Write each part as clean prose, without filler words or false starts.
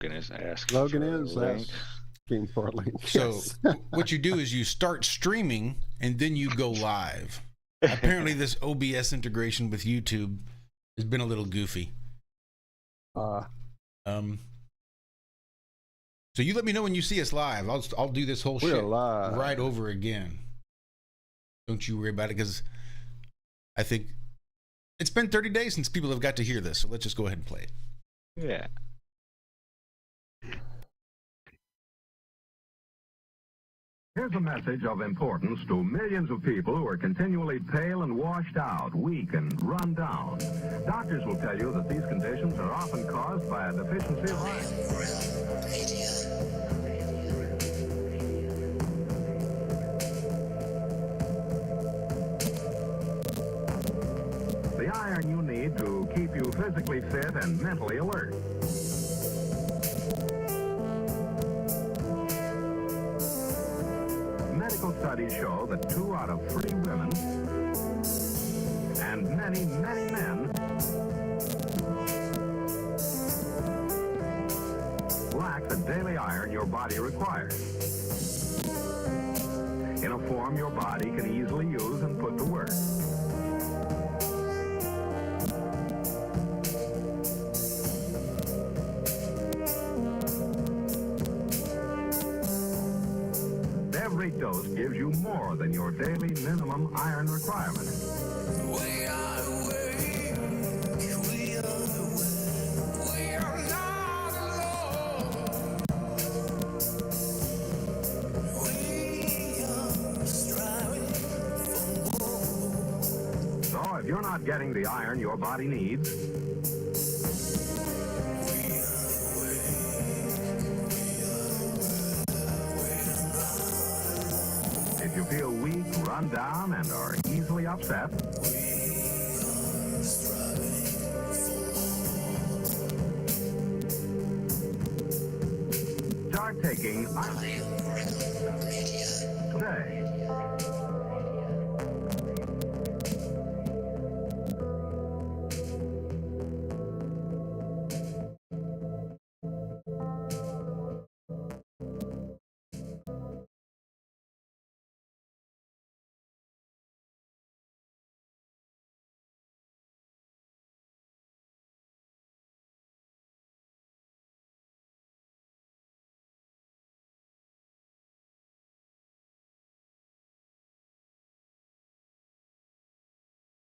Logan is asking Logan for is a link. asking for a link. So Yes. what you do is you start streaming and then you go live. Apparently this OBS integration with YouTube has been a little goofy. So you let me know when you see us live. I'll do this whole shit live. right over again. Don't you worry about it, because I think it's been 30 days since people have got to hear this. So let's just go ahead and play it. Yeah. Here's a message of importance to millions of people who are continually pale and washed out, weak and run down. Doctors will tell you that these conditions are often caused by a deficiency of iron. The iron you need to keep you physically fit and mentally alert. Medical studies show that 2 out of 3 women and many, many men lack the daily iron your body requires, in a form your body can easily use and put to work. Every dose gives you more than your daily minimum iron requirement. We are awake, we are awake, we are not alone. We are striving for more. So if you're not getting the iron your body needs, if you feel weak, run down, and are easily upset, start taking iron today.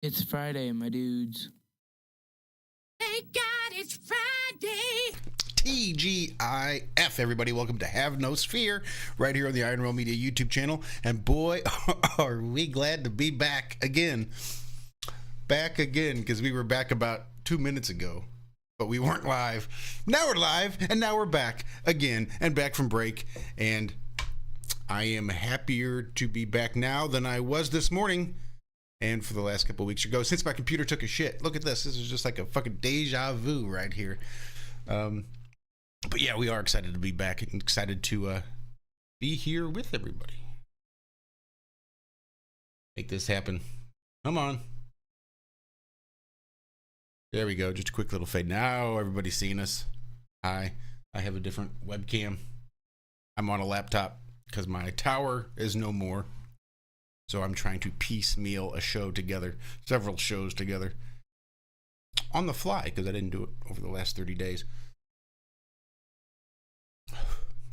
It's Friday, my dudes. Thank God it's Friday. TGIF, everybody. Welcome to Have No Sphere, right here on the Iron Realm Media YouTube channel. And boy, are we glad to be back again. Back again, because we were back about 2 minutes ago, but we weren't live. Now we're live, and now we're back again, and back from break. And I am happier to be back now than I was this morning. And for the last couple of weeks ago, since my computer took a shit. Look at this. This is just like a fucking deja vu right here. But yeah, we are excited to be back and excited to be here with everybody. Make this happen. Come on. There we go. Just a quick little fade. Now everybody's seeing us. Hi. I have a different webcam. I'm on a laptop because my tower is no more. So I'm trying to piecemeal a show together, several shows together, on the fly, because I didn't do it over the last 30 days.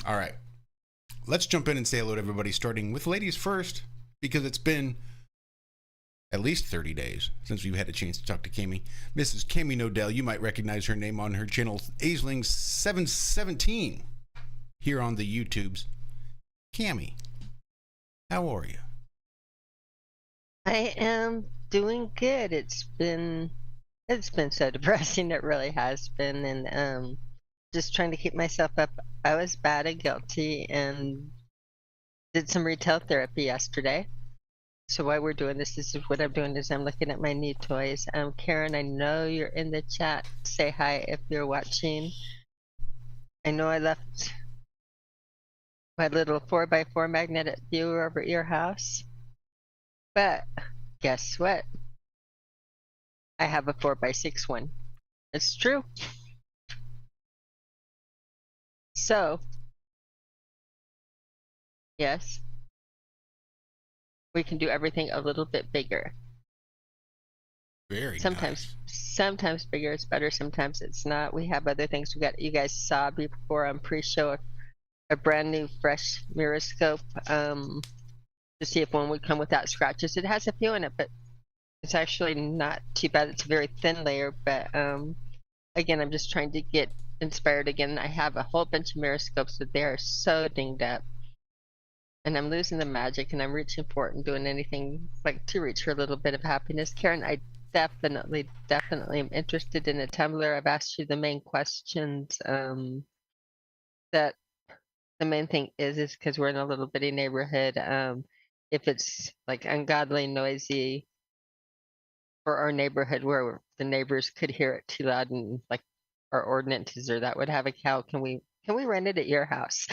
All right. Let's jump in and say hello to everybody, starting with ladies first, because it's been at least 30 days since we've had a chance to talk to Cami. Mrs. Cami Knodel, you might recognize her name on her channel, Aisling717, here on the YouTubes. Cami, how are you? I am doing good. It's been so depressing. It really has been, and just trying to keep myself up. I was bad and guilty, and did some retail therapy yesterday. So while we're doing this is what I'm doing is I'm looking at my new toys. Karen, I know you're in the chat. Say hi if you're watching. I know I left my little 4x4 magnetic viewer over at your house. But guess what? I have a 4x6 one. It's true. So, yes, we can do everything a little bit bigger. Very Sometimes, nice. sometimes bigger is better. Sometimes it's not. We have other things. We got, you guys saw before on pre-show a brand new fresh miroscope to see if one would come without scratches. It has a few in it, but it's actually not too bad. It's a very thin layer, but again, I'm just trying to get inspired again. I have a whole bunch of miroscopes, but they are so dinged up. And I'm losing the magic, and I'm reaching for it and doing anything like to reach for a little bit of happiness. Karen, I definitely am interested in a Tumblr. I've asked you the main questions. That the main thing is because we're in a little bitty neighborhood. If it's like ungodly noisy for our neighborhood where the neighbors could hear it too loud and like our ordinances or that would have a cow, can we rent it at your house?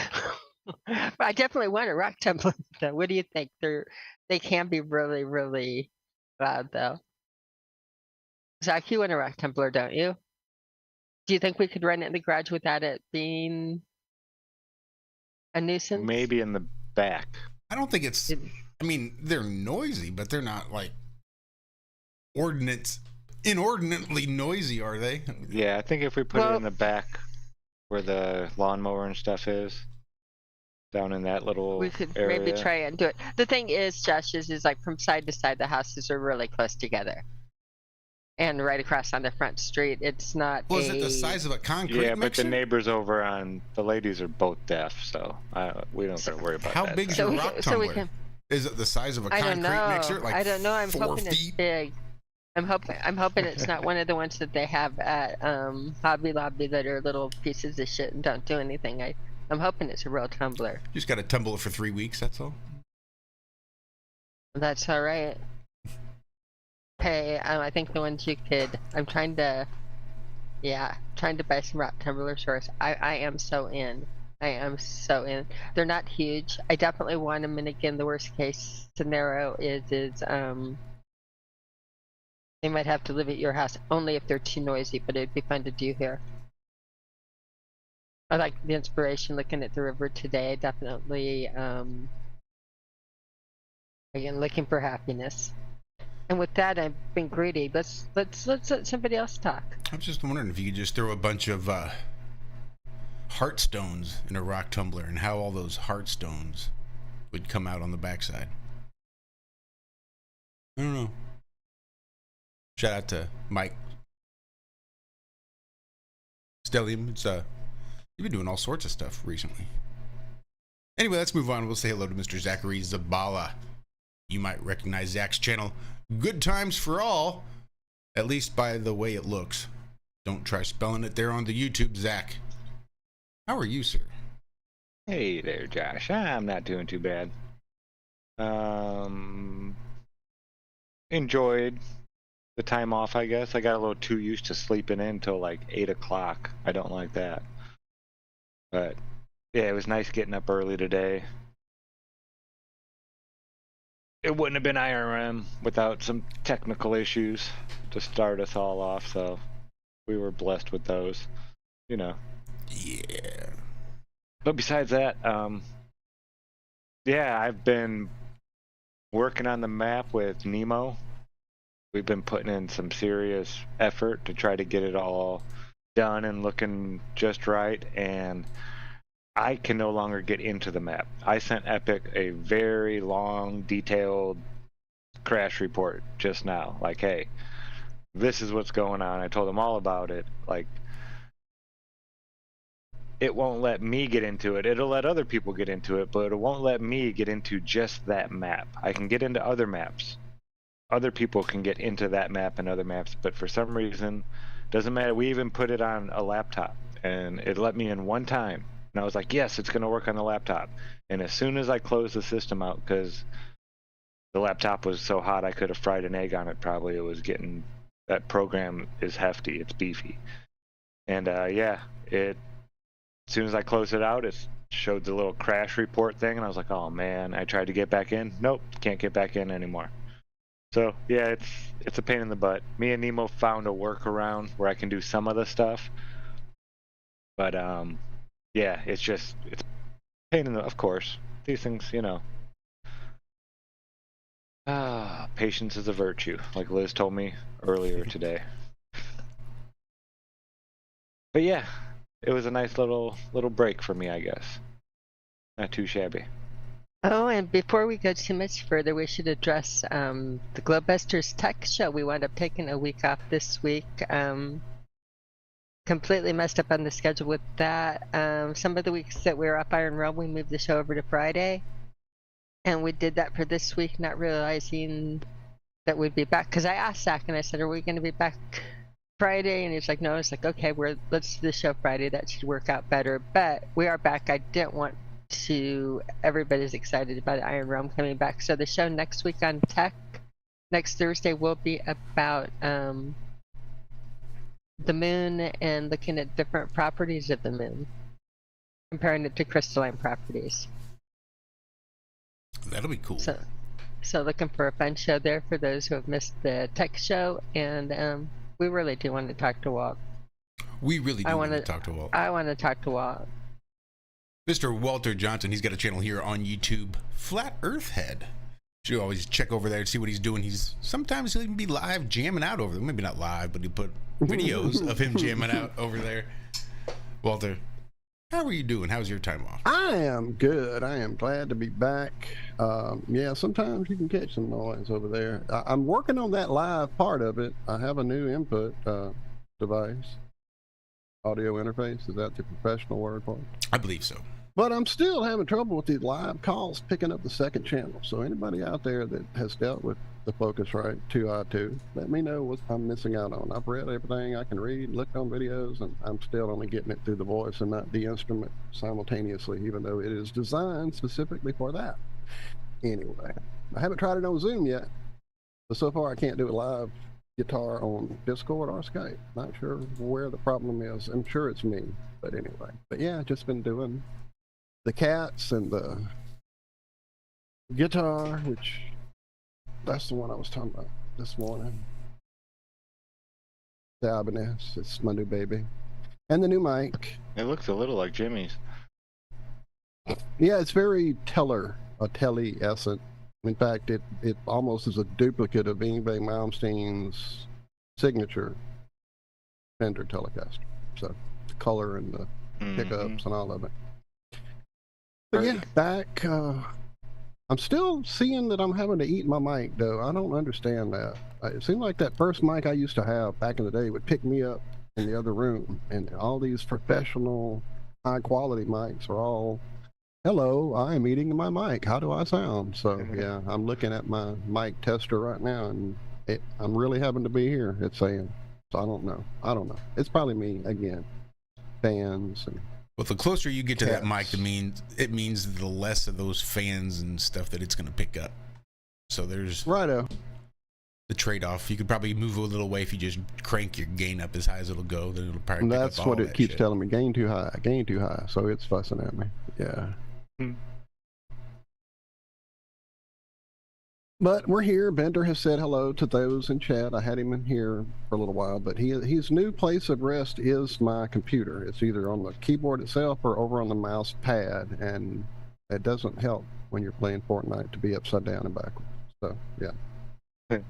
But I definitely want a rock tumbler though. What do you think? They can be really, really loud though. Zach, you want a rock tumbler, don't you? Do you think we could rent it in the garage without it being a nuisance? Maybe in the back. I don't think it's. It- I mean, they're noisy, but they're not like inordinately noisy, are they? Yeah, I think if we put it Well- in the back where the lawnmower and stuff is, down in that little We could area. maybe try and do it. The thing is, Josh, is like from side to side, the houses are really close together. And right across on the front street, it's not Was it the size of a concrete Yeah, but mixer? the neighbors over on the ladies are both deaf, so we don't So- gotta worry about How that. big's So your we rock can- so we tumbler? can- Is it the size of a I concrete don't know. mixer? Like I don't know. I'm 4 hoping it's feet? big. I'm hoping it's not one of the ones that they have at Hobby Lobby that are little pieces of shit and don't do anything. I'm hoping it's a real tumbler. You just got to tumble it for 3 weeks. That's all. That's all right. Hey, I think the ones you could. I'm trying to buy some rock tumblers for us. I am so in. I am so in. They're not huge. I definitely want them. And again, the worst case scenario is they might have to live at your house only if they're too noisy. But it'd be fun to do here. I like the inspiration looking at the river today. Definitely, again, looking for happiness. And with that, I've been greedy. Let's let somebody else talk. I was just wondering if you could just throw a bunch of heartstones in a rock tumbler and how all those heartstones would come out on the backside. I don't know. Shout out to Mike Stellium. It's you've been doing all sorts of stuff recently. Anyway, let's move on. We'll say hello to Mr. Zachary Zabala. You might recognize Zach's channel, Good Times for All, at least by the way it looks. Don't try spelling it there on the YouTube, Zach. How are you, sir? Hey there, Josh. I'm not doing too bad. Enjoyed the time off, I guess. I got a little too used to sleeping in till like 8 o'clock. I don't like that. But yeah, it was nice getting up early today. It wouldn't have been IRM without some technical issues to start us all off, so we were blessed with those, you know. Yeah. But besides that, yeah, I've been working on the map with Nemo. We've been putting in some serious effort to try to get it all done and looking just right, and I can no longer get into the map. I sent Epic a very long, detailed crash report just now. Like, hey, this is what's going on. I told them all about it. Like, it won't let me get into it. It'll let other people get into it, but it won't let me get into just that map. I can get into other maps. Other people can get into that map and other maps, but for some reason, doesn't matter. We even put it on a laptop, and it let me in one time. And I was like, yes, it's going to work on the laptop. And as soon as I closed the system out, because the laptop was so hot I could have fried an egg on it probably. It was getting, that program is hefty. It's beefy. And yeah, as soon as I closed it out, it showed the little crash report thing. And I was like, oh man, I tried to get back in. Nope, can't get back in anymore. So yeah, it's a pain in the butt. Me and Nemo found a workaround where I can do some of the stuff. But yeah, it's pain in the, of course. These things, patience is a virtue, like Liz told me earlier today. But yeah, it was a nice little break for me, I guess. Not too shabby. Oh, and before we go too much further, we should address the Globebusters Tech Show. We wound up taking a week off this week. Completely messed up on the schedule with that. Some of the weeks that we were up Iron Realm, we moved the show over to Friday. And we did that for this week, not realizing that we'd be back. Because I asked Zack and I said, are we going to be back Friday? And he's like, no. It's like, okay, let's do the show Friday. That should work out better. But we are back. I didn't want everybody's excited about Iron Realm coming back. So the show next week on Tech, next Thursday, will be about the moon and looking at different properties of the moon, comparing it to crystalline properties. That'll be cool. So looking for a fun show there for those who have missed the Tech Show, and we really do want to talk to Walt. We really do want to talk to Walt. I want to talk to Walt. Mr. Walter Johnson, he's got a channel here on YouTube, Flat Earth Head. You always check over there and see what he's doing. Sometimes he'll even be live jamming out over there. Maybe not live, but he'll put videos of him jamming out over there. Walter, how are you doing? How's your time off? I am good. I am glad to be back. Yeah, sometimes you can catch some noise over there. I'm working on that live part of it. I have a new input device, audio interface. Is that the professional word for it? I believe so. But I'm still having trouble with these live calls picking up the second channel. So anybody out there that has dealt with the Focusrite 2i2, let me know what I'm missing out on. I've read everything I can read, looked on videos, and I'm still only getting it through the voice and not the instrument simultaneously, even though it is designed specifically for that. Anyway, I haven't tried it on Zoom yet, but so far I can't do a live guitar on Discord or Skype. Not sure where the problem is. I'm sure it's me, but anyway. But yeah, just been doing the cats and the guitar, which that's the one I was talking about this morning. The Ibanez, it's my new baby. And the new mic. It looks a little like Jimmy's. Yeah, it's very Telly-esque. In fact, it almost is a duplicate of Yngwie Malmsteen's signature Fender Telecaster. So the color and the pickups and all of it. But yeah, back. I'm still seeing that I'm having to eat my mic, though. I don't understand that. It seemed like that first mic I used to have back in the day would pick me up in the other room, and all these professional, high-quality mics are all, hello, I am eating my mic. How do I sound? So yeah, I'm looking at my mic tester right now, and I'm really having to be here. It's saying, so I don't know. It's probably me again. Fans and. Well, the closer you get to that mic, it means the less of those fans and stuff that it's going to pick up. So there's righto. The trade-off. You could probably move a little away if you just crank your gain up as high as it'll go. Then it'll probably. That's what it keeps telling me. Gain too high. Gain too high. So it's fussing at me. Yeah. But we're here. Bender has said hello to those in chat. I had him in here for a little while, but his new place of rest is my computer. It's either on the keyboard itself or over on the mouse pad, and it doesn't help when you're playing Fortnite to be upside down and backwards. So, yeah.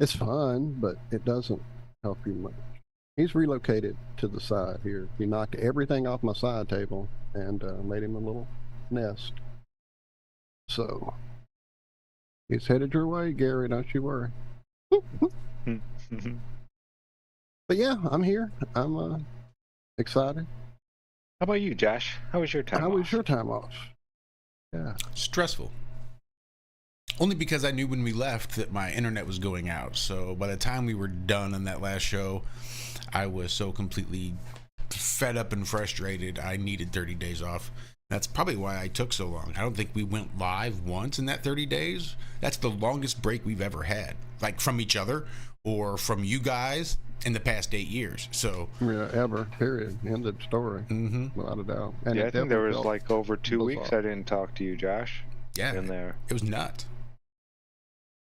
It's fun, but it doesn't help you much. He's relocated to the side here. He knocked everything off my side table and made him a little nest. So... he's headed your way, Gary, don't you worry. But yeah, I'm here. I'm excited. How about you, Josh? How was your time off? How was your time off? Yeah. Stressful. Only because I knew when we left that my internet was going out. So by the time we were done on that last show, I was so completely fed up and frustrated. I needed 30 days off. That's probably why I took so long. I don't think we went live once in that 30 days. That's the longest break we've ever had, like from each other or from you guys in the past 8 years. So yeah, ever, period. End of story. Without a doubt. And yeah, I think there was like over 2 weeks I didn't talk to you, Josh. Yeah, in there. It was nuts.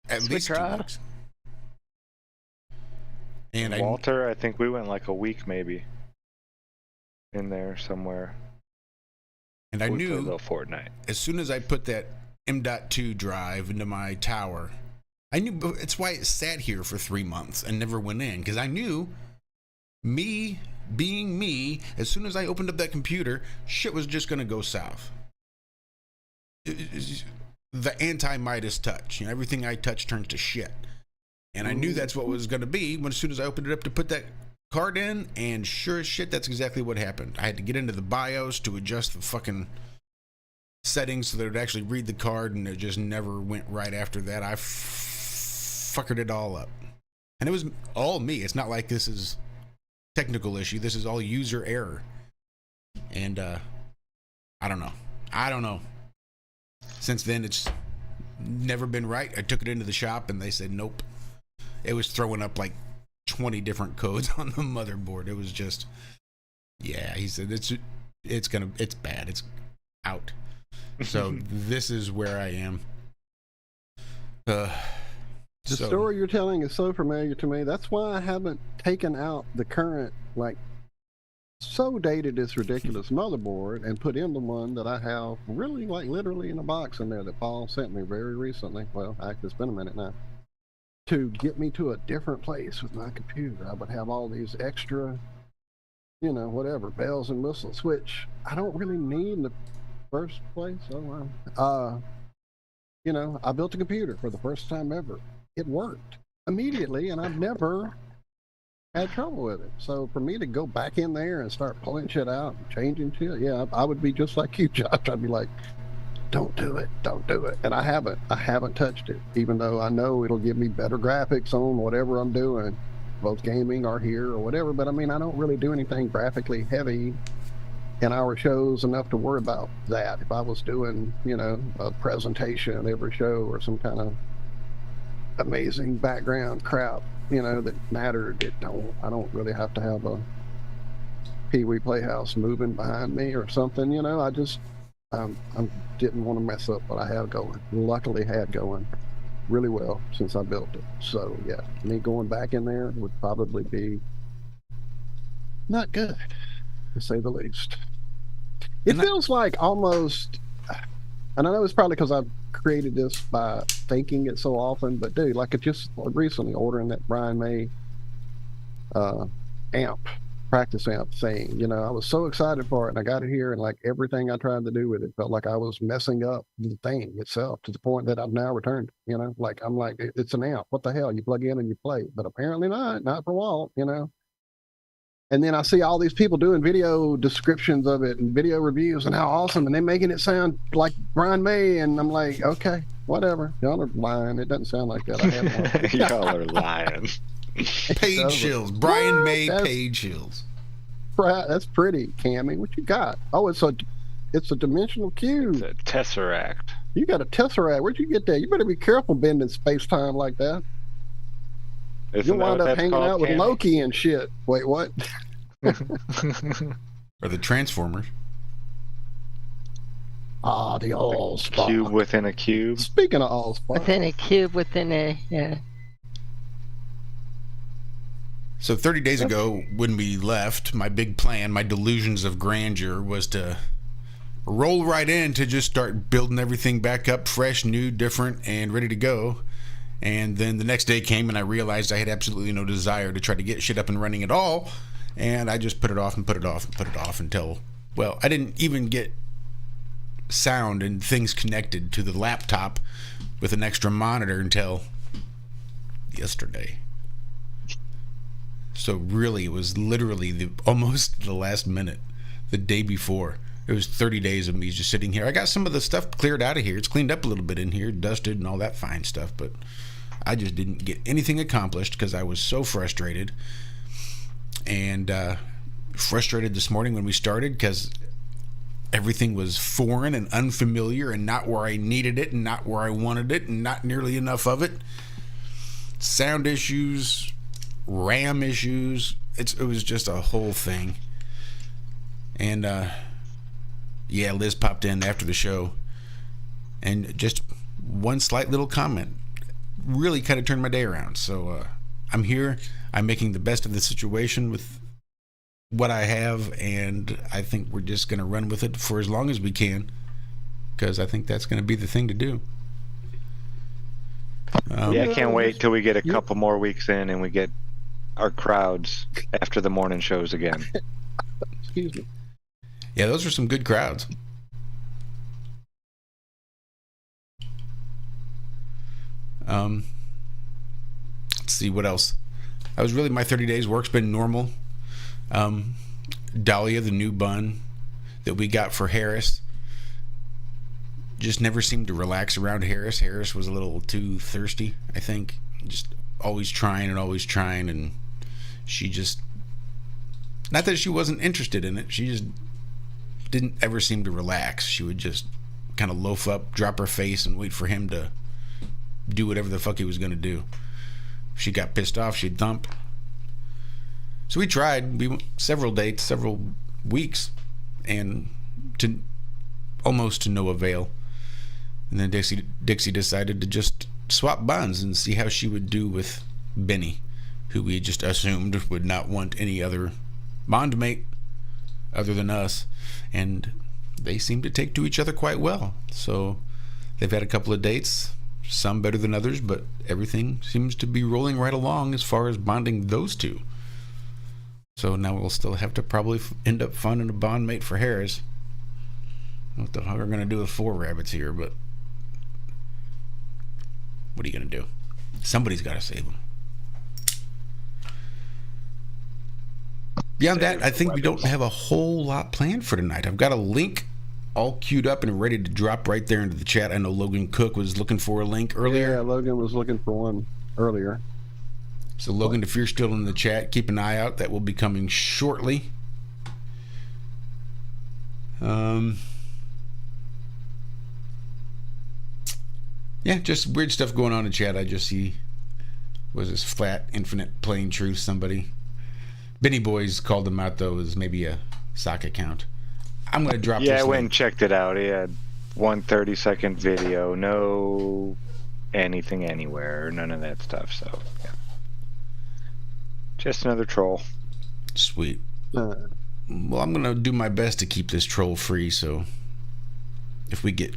At least 2 weeks. And Walter, I think we went like a week maybe in there somewhere. And I We play a knew little Fortnite. as soon as I put that M.2 drive into my tower, I knew it's why it sat here for 3 months and never went in, because I knew me being me, as soon as I opened up that computer, shit was just going to go south. The anti-Midas touch. You know, everything I touch turns to shit. And I knew that's what it was going to be as soon as I opened it up to put that card in, and sure as shit, that's exactly what happened. I had to get into the BIOS to adjust the fucking settings so that it would actually read the card, and it just never went right after that. I fuckered it all up. And it was all me. It's not like this is technical issue. This is all user error. And I don't know. Since then, it's never been right. I took it into the shop and they said nope. It was throwing up like 20 different codes on the motherboard. It was just, yeah, he said it's bad. It's out. So this is where I am. The story you're telling is so familiar to me. That's why I haven't taken out the current, like, so dated it's ridiculous motherboard and put in the one that I have really, like, literally in a box in there that Paul sent me very recently. Well, actually, it's been a minute now. To get me to a different place with my computer, I would have all these extra, you know, whatever, bells and whistles, which I don't really need in the first place. Oh, wow. You know, I built a computer for the first time ever. It worked immediately, and I've never had trouble with it. So for me to go back in there and start pulling shit out and changing shit, yeah, I would be just like you, Josh. I'd be like, don't do it. And I haven't touched it, even though I know it'll give me better graphics on whatever I'm doing, both gaming or here or whatever. But I mean, I don't really do anything graphically heavy in our shows enough to worry about that. If I was doing, you know, a presentation every show or some kind of amazing background crap, you know, that mattered, I don't really have to have a Pee-wee Playhouse moving behind me or something, you know. I just I didn't want to mess up what I had going. Luckily had going really well since I built it. So yeah, me going back in there would probably be not good, to say the least. It feels like almost, and I know it's probably because I've created this by thinking it so often, but dude, like, it just recently ordering that Brian May practice amp thing, you know, I was so excited for it, and I got it here, and like everything I tried to do with it felt like I was messing up the thing itself, to the point that I've now returned, you know, like, I'm like, it's an amp, what the hell, you plug in and you play, but apparently not for Walt, you know. And then I see all these people doing video descriptions of it and video reviews and how awesome, and they're making it sound like Brian May, and I'm like, okay, whatever. Y'all are lying. It doesn't sound like that. I have one. Y'all are lying. Page Hills. Brian May, Page Hills. That's pretty, Cami. What you got? Oh, it's a dimensional cube. It's a tesseract. You got a tesseract. Where'd you get that? You better be careful bending space-time like that. You'll wind up hanging out with Loki and shit. Wait, what? Or the Transformers. Ah, the Allspark. Cube within a cube. Speaking of Allspark. Within a cube, within a, yeah. So 30 days ago, when we left, my big plan, my delusions of grandeur, was to roll right in to just start building everything back up fresh, new, different, and ready to go. And then the next day came, and I realized I had absolutely no desire to try to get shit up and running at all. And I just put it off and put it off and put it off until, well, I didn't even get sound and things connected to the laptop with an extra monitor until yesterday. So really, it was literally almost the last minute, the day before. It was 30 days of me just sitting here. I got some of the stuff cleared out of here. It's cleaned up a little bit in here, dusted and all that fine stuff, but I just didn't get anything accomplished because I was so frustrated. And frustrated this morning when we started because everything was foreign and unfamiliar and not where I needed it and not where I wanted it and not nearly enough of it. Sound issues, RAM issues. It was just a whole thing. And yeah, Liz popped in after the show, and just one slight little comment really kind of turned my day around. So I'm here. I'm making the best of the situation with what I have, and I think we're just going to run with it for as long as we can, because I think that's going to be the thing to do. Yeah, I can't wait till we get a couple more weeks in and we get our crowds after the morning shows again. Excuse me. Yeah, those are some good crowds. Let's see what else. I was really, my 30 days work's been normal. Dahlia, the new bun that we got for Harris, just never seemed to relax around Harris. Harris was a little too thirsty, I think. Just always trying, and she just, not that she wasn't interested in it, she just didn't ever seem to relax. She would just kind of loaf up, drop her face, and wait for him to do whatever the fuck he was going to do. If she got pissed off, she'd thump. So we tried. We went several dates, several weeks, and to almost to no avail. And then Dixie decided to just swap buns and see how she would do with Benny, who we just assumed would not want any other bond mate other than us. And they seem to take to each other quite well. So they've had a couple of dates, some better than others, but everything seems to be rolling right along as far as bonding those two. So now we'll still have to probably end up finding a bond mate for Harris. I don't know what the hell we're going to do with 4 rabbits here, but what are you going to do? Somebody's got to save them. Beyond that, I think we don't have a whole lot planned for tonight. I've got a link all queued up and ready to drop right there into the chat. I know Logan Cook was looking for a link earlier. Yeah, Logan was looking for one earlier. So Logan, if you're still in the chat, keep an eye out. That will be coming shortly. Yeah, just weird stuff going on in chat. I just see, was this Flat Infinite Plain Truth somebody? Benny Boys called him out, though, as maybe a sock account. I'm going to drop this Yeah, I link. went and checked it out. He had one 30-second video, no anything anywhere, none of that stuff. So, yeah. Just another troll. Sweet. Well, I'm going to do my best to keep this troll free, so if we get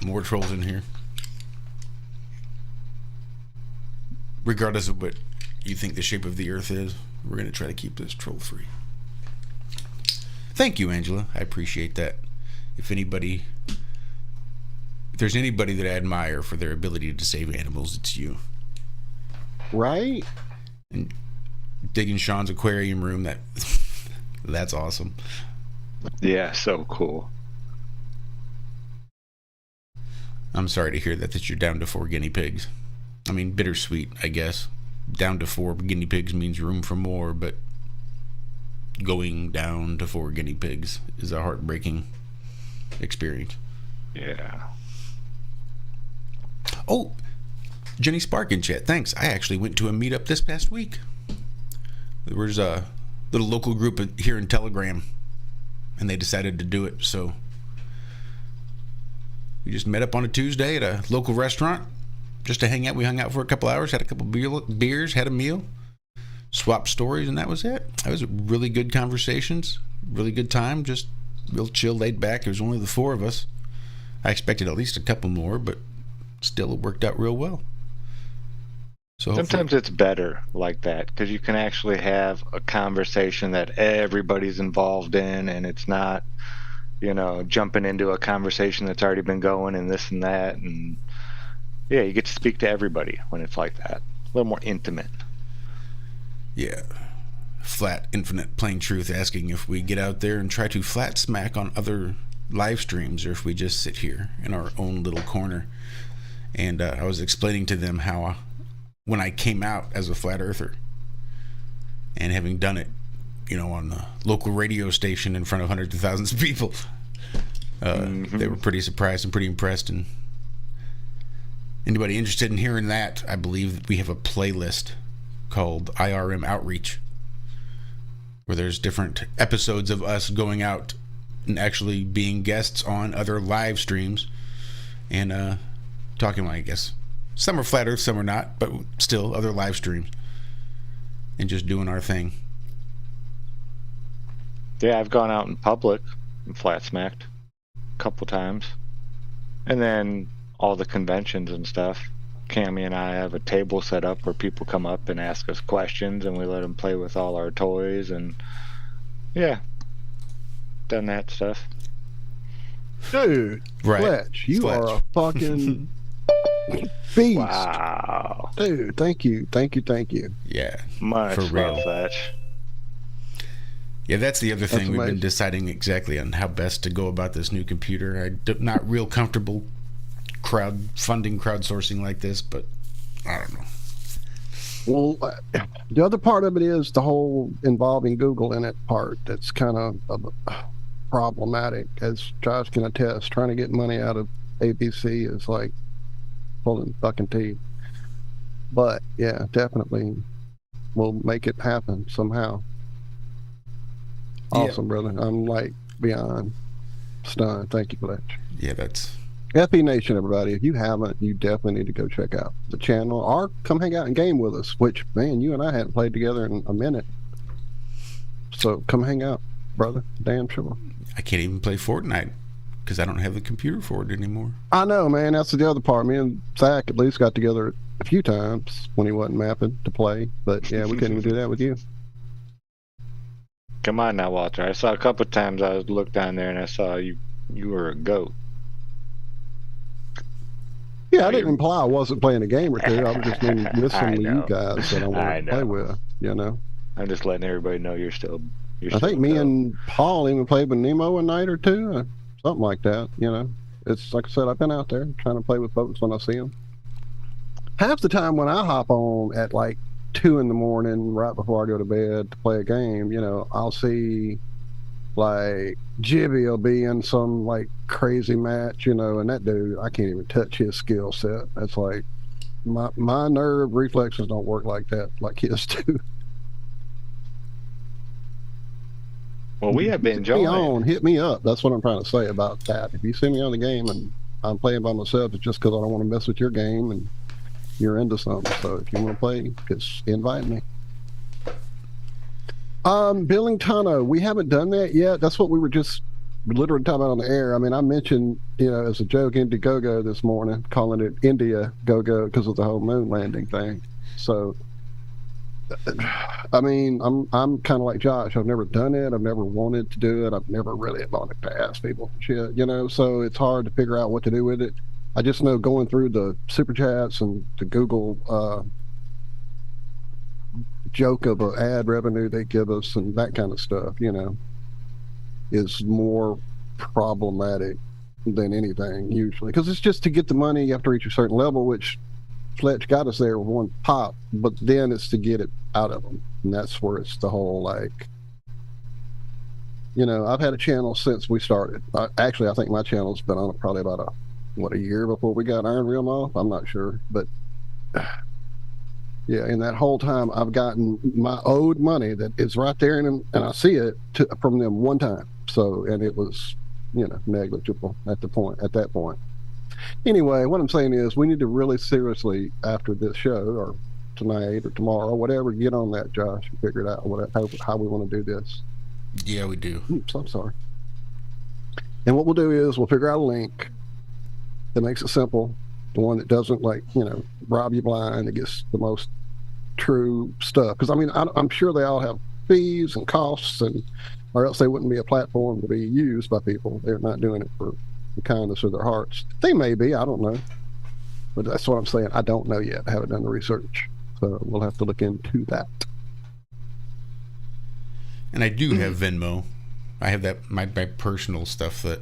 more trolls in here, regardless of what you think the shape of the earth is, we're going to try to keep this troll free. Thank you, Angela. I appreciate that. If there's anybody that I admire for their ability to save animals, it's you. Right? And digging Sean's aquarium room, that's awesome. Yeah, so cool. I'm sorry to hear that you're down to 4 guinea pigs. I mean, bittersweet, I guess. Down to 4 guinea pigs means room for more, but going down to 4 guinea pigs is a heartbreaking experience. Yeah. Oh, Jenny Spark in chat. Thanks. I actually went to a meetup this past week. There was a little local group here in Telegram, and they decided to do it. So we just met up on a Tuesday at a local restaurant just to hang out. We hung out for a couple hours, had a couple beers, had a meal, swapped stories, and that was it. That was really good conversations, really good time, just real chill, laid back. It was only the 4 of us. I expected at least a couple more, but still it worked out real well. So sometimes it's better like that because you can actually have a conversation that everybody's involved in, and it's not, jumping into a conversation that's already been going and this and that. And yeah, you get to speak to everybody when it's like that. A little more intimate. Yeah. Flat Infinite Plain Truth asking if we get out there and try to flat smack on other live streams or if we just sit here in our own little corner. And I was explaining to them how when I came out as a flat earther and having done it, on the local radio station in front of hundreds of thousands of people, they were pretty surprised and pretty impressed. And anybody interested in hearing that, I believe that we have a playlist called IRM Outreach, where there's different episodes of us going out and actually being guests on other live streams and talking, I guess, some are flat earth, some are not, but still other live streams and just doing our thing. Yeah, I've gone out in public and flat smacked a couple times. And then all the conventions and stuff. Cami and I have a table set up where people come up and ask us questions, and we let them play with all our toys. And yeah, done that stuff. Dude, Right. Fletch, you Fletch. are a fucking beast. Wow. Dude, thank you. Yeah. Much For real. love, Fletch. Yeah, that's the other thing. That's We've been amazing. deciding exactly on how best to go about this new computer. I'm not real comfortable crowdsourcing like this, but I don't know. Well, the other part of it is the whole involving Google in it part. That's kind of problematic, as Josh can attest. Trying to get money out of ABC is like pulling fucking teeth. But yeah, definitely, we'll make it happen somehow. Yeah. Awesome, brother. I'm like beyond stunned. Thank you, Fletch. Yeah, that's FB Nation, everybody. If you haven't, you definitely need to go check out the channel or come hang out and game with us, which, man, you and I hadn't played together in a minute. So come hang out, brother. Damn sure. I can't even play Fortnite because I don't have the computer for it anymore. I know, man. That's the other part. Me and Zack at least got together a few times when he wasn't mapping to play. But yeah, we couldn't even do that with you. Come on now, Walter. I saw a couple times I looked down there and I saw you were a goat. Yeah, I didn't imply I wasn't playing a game or two. I was just missing with you know. guys that I I wanted to play know. with, you know. I'm just letting everybody know you're still I think me and Paul even played with Nemo a night or two, or something like that. You know, it's like I said, I've been out there trying to play with folks when I see them. Half the time when I hop on at like 2 in the morning, right before I go to bed to play a game, you know, I'll see like Jibby will be in some like crazy match, you know, and that dude, I can't even touch his skill set. That's like my nerve reflexes don't work like that, like his do. Well, we have been Hit me enjoying. on, hit me up. That's what I'm trying to say about that. If you see me on the game and I'm playing by myself, it's just because I don't want to mess with your game and you're into something. So if you want to play, just invite me. Billing Tano, we haven't done that yet. That's what we were just literally talking about on the air. I mean, I mentioned, you know, as a joke, Indiegogo this morning, calling it India Go-Go because of the whole moon landing thing. So, I mean, I'm kind of like Josh. I've never done it. I've never wanted to do it. I've never really wanted to ask people for shit, you know, so it's hard to figure out what to do with it. I just know going through the super chats and the Google joke of ad revenue they give us and that kind of stuff, you know, is more problematic than anything usually, because it's just to get the money. You have to reach a certain level, which Fletch got us there with one pop, but then it's to get it out of them, and that's where it's the whole like, you know, I've had a channel since we started. Actually, I think my channel's been on it probably about a year before we got Iron Realm off. I'm not sure, but yeah, in that whole time, I've gotten my owed money that is right there, and I see it from them one time. So, and it was, you know, negligible at that point. Anyway, what I'm saying is we need to really seriously, after this show or tonight or tomorrow or whatever, get on that, Josh, and figure it out how we want to do this. Yeah, we do. Oops, I'm sorry. And what we'll do is we'll figure out a link that makes it simple, the one that doesn't, like, you know, rob you blind, that gets the most true stuff. Because I mean, I'm sure they all have fees and costs, and or else they wouldn't be a platform to be used by people. They're not doing it for the kindness of their hearts. They may be, I don't know, but that's what I'm saying. I don't know yet. I haven't done the research, so we'll have to look into that. And I do have Venmo. I have that my personal stuff that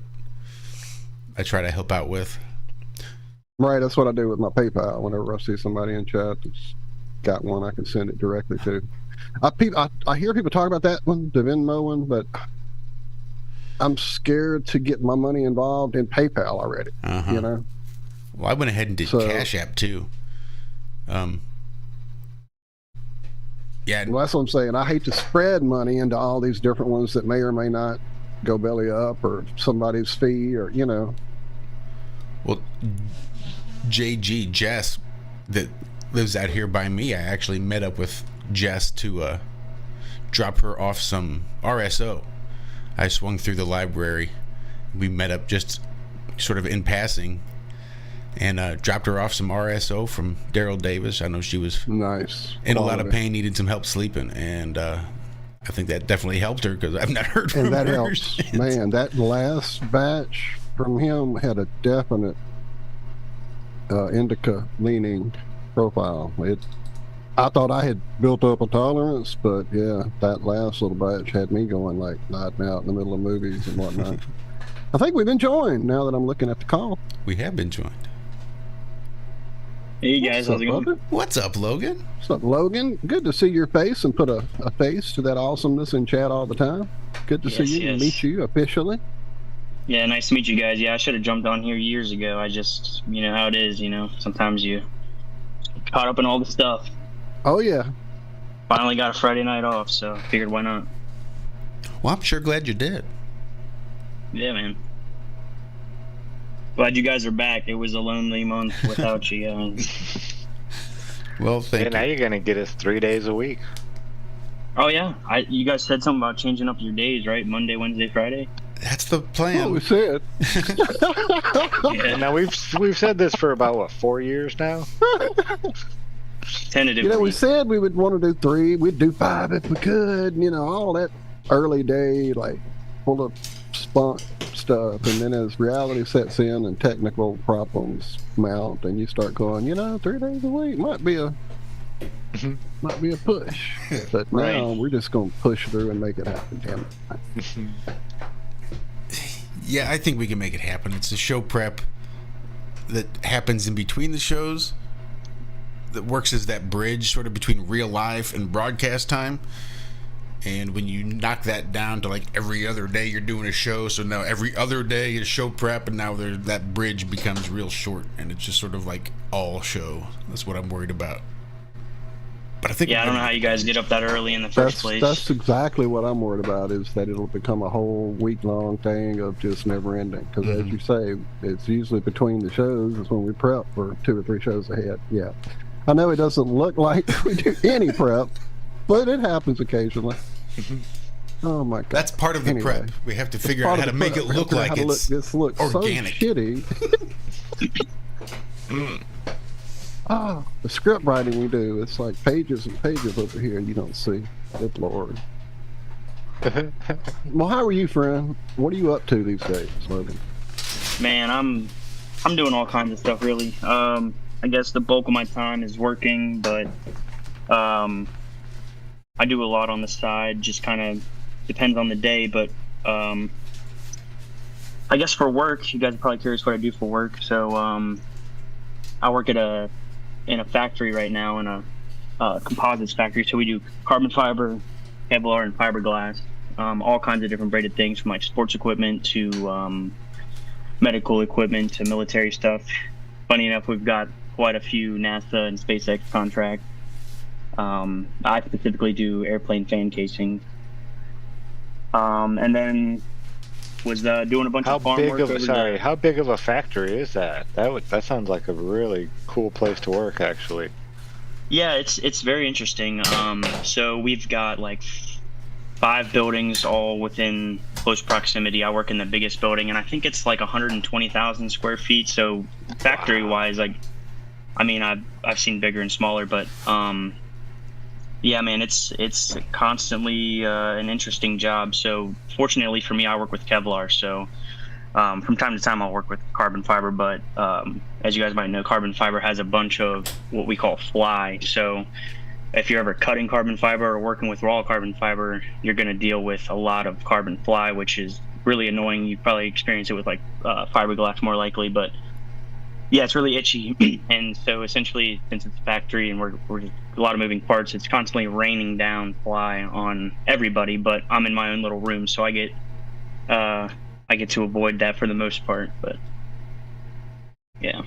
I try to help out with. Right, that's what I do with my PayPal. Whenever I see somebody in chat that's got one, I can send it directly to. I hear people talk about that one, the Venmo one, but I'm scared to get my money involved in PayPal already. You know. Well, I went ahead and did Cash App too. Yeah. Well, that's what I'm saying. I hate to spread money into all these different ones that may or may not go belly up, or somebody's fee, or, you know. Well, JG Jess that lives out here by me, I actually met up with Jess to drop her off some RSO. I swung through the library. We met up just sort of in passing, and dropped her off some RSO from Daryl Davis. I know she was Nice. in a lot of Quality. pain, needed some help sleeping, and I think that definitely helped her because I've not heard from And that her helps. since. Man, that last batch from him had a definite indica leaning profile. I thought I had built up a tolerance, but yeah, that last little batch had me going like nodding out in the middle of movies and whatnot. I think we've been joined now that I'm looking at the call. We have been joined. Hey guys, how's it going? Logan? What's up, Logan? What's up, Logan? Good to see your face and put a face to that awesomeness in chat all the time. Good to see Yes, you and yes. meet you officially. Yeah, nice to meet you guys. Yeah, I should have jumped on here years ago. I just, you know how it is, sometimes you caught up in all the stuff. Oh yeah, Finally got a Friday night off, so figured why not. Well, I'm sure glad you did. Yeah, man. Glad you guys are back. It was a lonely month without you guys. Well, thank Now you. you're gonna get us 3 days a week. Oh yeah, you guys said something about changing up your days, right? Monday, Wednesday, Friday. That's the what plan. we said. Yeah, Now we've said this for about what 4 years now. tentatively. You know, we said we would want to do 3. We'd do 5 if we could. You know, all that early day, like full of spunk stuff. And then as reality sets in and technical problems mount, and you start going, 3 days a week might be a push. But now Right. we're just going to push through and make it happen. Damn it. Yeah, I think we can make it happen. It's a show prep that happens in between the shows that works as that bridge sort of between real life and broadcast time. And when you knock that down to like every other day you're doing a show, so now every other day is show prep, and now that bridge becomes real short, and it's just sort of like all show. That's what I'm worried about. But I think Yeah, I don't know how you guys get up that early in the first place. That's exactly what I'm worried about, is that it'll become a whole week-long thing of just never ending. Because as you say, it's usually between the shows is when we prep for 2 or 3 shows ahead. Yeah. I know it doesn't look like we do any prep, but it happens occasionally. Oh my God. that's part of the Anyway. prep. We have to It's figure part out how of to the make it prep. look We have like to it's this looks organic. so shitty. The script writing we do, it's like pages and pages over here you don't see. Good Lord. Well, how are you, friend? What are you up to these days, Logan? Man, I'm doing all kinds of stuff really. I guess the bulk of my time is working, but I do a lot on the side. Just kind of depends on the day, but I guess for work, you guys are probably curious what I do for work. So I work in a factory right now, in a composites factory. So we do carbon fiber, Kevlar, and fiberglass. All kinds of different braided things, from like sports equipment to medical equipment to military stuff. Funny enough, we've got quite a few NASA and SpaceX contracts. I specifically do airplane fan casings. And then was doing a bunch How of farm big work of over sorry? the- How big of a factory is that? That sounds like a really cool place to work, actually. Yeah, it's very interesting. So we've got like 5 buildings all within close proximity. I work in the biggest building, and I think it's like 120,000 square feet. So factory-wise, like, I mean, I've seen bigger and smaller, but yeah, man, it's constantly an interesting job. So fortunately for me, I work with Kevlar, so from time to time I'll work with carbon fiber, but as you guys might know, carbon fiber has a bunch of what we call fly. So if you're ever cutting carbon fiber or working with raw carbon fiber, you're going to deal with a lot of carbon fly, which is really annoying. You probably experience it with like fiberglass more likely, but yeah, it's really itchy. And so essentially, since it's a factory and we're just a lot of moving parts, it's constantly raining down fly on everybody, but I'm in my own little room, so I get to avoid that for the most part. But yeah.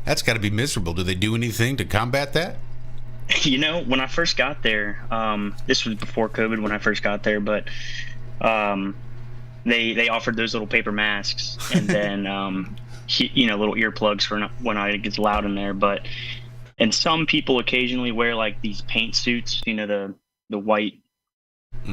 That's got to be miserable. Do they do anything to combat that? You know, when I first got there, this was before COVID when I first got there, but they offered those little paper masks, and then little earplugs for when it gets loud in there. And some people occasionally wear like these paint suits, the white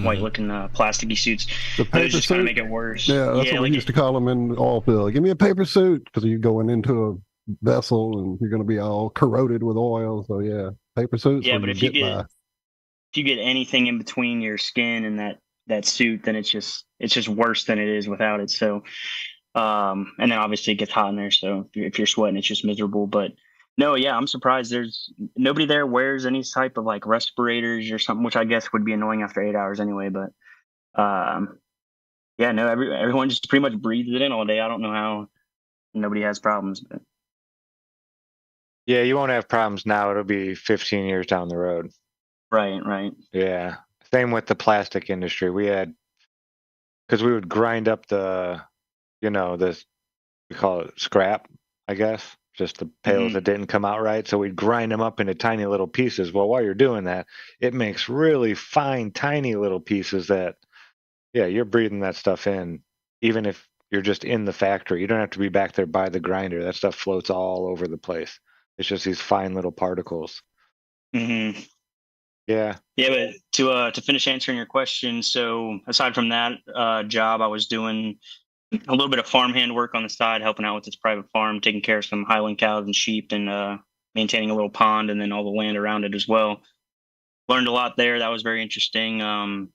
white looking plasticky suits. The Those paper just kind of suit? make it worse. Yeah, that's what we like used to call them in the oil field. Give me a paper suit, because you're going into a vessel and you're going to be all corroded with oil. So yeah, paper suits. yeah, Where but you get by. if you get anything in between your skin and that suit, then it's just worse than it is without it. So and then obviously it gets hot in there, so if you're sweating, it's just miserable. But no, yeah, I'm surprised there's nobody there wears any type of like respirators or something, which I guess would be annoying after 8 hours anyway. But yeah, no, everyone just pretty much breathes it in all day. I don't know how nobody has problems, but Yeah, you won't have problems now. It'll be 15 years down the road. right. Yeah. Same with the plastic industry. We had, because we would grind up this, we call it scrap, I guess, just the pails that didn't come out right. So we'd grind them up into tiny little pieces. Well, while you're doing that, it makes really fine, tiny little pieces that, yeah, you're breathing that stuff in, even if you're just in the factory. You don't have to be back there by the grinder. That stuff floats all over the place. It's just these fine little particles. Mm-hmm. Yeah. Yeah, but to finish answering your question, so aside from that job, I was doing a little bit of farmhand work on the side, helping out with this private farm, taking care of some Highland cows and sheep, and maintaining a little pond, and then all the land around it as well. Learned a lot there. That was very interesting. Kind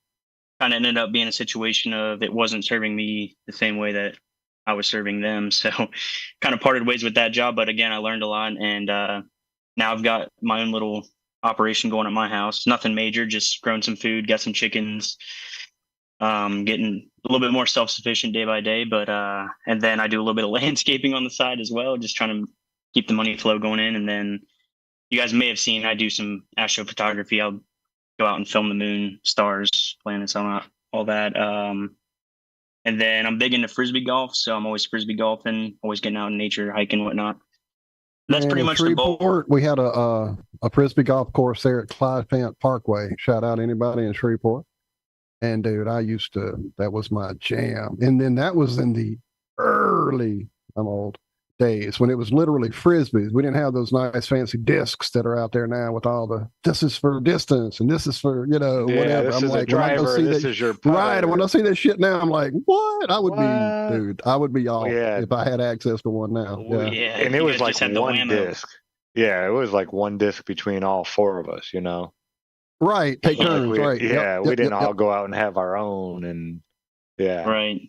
of ended up being a situation of it wasn't serving me the same way that I was serving them, so kind of parted ways with that job. But again, I learned a lot, and now I've got my own little operation going at my house. Nothing major, just growing some food, got some chickens, getting a little bit more self-sufficient day by day. But and then I do a little bit of landscaping on the side as well, just trying to keep the money flow going in. And then you guys may have seen I do some astrophotography. I'll go out and film the moon, stars, planets, all that. And then I'm big into frisbee golf, so I'm always frisbee golfing, always getting out in nature, hiking, whatnot. That's pretty much the bulk. Shreveport, we had a frisbee golf course there at Clyde Fant Parkway. Shout out anybody in Shreveport. And dude, that was my jam. And then that was in the early, I'm old, days when it was literally frisbees. We didn't have those nice fancy discs that are out there now with all this is for distance and this is for, whatever. This I'm is like, a driver, this is your putter. right. And when I see that shit now, I'm like, what? I would be off if I had access to one now. Yeah. And it was like one disc. Yeah, it was like one disc between all four of us, Right. Take turns, right. Yeah, we didn't all go out and have our own, and yeah. Right.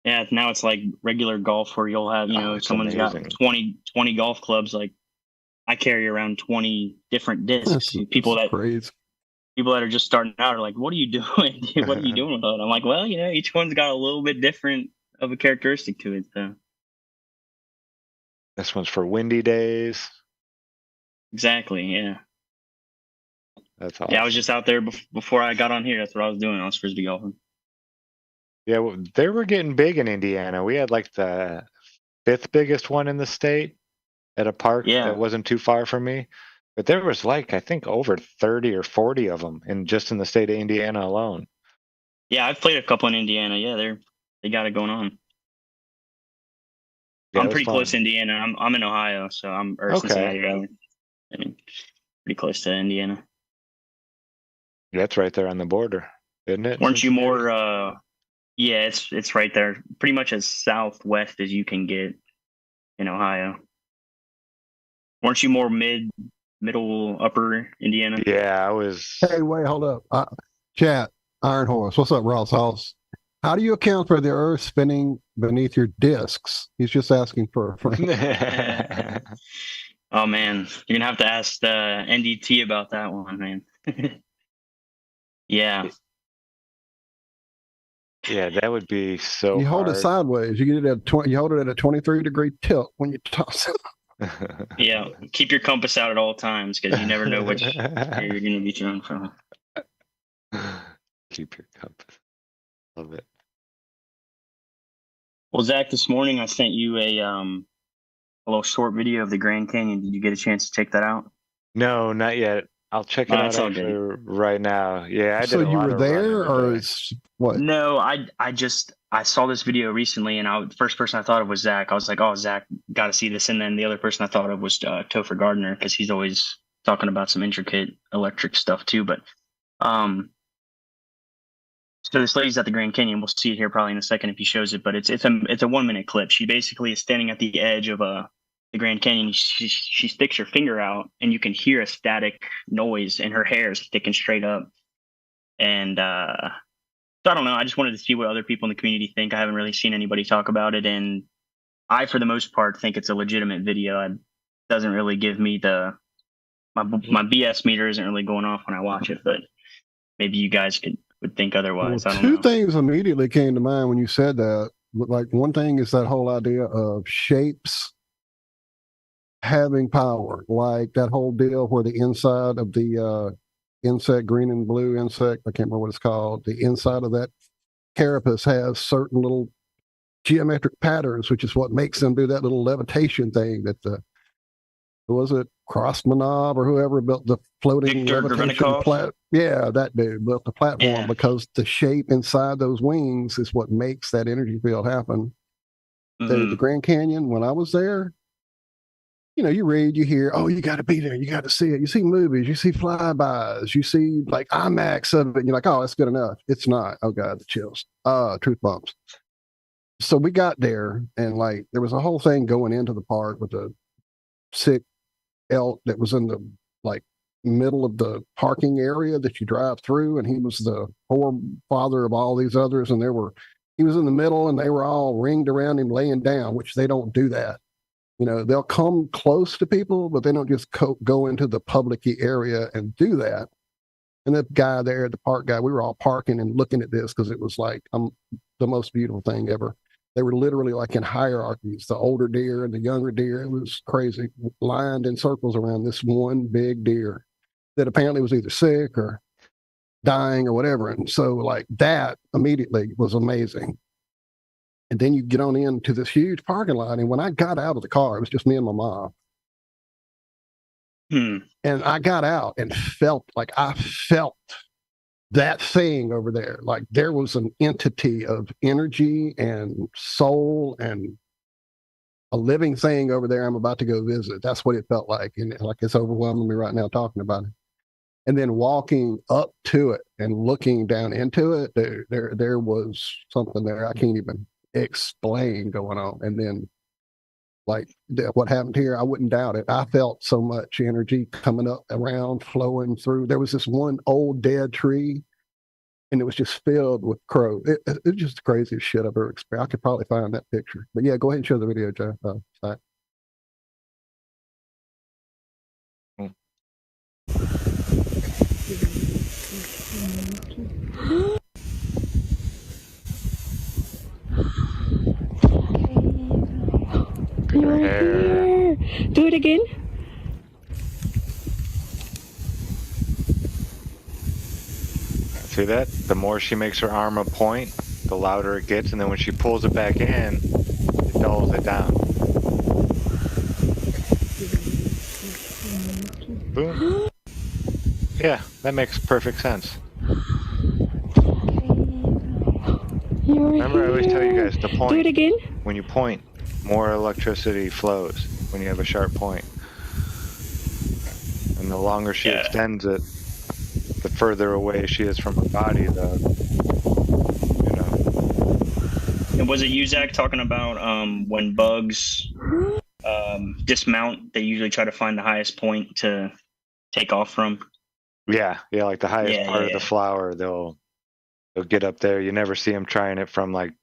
Yeah, now it's like regular golf where you'll have, someone's amazing. got 20 golf clubs. Like I carry around 20 different discs. People that are just starting out are like, what are you doing? What are you doing with it? I'm like, well, each one's got a little bit different of a characteristic to it. So this one's for windy days. Exactly. Yeah. That's awesome. Yeah, I was just out there before I got on here. That's what I was doing. I was frisbee golfing. Yeah, well, they were getting big in Indiana. We had like the 5th biggest one in the state at a park that wasn't too far from me. But there was like, I think, over 30 or 40 of them just in the state of Indiana alone. Yeah, I've played a couple in Indiana. Yeah, they got it going on. Yeah, I'm pretty close to Indiana. I'm in Ohio, so Cincinnati Valley. I mean, pretty close to Indiana. Yeah, it's right there on the border, isn't it? Weren't you more? Yeah, it's right there, pretty much as southwest as you can get in Ohio. Weren't you more middle, upper Indiana? Yeah, I was. Hey, wait, hold up. Chat, Iron Horse. What's up, Ross House? How do you account for the Earth spinning beneath your discs? He's just asking for a friend. Oh man, you're gonna have to ask the NDT about that one, man. Yeah. Yeah, that would be so. You hold hard. it sideways. You get it at you hold it at a 23-degree tilt when you toss it. Yeah, keep your compass out at all times because you never know which area you're going to be thrown from. Keep your compass. Love it. Well, Zach, this morning I sent you a little short video of the Grand Canyon. Did you get a chance to check that out? No, not yet. I'll check it out right now. Yeah, I did. So you were there, or it's what? No, I saw this video recently, and the first person I thought of was Zach. I was like, oh, Zach, got to see this. And then the other person I thought of was Topher Gardner, because he's always talking about some intricate electric stuff too. But So this lady's at the Grand Canyon. We'll see it here probably in a second if he shows it, but it's a 1 minute clip. She basically is standing at the edge of the Grand Canyon. She sticks her finger out, and you can hear a static noise, and her hair is sticking straight up. And so I don't know. I just wanted to see what other people in the community think. I haven't really seen anybody talk about it, and I, for the most part, think it's a legitimate video. It doesn't really give me my BS meter isn't really going off when I watch it, but maybe you guys would think otherwise. Well, I don't two know. things immediately came to mind when you said that. Like, one thing is that whole idea of shapes having power, like that whole deal where the inside of the insect, green and blue insect, I can't remember what it's called, the inside of that carapace has certain little geometric patterns, which is what makes them do that little levitation thing that was it Krosmanov or whoever built the floating Victor levitation Grevenikov? Yeah, that dude built the platform Yeah. because the shape inside those wings is what makes that energy field happen. Mhm. The Grand Canyon, when I was there, you read, you hear, oh, you got to be there, you got to see it. You see movies, you see flybys, you see like IMAX of it, and you're like, oh, that's good enough. It's not. Oh God, the chills. Truth bumps. So we got there, and like there was a whole thing going into the park with a sick elk that was in the like middle of the parking area that you drive through, and he was the forefather of all these others, and he was in the middle, and they were all ringed around him laying down, which they don't do that. They'll come close to people, but they don't just go into the public-y area and do that. And the guy there, the park guy, we were all parking and looking at this because it was like the most beautiful thing ever. They were literally like in hierarchies, the older deer and the younger deer. It was crazy, lined in circles around this one big deer that apparently was either sick or dying or whatever. And so like that immediately was amazing. And then you get on into this huge parking lot. And when I got out of the car, it was just me and my mom. And I got out and I felt that thing over there. Like there was an entity of energy and soul and a living thing over there I'm about to go visit. That's what it felt like. And like it's overwhelming me right now talking about it. And then walking up to it and looking down into it, there was something there I can't even explain going on. And then like what happened here, I wouldn't doubt it. I felt so much energy coming up around, flowing through. There was this one old dead tree, and it was just filled with crows. It's just the craziest shit I've ever experienced. I could probably find that picture. But yeah, go ahead and show the video, Joe. Zack. You're here. Do it again. See that? The more she makes her arm a point, the louder it gets, and then when she pulls it back in, it dulls it down. Boom. Yeah, that makes perfect sense. Remember, I always tell you guys to point. Do it again. When you point, more electricity flows when you have a sharp point. And the longer she extends it, the further away she is from her body, And was it you, Zach, talking about when bugs dismount, they usually try to find the highest point to take off from? Yeah, like the highest part of the flower, they'll get up there. You never see them trying it from like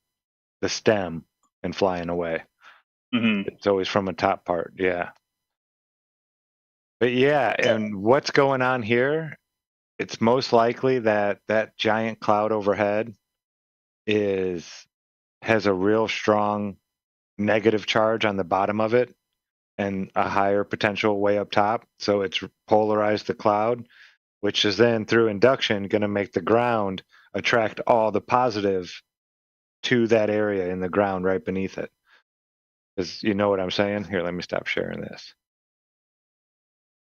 the stem and flying away. Mm-hmm. It's always from a top part, yeah. But yeah, and what's going on here? It's most likely that that giant cloud overhead has a real strong negative charge on the bottom of it and a higher potential way up top. So it's polarized the cloud, which is then through induction going to make the ground attract all the positive to that area in the ground right beneath it. Because you know what I'm saying? Here, let me stop sharing this.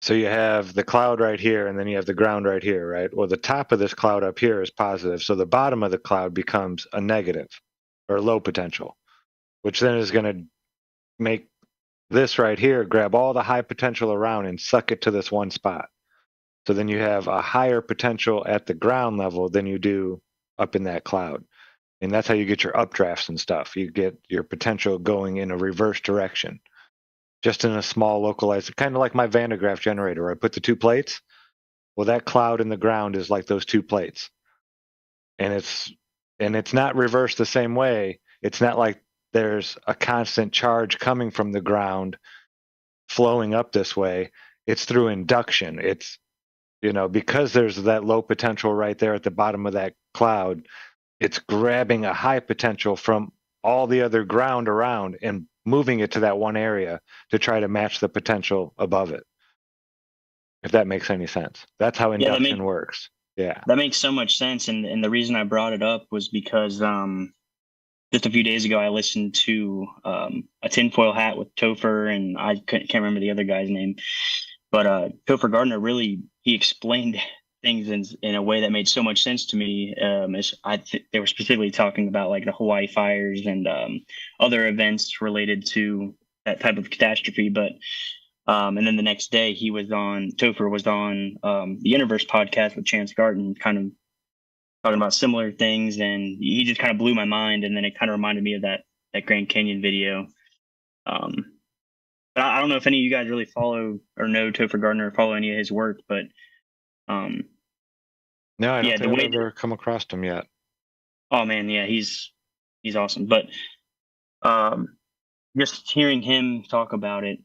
So you have the cloud right here, and then you have the ground right here, right? Well, the top of this cloud up here is positive, so the bottom of the cloud becomes a negative or low potential, which then is going to make this right here grab all the high potential around and suck it to this one spot. So then you have a higher potential at the ground level than you do up in that cloud. And that's how you get your updrafts and stuff. You get your potential going in a reverse direction, just in a small localized, kind of like my Van de Graaff generator, where I put the 2 plates. Well, that cloud in the ground is like those 2 plates. And it's not reversed the same way. It's not like there's a constant charge coming from the ground flowing up this way. It's through induction. It's, because there's that low potential right there at the bottom of that cloud, it's grabbing a high potential from all the other ground around and moving it to that one area to try to match the potential above it. If that makes any sense. That's how induction works. Yeah. That makes so much sense. And the reason I brought it up was because just a few days ago, I listened to a tinfoil hat with Topher, and I can't remember the other guy's name. But Topher Gardner he explained things in a way that made so much sense to me. They were specifically talking about like the Hawaii fires and other events related to that type of catastrophe. But and then the next day Topher was on the Universe podcast with Chance Garton, kind of talking about similar things, and he just kind of blew my mind. And then it kind of reminded me of that Grand Canyon video. But I don't know if any of you guys really follow or know Topher Gardner or follow any of his work, but no, I don't think I've ever come across him yet. Oh man, yeah, he's awesome. But just hearing him talk about it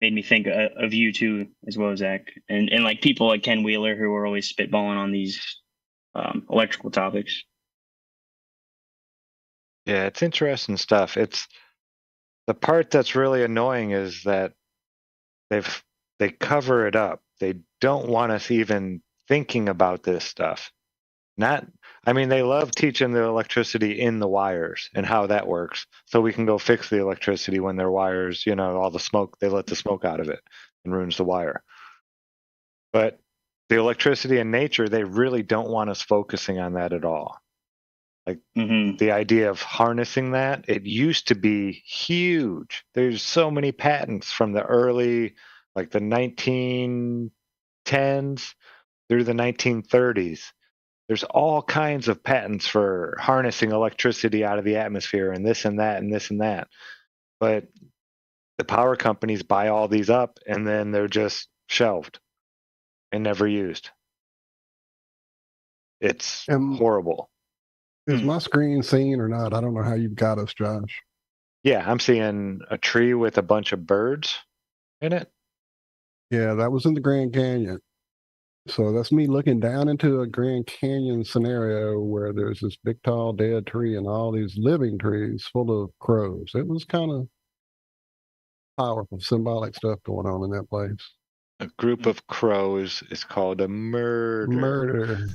made me think of you too, as well as Zach, and like people like Ken Wheeler who are always spitballing on these electrical topics. Yeah, it's interesting stuff. It's the part that's really annoying is that they cover it up. They don't want us even thinking about this stuff. They love teaching the electricity in the wires and how that works, so we can go fix the electricity when their wires, all the smoke, they let the smoke out of it and ruins the wire. But the electricity in nature, they really don't want us focusing on that at all. Like the idea of harnessing that, it used to be huge. There's so many patents from the early, like the 1910s through the 1930s. There's all kinds of patents for harnessing electricity out of the atmosphere and this and that and this and that. But the power companies buy all these up and then they're just shelved and never used. It's horrible. Is my screen seen or not? I don't know how you've got us, Josh. Yeah, I'm seeing a tree with a bunch of birds in it. Yeah, that was in the Grand Canyon. So that's me looking down into a Grand Canyon scenario where there's this big, tall, dead tree and all these living trees full of crows. It was kind of powerful, symbolic stuff going on in that place. A group of crows is called a murder. Murder.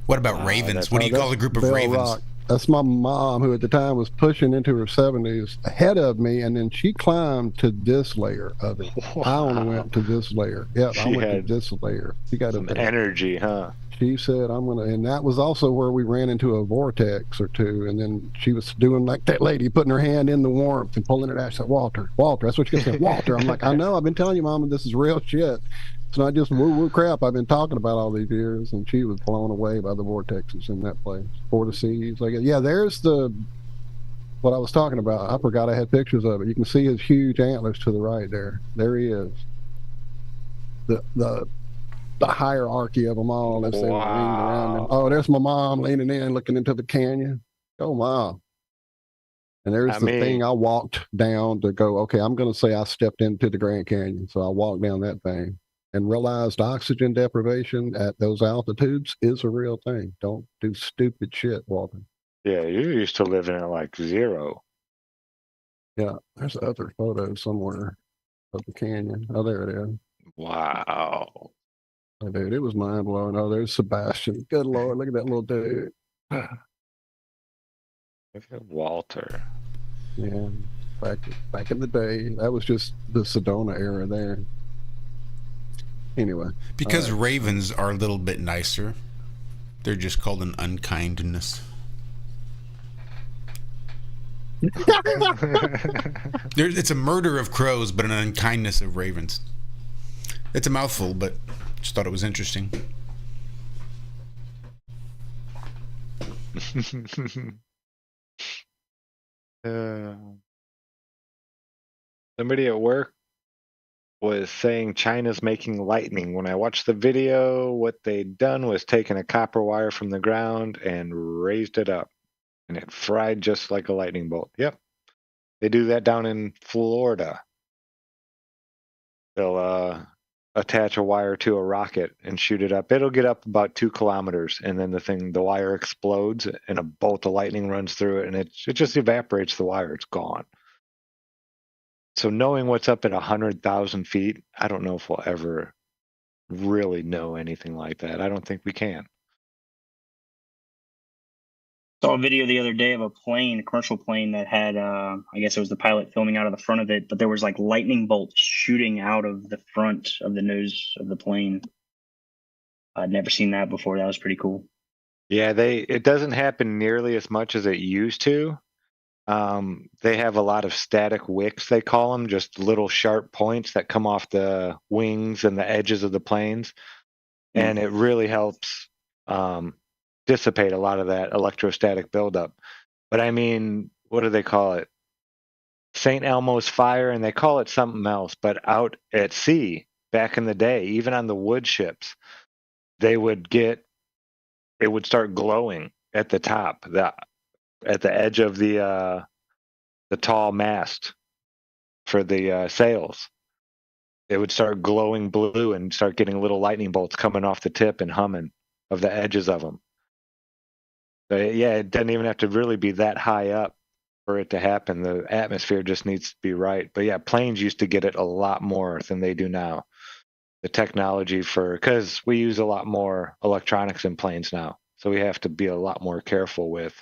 What about ravens? What do you call a group of Bell ravens? Rock. That's my mom, who at the time was pushing into her 70s ahead of me, and then she climbed to this layer of it. Wow. I only went to this layer. Yeah, I went to this layer. She got some energy, huh? She said, I'm going to, and that was also where we ran into a vortex or two, and then she was doing like that lady, putting her hand in the warmth and pulling it out. She said, Walter, that's what she said, Walter. I'm like, I know, I've been telling you, Mama, this is real shit. It's not just woo-woo crap I've been talking about all these years. And she was blown away by the vortexes in that place. Vortices. Like, yeah, there's what I was talking about. I forgot I had pictures of it. You can see his huge antlers to the right there. There he is. The hierarchy of them all as they were ringed around him. Oh, there's my mom leaning in, looking into the canyon. Oh, Mom. And there's the thing I walked down to go, okay, I'm going to say I stepped into the Grand Canyon. So I walked down that thing and realized oxygen deprivation at those altitudes is a real thing. Don't do stupid shit, Walter. Yeah, you used to live in like 0. Yeah, there's other photos somewhere of the canyon. Oh, there it is. Wow. Oh, dude, it was mind-blowing. Oh, there's Sebastian. Good Lord, look at that little dude. Look at Walter. Yeah, back in the day, that was just the Sedona era there. Anyway. Because ravens are a little bit nicer. They're just called an unkindness. It's a murder of crows, but an unkindness of ravens. It's a mouthful, but just thought it was interesting. Somebody at work was saying China's making lightning. When I watched the video, what they'd done was taken a copper wire from the ground and raised it up, and it fried just like a lightning bolt. Yep. They do that down in Florida. They'll attach a wire to a rocket and shoot it up. It'll get up about 2 kilometers, and then the wire explodes, and a bolt of lightning runs through it, and it just evaporates the wire. It's gone. So knowing what's up at 100,000 feet, I don't know if we'll ever really know anything like that. I don't think we can. Saw a video the other day of a plane, a commercial plane that had, I guess it was the pilot filming out of the front of it, but there was like lightning bolts shooting out of the front of the nose of the plane. I'd never seen that before. That was pretty cool. Yeah, it doesn't happen nearly as much as it used to. They have a lot of static wicks, they call them, just little sharp points that come off the wings and the edges of the planes. And it really helps dissipate a lot of that electrostatic buildup. But I mean, what do they call it? St. Elmo's fire, and they call it something else. But out at sea, back in the day, even on the wood ships, it would start glowing at the top, at the edge of the tall mast for the sails. It would start glowing blue and start getting little lightning bolts coming off the tip and humming of the edges of them. But yeah, it doesn't even have to really be that high up for it to happen. The atmosphere just needs to be right. But yeah, planes used to get it a lot more than they do now. The technology because we use a lot more electronics in planes now. So we have to be a lot more careful with,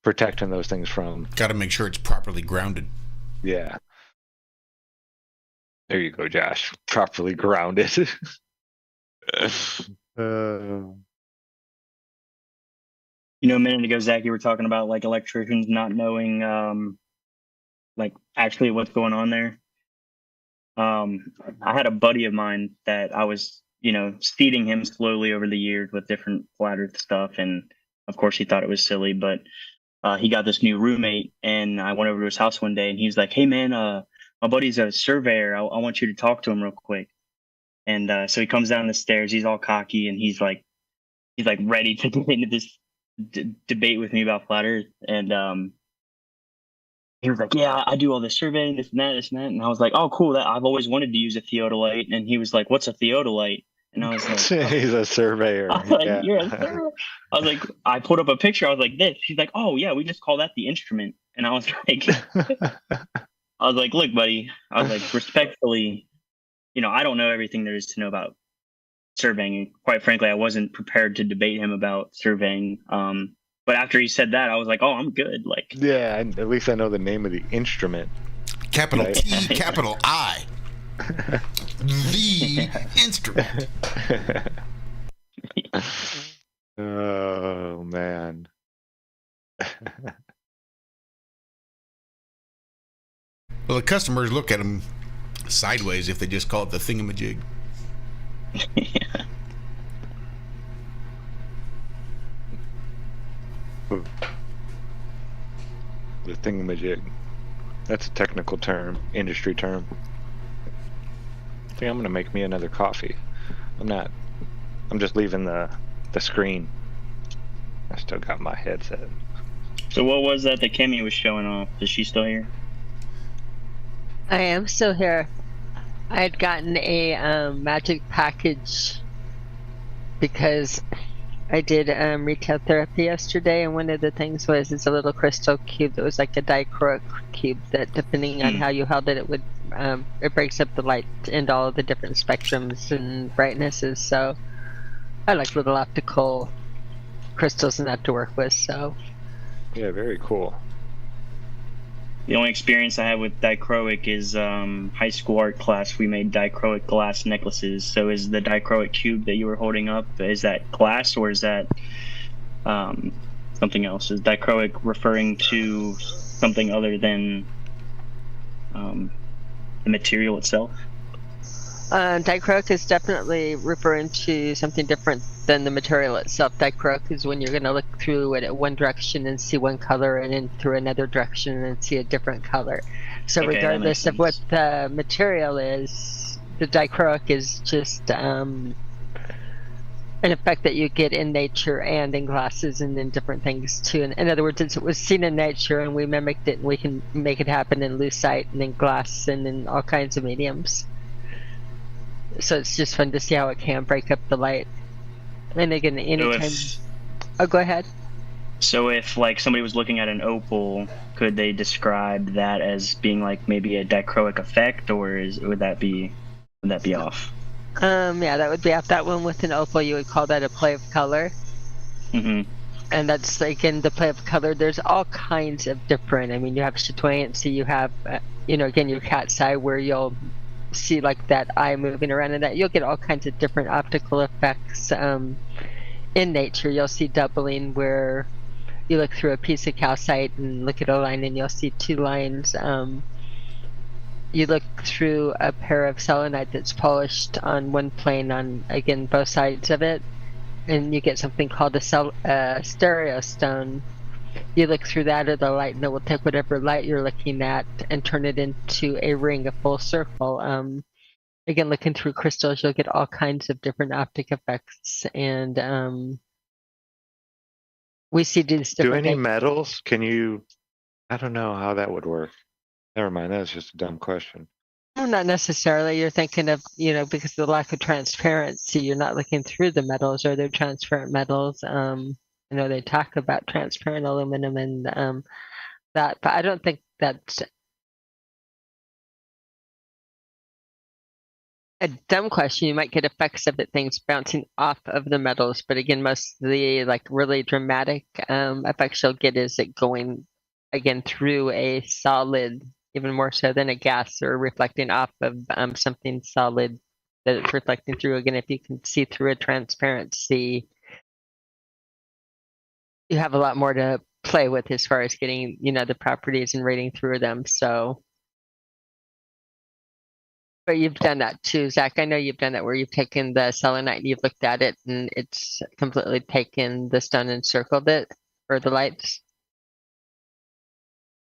protecting those things from. Got to make sure it's properly grounded. Yeah. There you go, Josh. Properly grounded. A minute ago, Zach, you were talking about like electricians not knowing, like actually what's going on there. I had a buddy of mine that I was, feeding him slowly over the years with different flat earth stuff. And of course he thought it was silly, but he got this new roommate, and I went over to his house one day and he was like, "Hey man, my buddy's a surveyor. I want you to talk to him real quick." And so he comes down the stairs, he's all cocky, and he's like ready to get into this debate with me about flat earth. And he was like, "Yeah, I do all this surveying, this and that. And I was like, "Oh, cool. I've always wanted to use a theodolite." And he was like, "What's a theodolite?" And I was like, he's a surveyor. I was like, "You're a surveyor?" I was like, I pulled up a picture. I was like, "This." He's like, "Oh yeah, we just call that the instrument." And I was like, "Look, buddy." I was like, respectfully, I don't know everything there is to know about surveying. And quite frankly, I wasn't prepared to debate him about surveying. But after he said that, I was like, "Oh, I'm good." Like, yeah, at least I know the name of the instrument. Capital right? T, capital I. The instrument. Oh man. Well, the customers look at them sideways if they just call it the thingamajig. Yeah. The thingamajig. That's a technical term, industry term. I think I'm gonna make me another coffee. I'm just leaving the screen. I still got my headset. So what was that Cami was showing off? Is she still here? I am still here. I had gotten a magic package because I did retail therapy yesterday, and one of the things was it's a little crystal cube that was like a dichroic cube that, depending on how you held it, it would it breaks up the light into all of the different spectrums and brightnesses. So I like little optical crystals and that to work with. So yeah, very cool. The only experience I have with dichroic is high school art class. We made dichroic glass necklaces. So is the dichroic cube that you were holding up, is that glass or is that something else? Is dichroic referring to something other than the material itself? Dichroic is definitely referring to something different than the material itself. Dichroic is when you're going to look through it at one direction and see one color, and then through another direction and see a different color. So Okay, that makes regardless of what sense. the material is, the dichroic is just an effect that you get in nature and in glasses and in different things too. In other words, it was seen in nature and we mimicked it, and we can make it happen in lucite and in glass and in all kinds of mediums. So it's just fun to see how it can break up the light. And again, So anytime. if Oh, go ahead. so if like somebody was looking at an opal, could they describe that as being like maybe a dichroic effect, or would that be off? Yeah, that would be off. That one with an opal, you would call that a play of color. Mm-hmm. And that's like in the play of color. There's all kinds of different. I mean, you have chatoyancy. You have, again, your cat's eye, where you'll see like that eye moving around, and that you'll get all kinds of different optical effects. In nature, you'll see doubling, where you look through a piece of calcite and look at a line, and you'll see two lines. You look through a pair of selenite that's polished on one plane on, again, both sides of it, and you get something called a stereo stone. You look through that or the light, and it will take whatever light you're looking at and turn it into a ring, a full circle. Again, looking through crystals, you'll get all kinds of different optic effects, and we see these Do different any things. metals? Can you? I don't know how that would work. Never mind. That was just a dumb question. Well, not necessarily. You're thinking of, because of the lack of transparency, you're not looking through the metals. Or they're transparent metals. They talk about transparent aluminum and that, but I don't think that's a dumb question. You might get effects of it, things bouncing off of the metals, but again, most of the like really dramatic effects you'll get is it going again through a solid, even more so than a gas, or reflecting off of something solid that it's reflecting through. Again, if you can see through a transparency, you have a lot more to play with as far as getting the properties and reading through them. So. But you've done that too, Zach. I know you've done that where you've taken the selenite and you've looked at it and it's completely taken the stone and circled it, or the lights.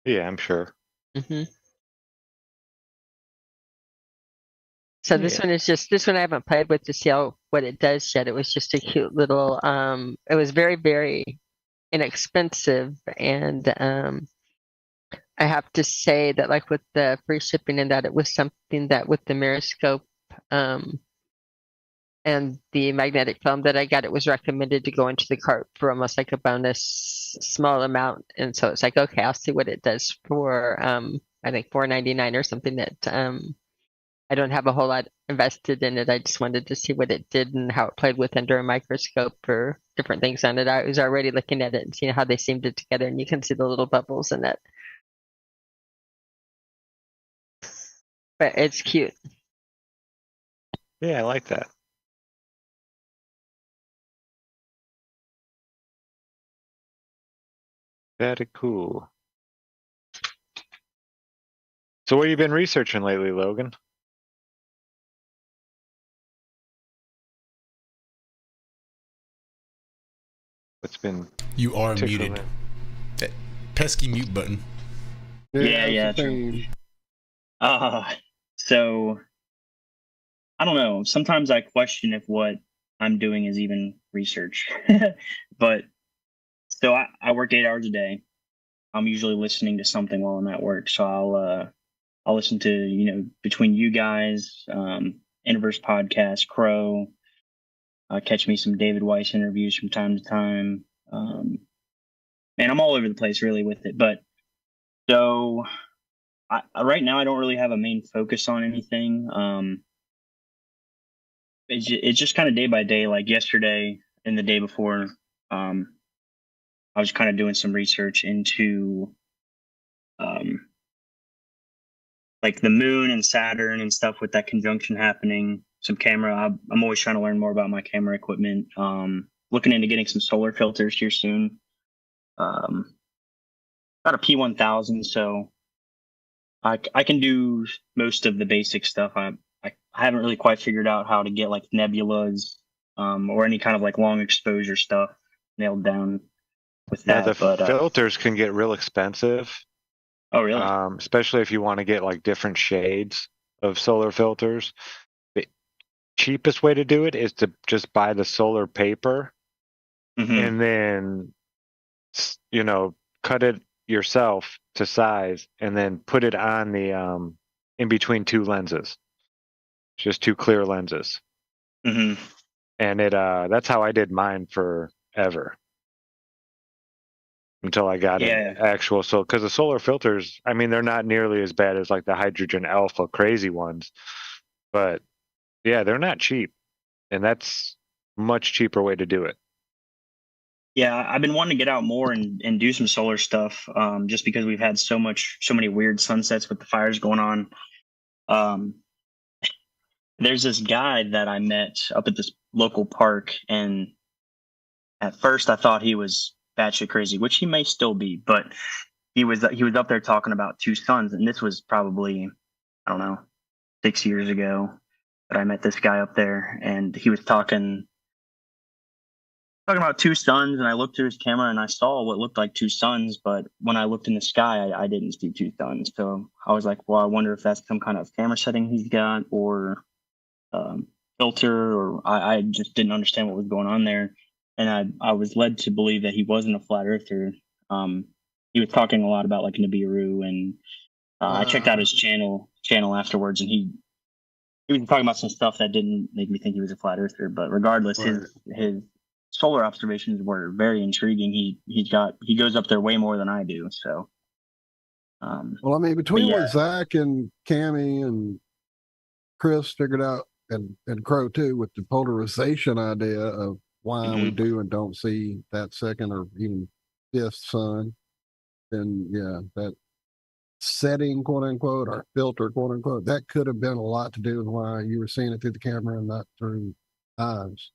Yeah, I'm sure. hmm So this Yeah. one is this one I haven't played with to see what it does yet. It was just a cute little. It was very, very inexpensive, and I have to say that, like, with the free shipping and that, it was something that with the Miroscope and the magnetic film that I got, it was recommended to go into the cart for almost like a bonus small amount. And so it's like, okay, I'll see what it does for I think $4.99 or something. That I don't have a whole lot invested in it. I just wanted to see what it did and how it played with under a microscope for different things on it. I was already looking at it and seeing how they seamed it together, and you can see the little bubbles in it. But it's cute. Yeah, I like that. Very cool. So what have you been researching lately, Logan? What's been You are tickling muted. it? That pesky mute button. Yeah, that's the true. thing. So I don't know. Sometimes I question if what I'm doing is even research. But so I work 8 hours a day. I'm usually listening to something while I'm at work. So I'll listen to, between you guys, Inverse Podcast, Crow, catch me some David Weiss interviews from time to time. And I'm all over the place really with it. But so right now I don't really have a main focus on anything. It's just kind of day by day. Like yesterday and the day before, I was kind of doing some research into like the moon and Saturn and stuff with that conjunction happening. Some camera. I'm always trying to learn more about my camera equipment. Looking into getting some solar filters here soon. Got a P1000, so I can do most of the basic stuff. I I haven't really quite figured out how to get like nebulas or any kind of like long exposure stuff nailed down with Yeah, that. the But filters can get real expensive, oh really? especially if you want to get like different shades of solar filters. The cheapest way to do it is to just buy the solar paper Hmm. and then, cut it yourself to size and then put it on the in between two lenses, just two clear lenses. Hmm. And that's how I did mine forever until I got an Yeah. actual because the solar filters, I mean, they're not nearly as bad as like the hydrogen alpha crazy ones, but yeah, they're not cheap, and that's much cheaper way to do it. Yeah, I've been wanting to get out more and do some solar stuff, just because we've had so many weird sunsets with the fires going on. Um, there's this guy that I met up at this local park, and at first I thought he was batshit crazy, which he may still be, but he was up there talking about two suns, and this was probably, I don't know, 6 years ago that I met this guy up there, and he was talking about two suns, and I looked through his camera and I saw what looked like two suns, but when I looked in the sky, I didn't see two suns. So I was like, well, I wonder if that's some kind of camera setting he's got or filter, or I just didn't understand what was going on there. And I was led to believe that he wasn't a flat earther. He was talking a lot about like Nibiru, and I checked out his channel afterwards, and he was talking about some stuff that didn't make me think he was a flat earther. But regardless, Right. his solar observations were very intriguing. He goes up there way more than I do. So, Well, I mean, between yeah. what Zack and Cami and Chris figured out, and Crow too, with the polarization idea of why we do and don't see that second or even fifth sun, then yeah, that setting, quote unquote, or filter, quote unquote, that could have been a lot to do with why you were seeing it through the camera and not through eyes.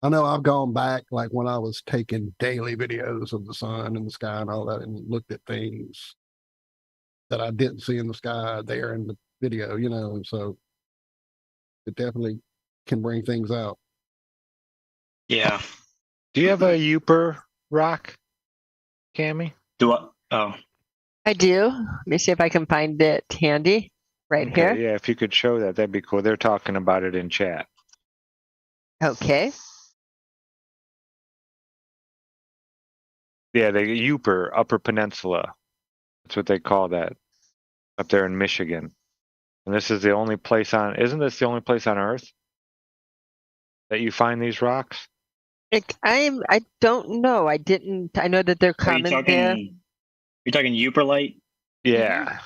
I know I've gone back, like when I was taking daily videos of the sun and the sky and all that, and looked at things that I didn't see in the sky there in the video, so it definitely can bring things out. Yeah. Do you have a Uper rock, Cammy? Do I? Oh, I do. Let me see if I can find it handy right Okay, here. yeah, if you could show that, that'd be cool. They're talking about it in chat. Okay. Yeah, the Uper, Upper Peninsula. That's what they call that up there in Michigan. And this is the only place isn't this the only place on Earth that you find these rocks? I don't know. I know that they're are you common there. talking? You're talking Uperlite? Yeah.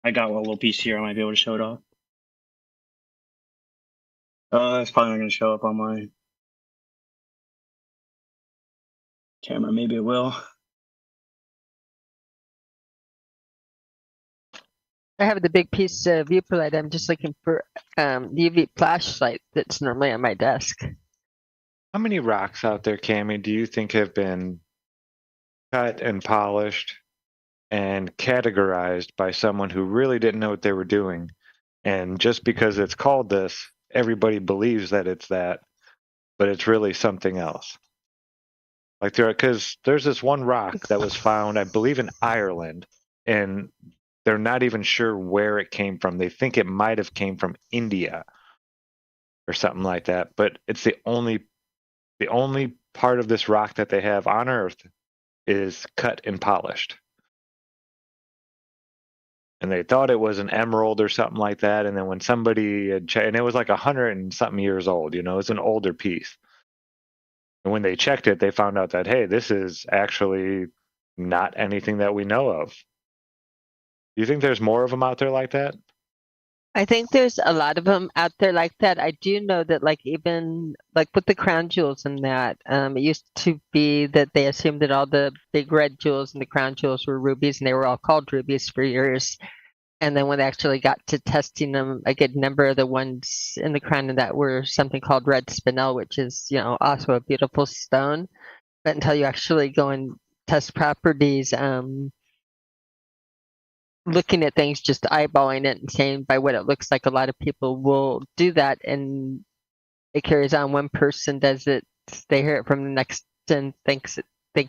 I got a little piece here. I might be able to show it off. It's probably not going to show up on my camera. Maybe it will. I have the big piece of viewlight. I'm just looking for the UV flashlight that's normally on my desk. How many rocks out there, Cammy, do you think have been cut and polished and categorized by someone who really didn't know what they were doing? And just because it's called this, everybody believes that it's that, but it's really something else. Like because there's this one rock that was found, I believe, in Ireland, and they're not even sure where it came from. They think it might have came from India or something like that, but it's the only part of this rock that they have on Earth is cut and polished. And they thought it was an emerald or something like that. And then when somebody had and it was like 100 and something years old, it's an older piece. And when they checked it, they found out that, hey, this is actually not anything that we know of. Do you think there's more of them out there like that? I think there's a lot of them out there like that. I do know that, like, even like with the crown jewels and that, it used to be that they assumed that all the big red jewels and the crown jewels were rubies, and they were all called rubies for years. And then when they actually got to testing them, a good number of the ones in the crown that were something called red spinel, which is, also a beautiful stone. But until you actually go and test properties, looking at things, just eyeballing it and saying by what it looks like. A lot of people will do that, and it carries on. One person does it, they hear it from the next and think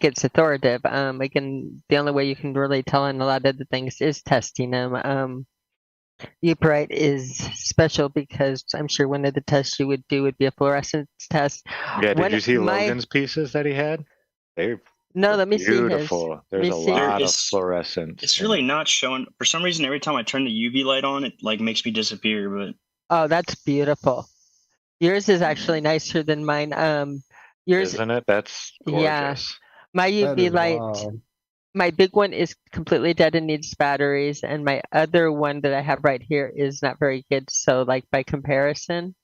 it's authoritative. Again, the only way you can really tell in a lot of the things is testing them. Upright is special because I'm sure one of the tests you would do would be a fluorescence test. Yeah, did you see My- Logan's pieces that he had? They're No, let me see his. beautiful. There's me a see. lot of It's- fluorescence. It's in really it. not showing. For some reason, every time I turn the UV light on, it like makes me disappear. But Oh, that's beautiful. Yours is actually nicer than mine. Yours, Isn't it? That's gorgeous. Yeah. my That UV is light. wild. My big one is completely dead and needs batteries, and my other one that I have right here is not very good. So, like by comparison,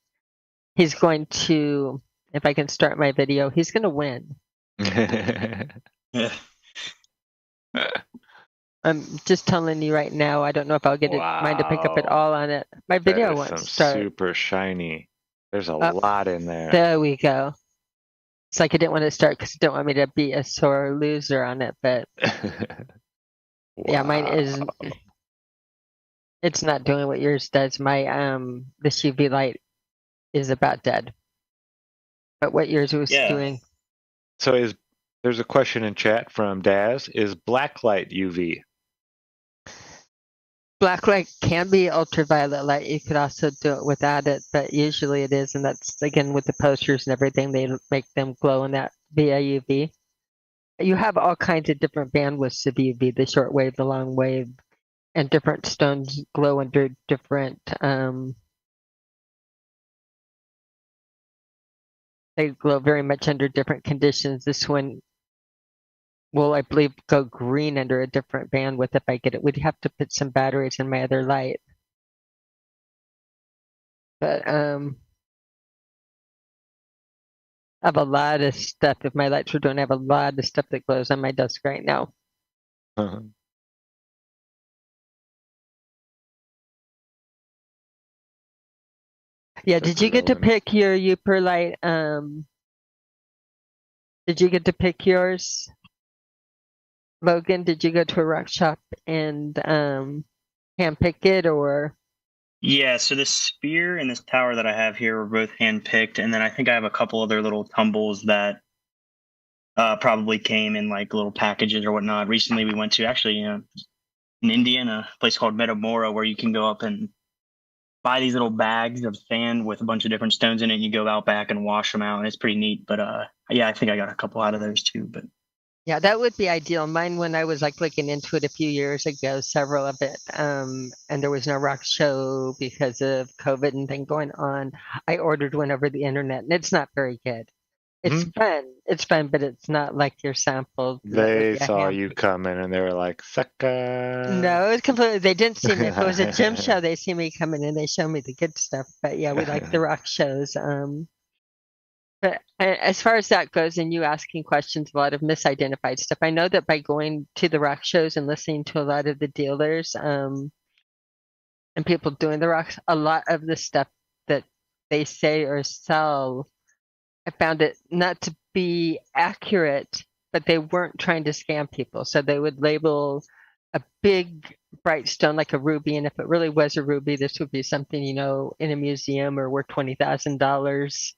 he's going to. If I can start my video, he's going to win. yeah, I'm just telling you right now. I don't know if I'll get mine to pick up at Wow. all on it. My That video is won't some start. super shiny. There's a Up. lot in there. There we go. It's like I didn't want to start because I don't want me to be a sore loser on it, but yeah, mine is. Wow. It's not doing what yours does. My this UV light is about dead. But what yours was Yeah. doing. So there's a question in chat from Daz. Is blacklight UV? Black light can be ultraviolet light. You could also do it without it, but usually it is, and that's again with the posters and everything. They make them glow in that via UV. You have all kinds of different bandwidths of UV: the short wave, the long wave, and different stones glow under different. They glow very much under different conditions. This one will, I believe, go green under a different bandwidth if I get it. We'd have to put some batteries in my other light. But I have a lot of stuff. If my lights were doing, I have a lot of stuff that glows on my desk right now. Yeah, did you get to glowing. pick your Uper light? Did you get to pick yours? Logan, did you go to a rock shop and hand pick it, or? yeah. So this sphere and this tower that I have here were both handpicked, and then I think I have a couple other little tumbles that probably came in like little packages or whatnot. Recently, we went to actually in India, in a place called Metamora, where you can go up and buy these little bags of sand with a bunch of different stones in it, and you go out back and wash them out, and it's pretty neat. But yeah, I think I got a couple out of those too. But Yeah, that would be ideal. Mine, when I was like looking into it a few years ago, several of it, and there was no rock show because of COVID and thing going on. I ordered one over the internet, and it's not very good. It's fun. It's fun, but it's not like your sample. that would They be a saw hand- you coming and they were like, sucker. No, it's completely. They didn't see me. If it was a gym show, they see me coming and they show me the good stuff. But yeah, we like the rock shows. But as far as that goes, and you asking questions, a lot of misidentified stuff. I know that by going to the rock shows and listening to a lot of the dealers, and people doing the rocks, a lot of the stuff that they say or sell, I found it not to be accurate, but they weren't trying to scam people. So they would label a big bright stone like a ruby, and if it really was a ruby, this would be something, in a museum or worth $20,000.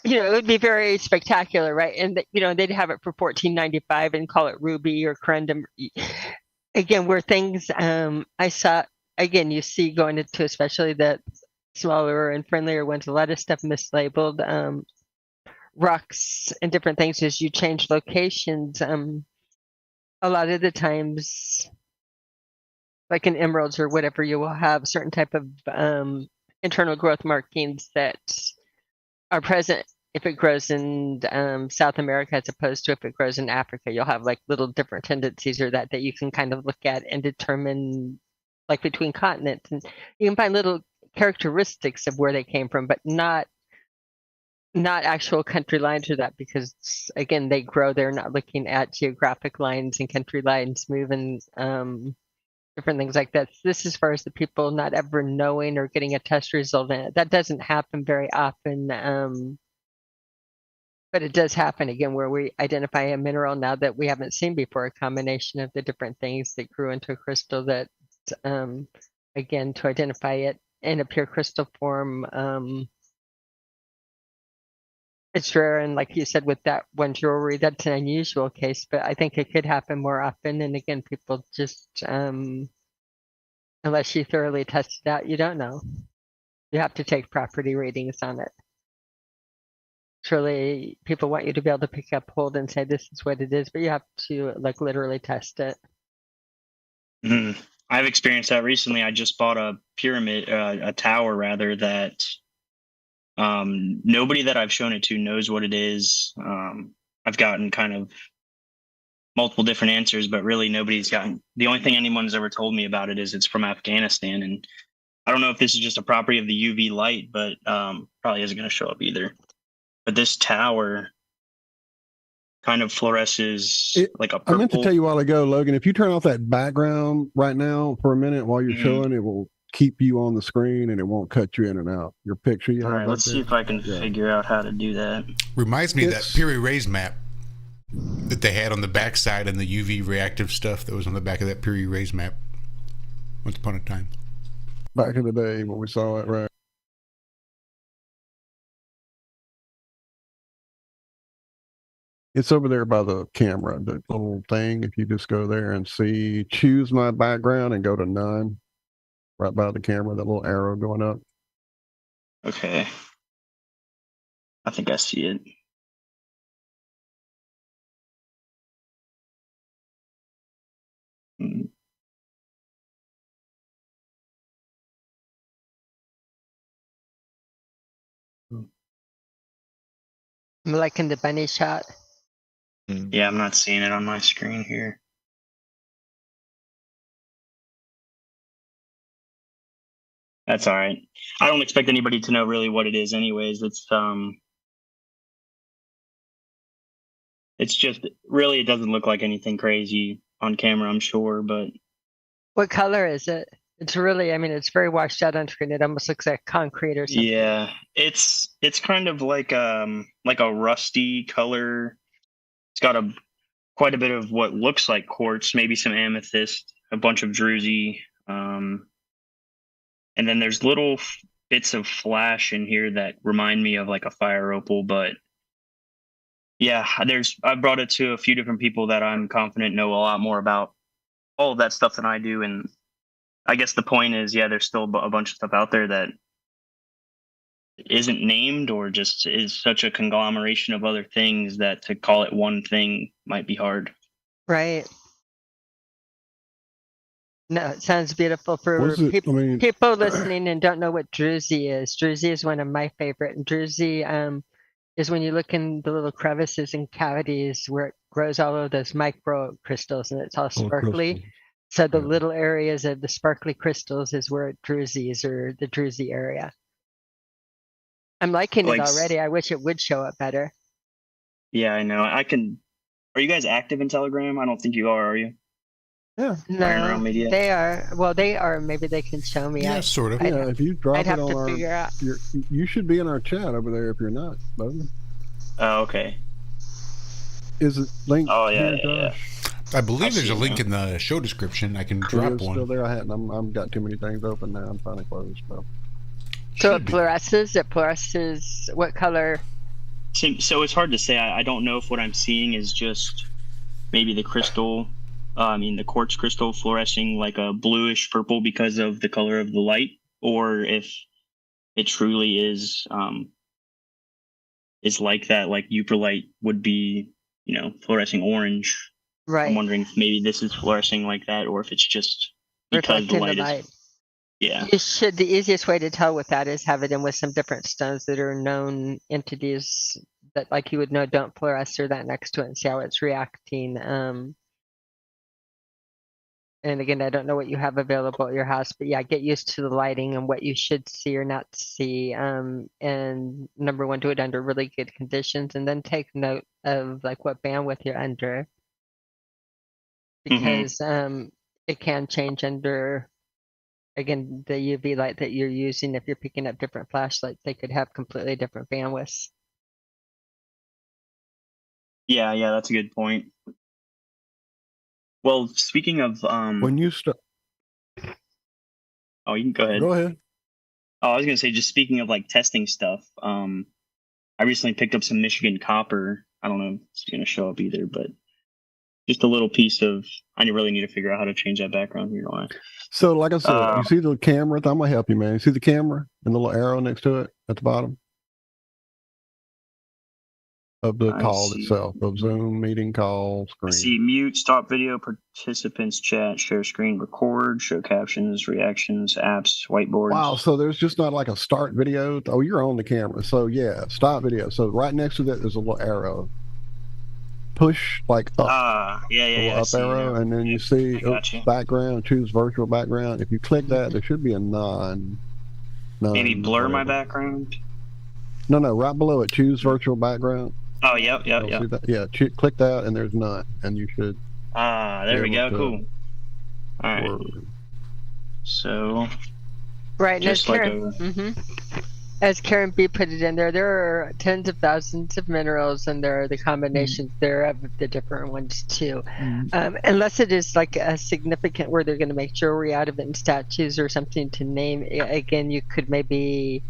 It would be very spectacular, right? And they'd have it for $14.95 and call it ruby or corundum. Again, where things I saw, again, you see going into especially the smaller and friendlier ones, a lot of stuff mislabeled. Rocks and different things as you change locations. A lot of the times, like in emeralds or whatever, you will have certain type of internal growth markings that are present if it grows in South America as opposed to if it grows in Africa. You'll have like little different tendencies or that you can kind of look at and determine, like between continents, and you can find little characteristics of where they came from, but not actual country lines or that, because again, they grow. They're not looking at geographic lines and country lines moving, different things like that. This, as far as the people not ever knowing or getting a test result in it, that doesn't happen very often. But it does happen again where we identify a mineral now that we haven't seen before, a combination of the different things that grew into a crystal that, again, to identify it in a pure crystal form, it's rare. And like you said, with that one jewelry, that's an unusual case, but I think it could happen more often. And again, people just, unless you thoroughly test it out, you don't know. You have to take property readings on it. Truly, people want you to be able to pick up, hold, and say this is what it is, but you have to like literally test it. Mhm. I've experienced that recently. I just bought a pyramid, a tower rather, that nobody that I've shown it to knows what it is. I've gotten kind of multiple different answers, but really nobody's gotten. The only thing anyone's ever told me about it is it's from Afghanistan, and I don't know if this is just a property of the UV light, but probably isn't going to show up either. But this tower kind of fluoresces like a purple. I meant to tell you a while ago, Logan, if you turn off that background right now for a minute while you're showing, it will keep you on the screen and it won't cut you in and out. Your picture you All have right, right let's there. see if I can figure out how to do that. Reminds me of that Piri Rays map that they had on the backside and the UV reactive stuff that was on the back of that Piri Rays map once upon a time. Back in the day when we saw it, right? It's over there by the camera, the little thing. If you just go there and see, choose my background and go to none, right by the camera, that little arrow going up. Okay. I think I see it. Hmm. I'm liking the bunny shot. Yeah, I'm not seeing it on my screen here. That's all right. I don't expect anybody to know really what it is anyways. It's just really, it doesn't look like anything crazy on camera, I'm sure, but What color is it? It's really, I mean, it's very washed out on screen. It almost looks like concrete or something. yeah, it's kind of like a rusty color. It's got quite a bit of what looks like quartz, maybe some amethyst, a bunch of druzy, and then there's little bits of flash in here that remind me of like a fire opal. But yeah, I've brought it to a few different people that I'm confident know a lot more about all of that stuff than I do, and I guess the point is, yeah, there's still a bunch of stuff out there that isn't named or just is such a conglomeration of other things that to call it one thing might be hard. Right. No, it sounds beautiful for it? people listening and don't know what druzy is. Druzy is one of my favorite. And druzy is when you look in the little crevices and cavities where it grows all of those micro crystals and it's all sparkly. So the little areas of the sparkly crystals is where it druzies, or the druzy area. I'm liking it already. I wish it would show up better. Yeah, I know. Are you guys active in Telegram? I don't think you are you? Yeah. No, they are. Well, they are. Maybe they can show me. Yeah, sort of. Yeah, if you drop I'd it have on to our, figure out. you should be in our chat over there if you're not, Logan. Oh, okay. Is it linked? Oh, yeah, here, yeah. I believe there's a link in the show description. I can drop It's one. still there. I hadn't. I've got too many things open now. I'm finally closed. So it fluoresces. It fluoresces. What color? So it's hard to say. I don't know if what I'm seeing is just maybe the crystal. The quartz crystal fluorescing like a bluish purple because of the color of the light, or if it truly is like that, like Uperlite would be, fluorescing orange. Right. I'm wondering if maybe this is fluorescing like that, or if it's just because the light is. Yeah. The easiest way to tell with that is have it in with some different stones that are known entities that, like, you would know don't fluoresce, or that next to it and see how it's reacting. And again, I don't know what you have available at your house, but yeah, get used to the lighting and what you should see or not see. And number one, do it under really good conditions, and then take note of like what bandwidth you're under, because it can change under, again, the UV light that you're using. If you're picking up different flashlights, they could have completely different bandwidths. Yeah, that's a good point. Well, speaking of When you start, oh, you can go ahead. go ahead. Oh, I was gonna say, just speaking of like testing stuff, I recently picked up some Michigan copper. I don't know if it's gonna show up either, but just a little piece of. I really need to figure out how to change that background here. So, like I said, Uh, you see the camera? I'm gonna help you, man. You see the camera and the little arrow next to it at the bottom of the I call see. itself, of Zoom meeting call I screen. see mute, stop video, participants chat, share screen, record, show captions, reactions, apps, whiteboards. Wow. So there's just not like a start video. Oh, you're on the camera. So yeah, stop video. So right next to that, there's a little arrow. Push like up. Yeah. I Up see arrow, now. and then you Yep, see I got you. background. Choose virtual background. If you click that, there should be a none. Maybe blur my whatever. background. No, right below it. Choose virtual background. Oh, yep. See that? Yeah, click that, and there's none, and you should. There we go. able to Cool. All right. work. So Right, and as just like Karen, as Karen B put it in there, there are tens of thousands of minerals, and there are the combinations thereof of the different ones too. Unless it is like a significant where they're going to make jewelry out of it and statues or something to name. Again, you could maybe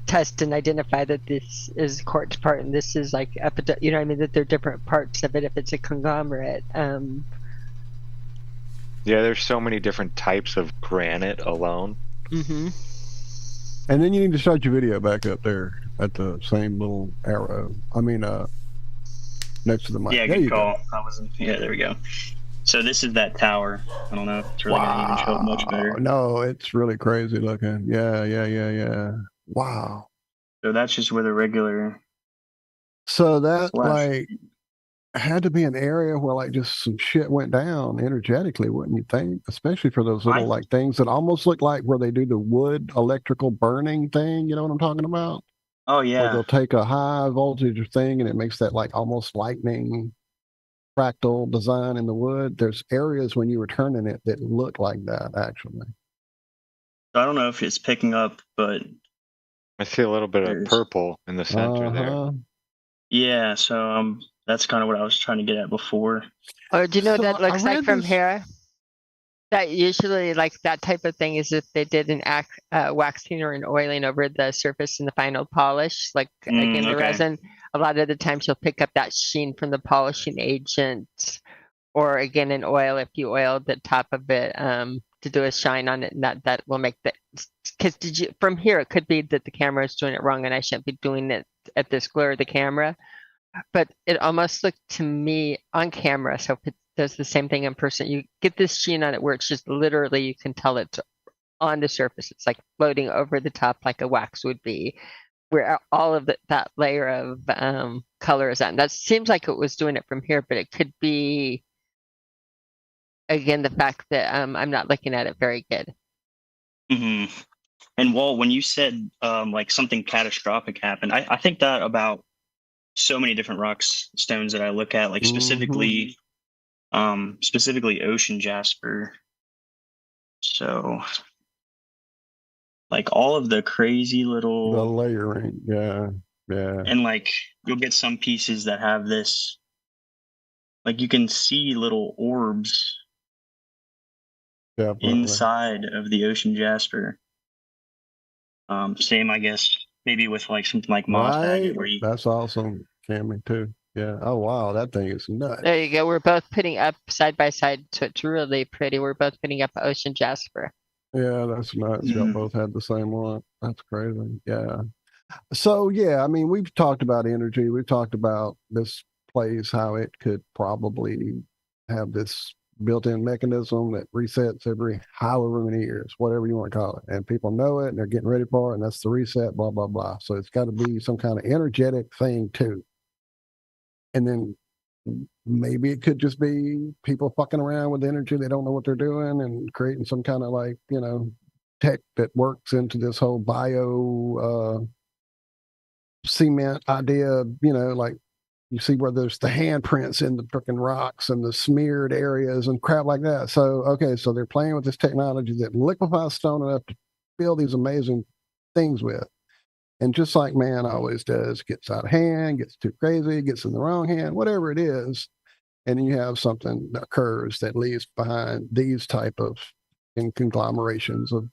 test and identify that this is quartz part and this is like you know what I mean, that they're different parts of it if it's a conglomerate. Yeah, there's so many different types of granite alone. And then you need to start your video back up there at the same little arrow. I mean, next to the mic. yeah, There good you call. Yeah, there we go. So this is that tower. I don't know if it's really gonna even show up much better. No, it's really crazy looking. Yeah. Wow. So that's just where the regular. So that Flash. like had to be an area where like just some shit went down energetically, wouldn't you think? Especially for those little like things that almost look like where they do the wood electrical burning thing. You know what I'm talking about? Oh Where yeah. they'll take a high voltage thing and it makes that like almost lightning fractal design in the wood. There's areas when you were turning it that look like that actually. I don't know if it's picking up, but I see a little bit of purple in the center there. yeah. So that's kind of what I was trying to get at before. Or do you know what So that looks I like read from this- here? That usually, like that type of thing, is if they did an waxing or an oiling over the surface in the final polish. Like again, the okay. resin. A lot of the times you'll pick up that sheen from the polishing agent, or again an oil if you oiled the top of it to do a shine on it, and that will make that. Because from here it could be that the camera is doing it wrong, and I shouldn't be doing it at this glare of the camera. But it almost looked to me on camera, so if it does the same thing in person, you get this sheen on it where it's just literally, you can tell it's on the surface. It's like floating over the top like a wax would be, where all of that layer of color is on. That seems like it was doing it from here, but it could be, again, the fact that I'm not looking at it very good. And Walt, when you said like something catastrophic happened, I think that about so many different rocks, stones that I look at, like specifically ocean jasper. So like all of the crazy little the layering, yeah. And like you'll get some pieces that have this, like you can see little orbs inside of the ocean jasper. Same, I guess, maybe with like something like moss agate, where you. That's awesome, Cami, too. Yeah. Oh wow, that thing is nuts. There you go. We're both putting up side by side, so it's really pretty. We're both putting up ocean jasper. Yeah, that's nuts. Y'all both had the same one. That's crazy. Yeah. So yeah, I mean, we've talked about energy. We've talked about this place, how it could probably have this built-in mechanism that resets every however many years, whatever you want to call it. And people know it and they're getting ready for it, and that's the reset, blah, blah, blah. So it's got to be some kind of energetic thing too. And then maybe it could just be people fucking around with energy. They don't know what they're doing and creating some kind of like, you know, tech that works into this whole bio cement idea, you know, like you see where there's the handprints in the freaking rocks and the smeared areas and crap like that. So, okay, so they're playing with this technology that liquefies stone enough to build these amazing things with. And just like man always does, gets out of hand, gets too crazy, gets in the wrong hand, whatever it is, and then you have something that occurs that leaves behind these type of conglomerations of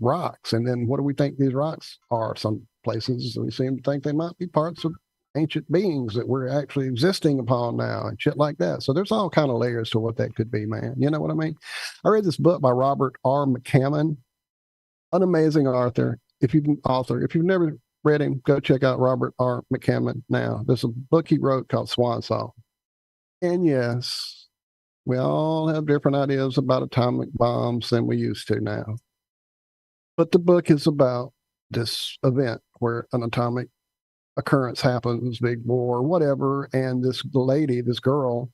rocks. And then what do we think these rocks are? Some places we seem to think they might be parts of ancient beings that we're actually existing upon now and shit like that. So there's all kind of layers to what that could be, man. You know what I mean? I read this book by Robert R. McCammon, an amazing author. If you've never read him, go check out Robert R. McCammon now. There's a book he wrote called Swan Song. And yes, we all have different ideas about atomic bombs than we used to now. But the book is about this event where an atomic occurrence happens, big war, whatever, and this lady, this girl,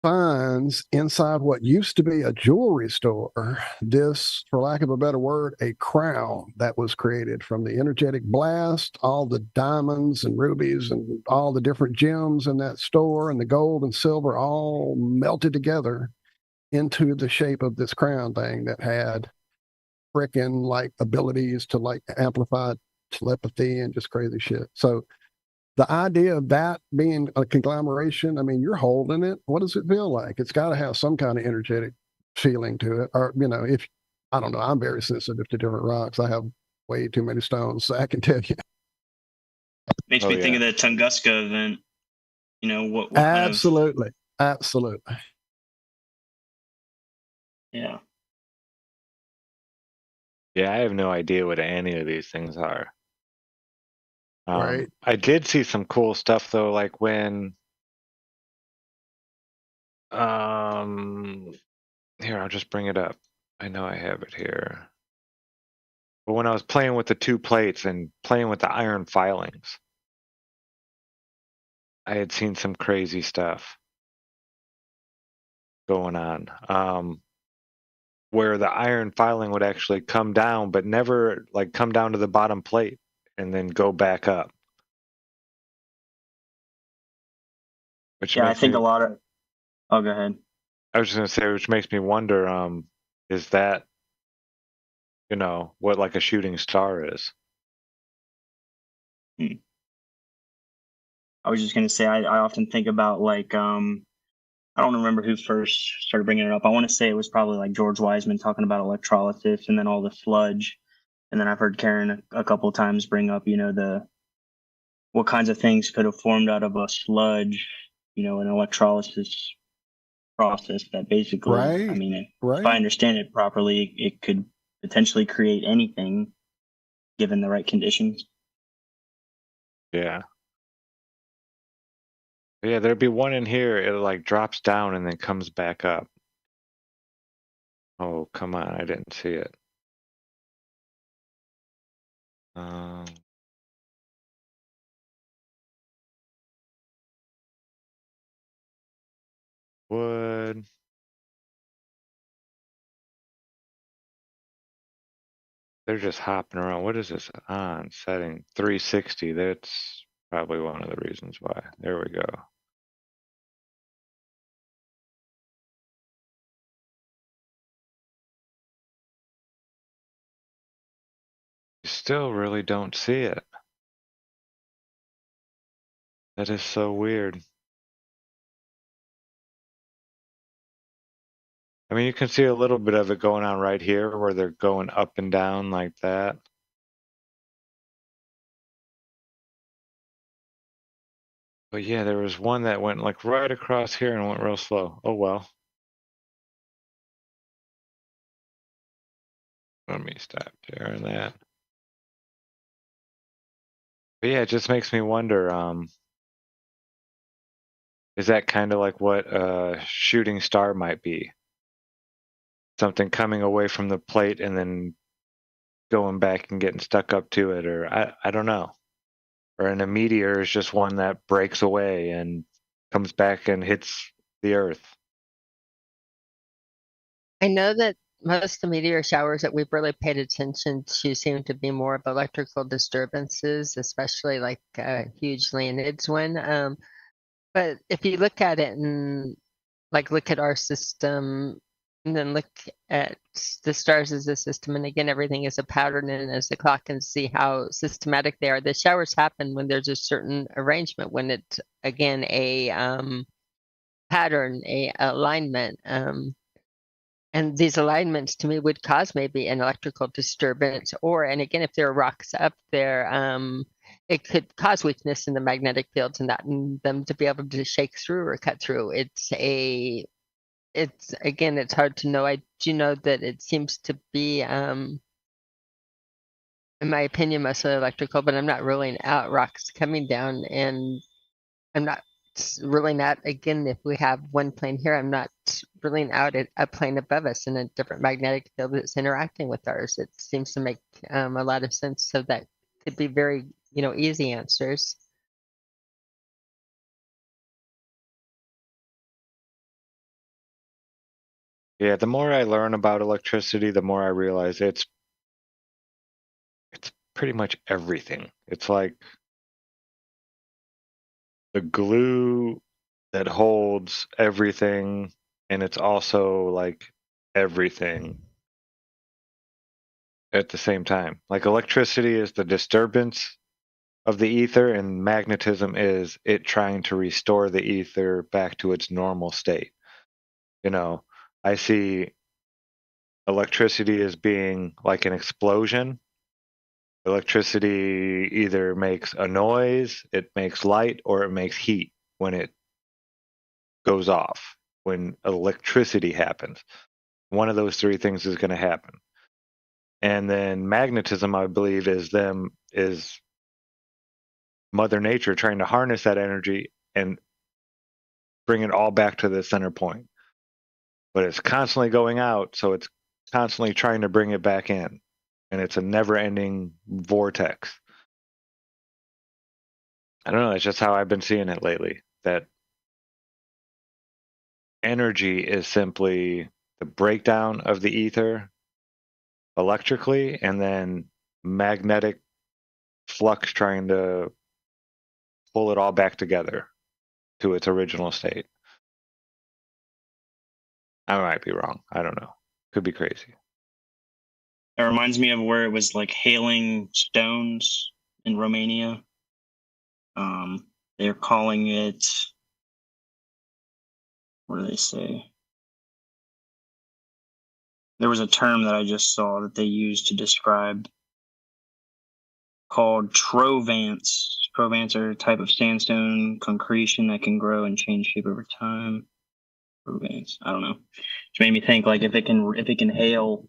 finds inside what used to be a jewelry store this, for lack of a better word, a crown that was created from the energetic blast, all the diamonds and rubies and all the different gems in that store and the gold and silver all melted together into the shape of this crown thing that had freaking like abilities to like amplify telepathy and just crazy shit. So the idea of that being a conglomeration, I mean, you're holding it. What does it feel like? It's got to have some kind of energetic feeling to it. Or, you know, if I don't know, I'm very sensitive to different rocks. I have way too many stones, so I can tell you. Makes me think of the Tunguska event. You know, what Absolutely. Absolutely. Yeah. Yeah, I have no idea what any of these things are. Right. I did see some cool stuff though, like when here, I'll just bring it up. I know I have it here. But when I was playing with the two plates and playing with the iron filings, I had seen some crazy stuff going on. Where the iron filing would actually come down, but never like come down to the bottom plate and then go back up. Which Yeah, I makes think me, a lot of. Oh, go ahead. I was just gonna say, which makes me wonder, is that, you know, what like a shooting star is? I was just gonna say I often think about like I don't remember who first started bringing it up. I want to say it was probably like George Wiseman talking about electrolysis and then all the sludge, and then I've heard Karen a couple of times bring up, you know, the what kinds of things could have formed out of a sludge, you know, an electrolysis process that basically, I Right. mean, if Right. I understand it properly, it could potentially create anything given the right conditions. Yeah. But yeah, there'd be one in here, it like drops down and then comes back up. Oh, come on, I didn't see it. Wood. They're just hopping around. What is this on? Setting 360. That's probably one of the reasons why. There we go. You still really don't see it. That is so weird. I mean, you can see a little bit of it going on right here where they're going up and down like that. But yeah, there was one that went like right across here and went real slow. Oh well. Let me stop sharing that. But yeah, it just makes me wonder, is that kind of like what a shooting star might be? Something coming away from the plate and then going back and getting stuck up to it, or I don't know. Or a meteor is just one that breaks away and comes back and hits the earth. I know that most of the meteor showers that we've really paid attention to seem to be more of electrical disturbances, especially like a huge Leonids one. But if you look at it and like look at our system and then look at the stars as a system. And again, everything is a pattern, and as the clock can see how systematic they are. The showers happen when there's a certain arrangement, when it's again a pattern, a alignment. And these alignments to me would cause maybe an electrical disturbance, or, and again, if there are rocks up there, it could cause weakness in the magnetic fields and that, and them to be able to shake through or cut through. It's again, it's hard to know. I do know that it seems to be, in my opinion, mostly electrical, but I'm not ruling out rocks coming down, and I'm not ruling out, again, if we have one plane here, I'm not ruling out a plane above us in a different magnetic field that's interacting with ours. It seems to make a lot of sense. So that could be very, easy answers. Yeah, the more I learn about electricity, the more I realize it's pretty much everything. It's like the glue that holds everything, and it's also like everything at the same time. Like electricity is the disturbance of the ether, and magnetism is it trying to restore the ether back to its normal state. I see electricity as being like an explosion. Electricity either makes a noise, it makes light, or it makes heat when it goes off. When electricity happens, one of those three things is going to happen. And then magnetism, I believe, is Mother Nature trying to harness that energy and bring it all back to the center point. But it's constantly going out, so it's constantly trying to bring it back in. And it's a never-ending vortex. I don't know, it's just how I've been seeing it lately, that energy is simply the breakdown of the ether electrically, and then magnetic flux trying to pull it all back together to its original state. I might be wrong. I don't know. Could be crazy. It reminds me of where it was like hailing stones in Romania. They're calling it, what do they say? There was a term that I just saw that they used to describe called trovants. Trovants are a type of sandstone concretion that can grow and change shape over time. Trovants, I don't know. Which made me think, like, if it can hail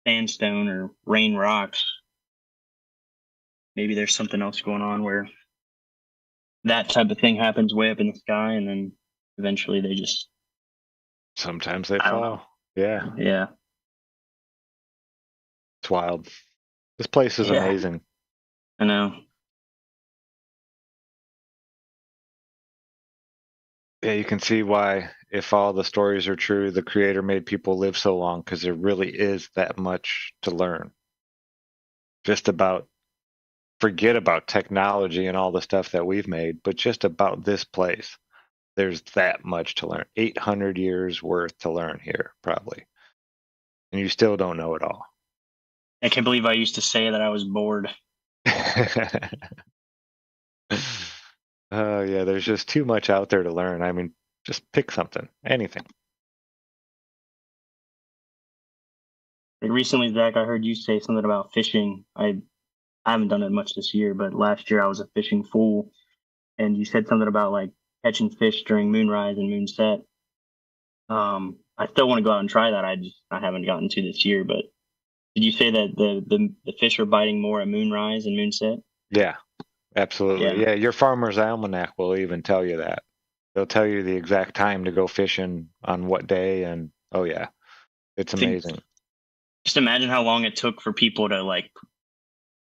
sandstone or rain rocks, maybe there's something else going on where that type of thing happens way up in the sky, and then eventually they just Sometimes they I don't fall. know. Yeah, Yeah. it's wild. This place is Yeah. amazing. I know. Yeah, you can see why, if all the stories are true, the creator made people live so long, because there really is that much to learn. Just about, forget about technology and all the stuff that we've made, but just about this place. There's that much to learn. 800 years worth to learn here, probably. And you still don't know it all. I can't believe I used to say that I was bored. Oh, yeah, there's just too much out there to learn. I mean, just pick something, anything. Like recently, Zach, I heard you say something about fishing. I haven't done it much this year, but last year I was a fishing fool, and you said something about like catching fish during moonrise and moonset. I still want to go out and try that. I haven't gotten to this year, but did you say that the fish are biting more at moonrise and moonset? Yeah, absolutely. Yeah. Yeah, your farmer's almanac will even tell you that. They'll tell you the exact time to go fishing on what day, and oh yeah, it's amazing. Just imagine how long it took for people to like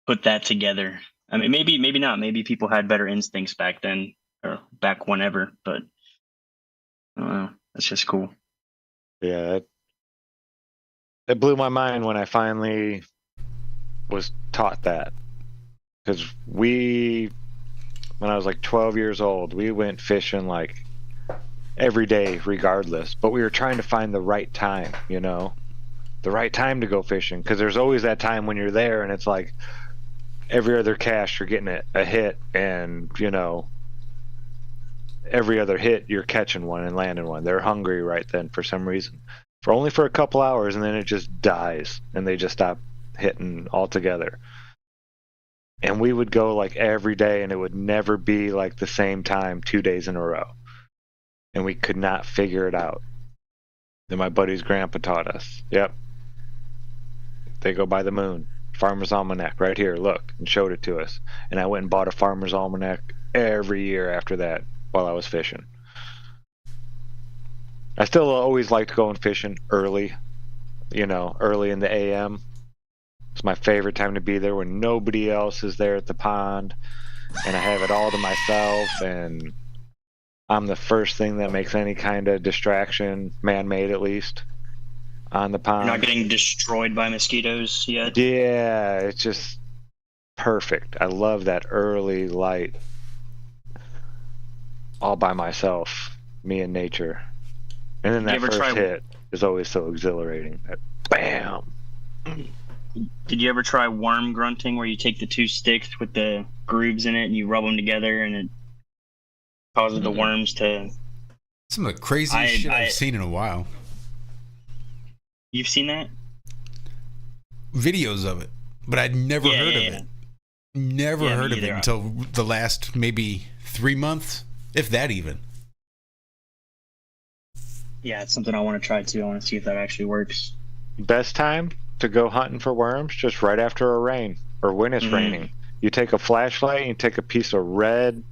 put that together. I mean, maybe not. Maybe people had better instincts back then, or back whenever. But I don't know. That's just cool. Yeah, it blew my mind when I finally was taught that. Because when I was like 12 years old, we went fishing like every day regardless. But we were trying to find the right time, you know, the right time to go fishing, because there's always that time when you're there and it's like every other cast you're getting a hit, and you know, every other hit you're catching one and landing one. They're hungry right then for some reason, for only for a couple hours, and then it just dies and they just stop hitting altogether. And we would go like every day, and it would never be like the same time 2 days in a row, and we could not figure it out. Then my buddy's grandpa taught us, yep, they go by the moon. Farmer's Almanac right here, look, and showed it to us. And I went and bought a Farmer's Almanac every year after that while I was fishing. I still always liked going fishing early, you know, early in the AM. It's my favorite time to be there when nobody else is there at the pond, and I have it all to myself, and I'm the first thing that makes any kind of distraction, man-made at least, on the pond. You're not getting destroyed by mosquitoes yet. Yeah, it's just perfect. I love that early light, all by myself, me and nature. And then that first hit is always so exhilarating. That bam. Did you ever try worm grunting, where you take the two sticks with the grooves in it and you rub them together and it causes the worms to... Some of the craziest shit I've seen in a while. You've seen that? Videos of it, but I'd never heard of it. Never heard of it until the last maybe 3 months, if that even. Yeah, it's something I want to try too. I want to see if that actually works. Best time to go hunting for worms, just right after a rain or when it's raining. You take a flashlight and you take a piece of red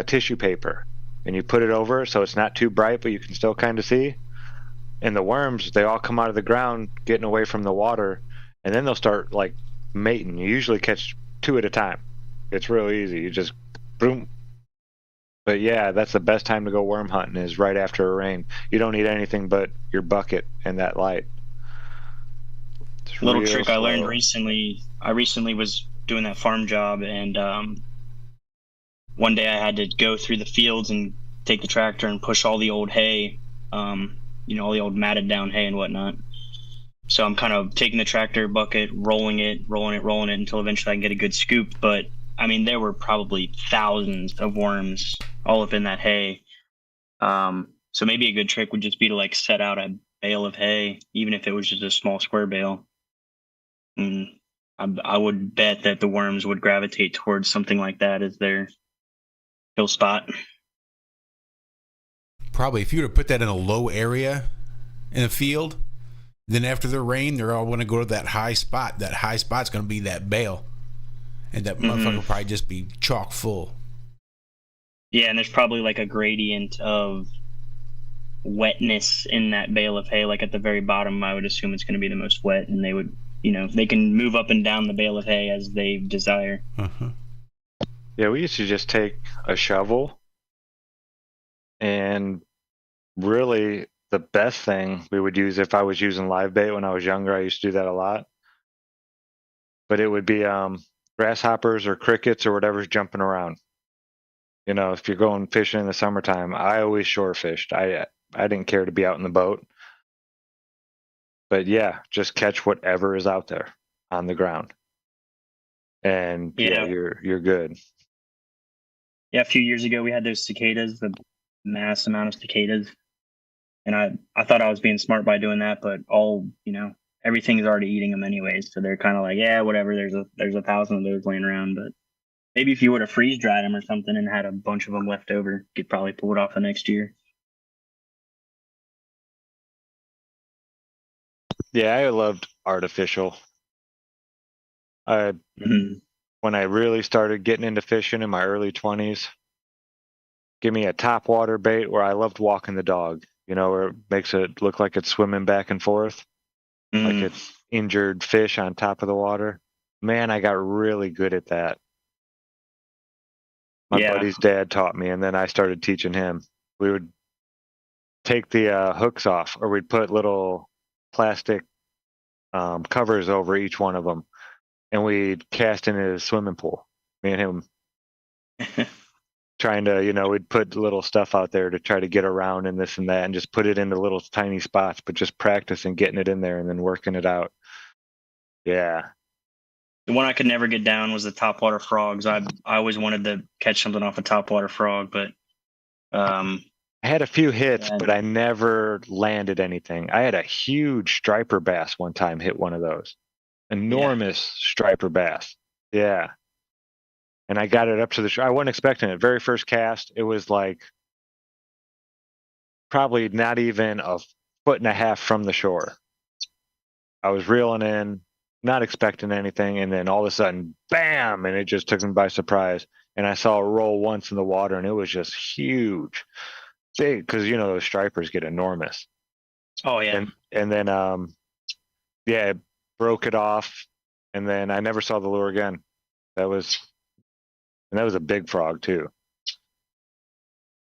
tissue paper, and you put it over it so it's not too bright but you can still kind of see. And the worms, they all come out of the ground getting away from the water, and then they'll start like mating. You usually catch 2 at a time. It's real easy. You just boom. But yeah, that's the best time to go worm hunting, is right after a rain. You don't need anything but your bucket and that light. It's a little trick I learned recently. I recently was doing that farm job, and one day I had to go through the fields and take the tractor and push all the old hay, you know, all the old matted down hay and whatnot. So I'm kind of taking the tractor bucket, rolling it until eventually I can get a good scoop. But I mean, there were probably thousands of worms all up in that hay. So maybe a good trick would just be to like set out a bale of hay, even if it was just a small square bale. And I would bet that the worms would gravitate towards something like that as their kill spot. Probably. If you were to put that in a low area in a field, then after the rain, they're all going to go to that high spot. That high spot's going to be that bale. And that motherfucker will probably just be chock full. Yeah, and there's probably like a gradient of wetness in that bale of hay. Like at the very bottom, I would assume it's going to be the most wet, and they would, you know, they can move up and down the bale of hay as they desire. Yeah, we used to just take a shovel, and really the best thing we would use, if I was using live bait when I was younger, I used to do that a lot, but it would be grasshoppers or crickets or whatever's jumping around. You know, if you're going fishing in the summertime, I always shore fished. I didn't care to be out in the boat. But yeah, just catch whatever is out there on the ground. And yeah, you're good. Yeah, a few years ago we had those cicadas, the mass amount of cicadas. And I thought I was being smart by doing that, but everything is already eating them anyways. So they're kind of like, yeah, whatever. There's 1,000 of those laying around, but maybe if you would have freeze dried them or something and had a bunch of them left over, you could probably pull it off the next year. Yeah, I loved artificial. When I really started getting into fishing in my early 20s, give me a top water bait where I loved walking the dog, you know, where it makes it look like it's swimming back and forth, like it's injured fish on top of the water. Man, I got really good at that. My buddy's dad taught me, and then I started teaching him. We would take the hooks off, or we'd put little plastic covers over each one of them, and we'd cast into his swimming pool. Me and him trying to, we'd put little stuff out there to try to get around and this and that, and just put it into little tiny spots, but just practicing getting it in there and then working it out. Yeah. The one I could never get down was the topwater frogs. I always wanted to catch something off a topwater frog, but I had a few hits, yeah. but I never landed anything. I had a huge striper bass one time hit one of those. Enormous striper bass. Yeah. And I got it up to the shore. I wasn't expecting it. Very first cast, it was like probably not even a foot and a half from the shore. I was reeling in, not expecting anything, and then all of a sudden, bam! And it just took me by surprise. And I saw it roll once in the water, and it was just huge. Big, because those stripers get enormous. Oh yeah. And then it broke it off, and then I never saw the lure again. That was a big frog too.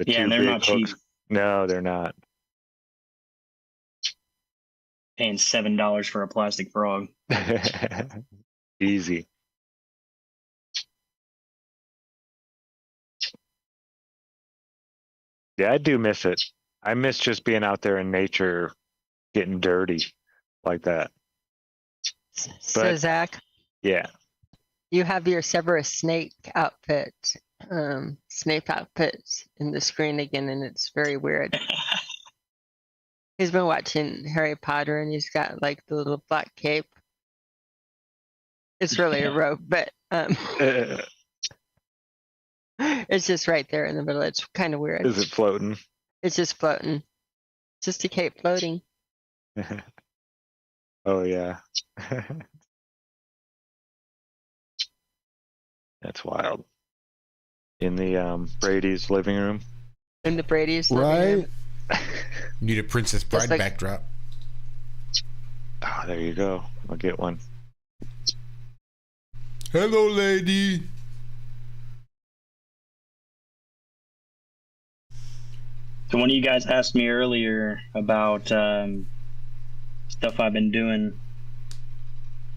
And they're not cheap. No, they're not. Paying $7 for a plastic frog. Easy. Yeah, I do miss it. I miss just being out there in nature, getting dirty like that. So Zach, Yeah. you have your Severus snake outfit, snake outfits in the screen again, and it's very weird. He's been watching Harry Potter, and he's got like the little black cape. It's really a robe, but it's just right there in the middle. It's kind of weird. Is it floating? It's just floating. Just a cape floating. Oh yeah. That's wild. In the Brady's living room. In the Brady's living Right? room. Need a Princess Bride like- backdrop. Oh, there you go. I'll get one. Hello, lady. So one of you guys asked me earlier about stuff I've been doing.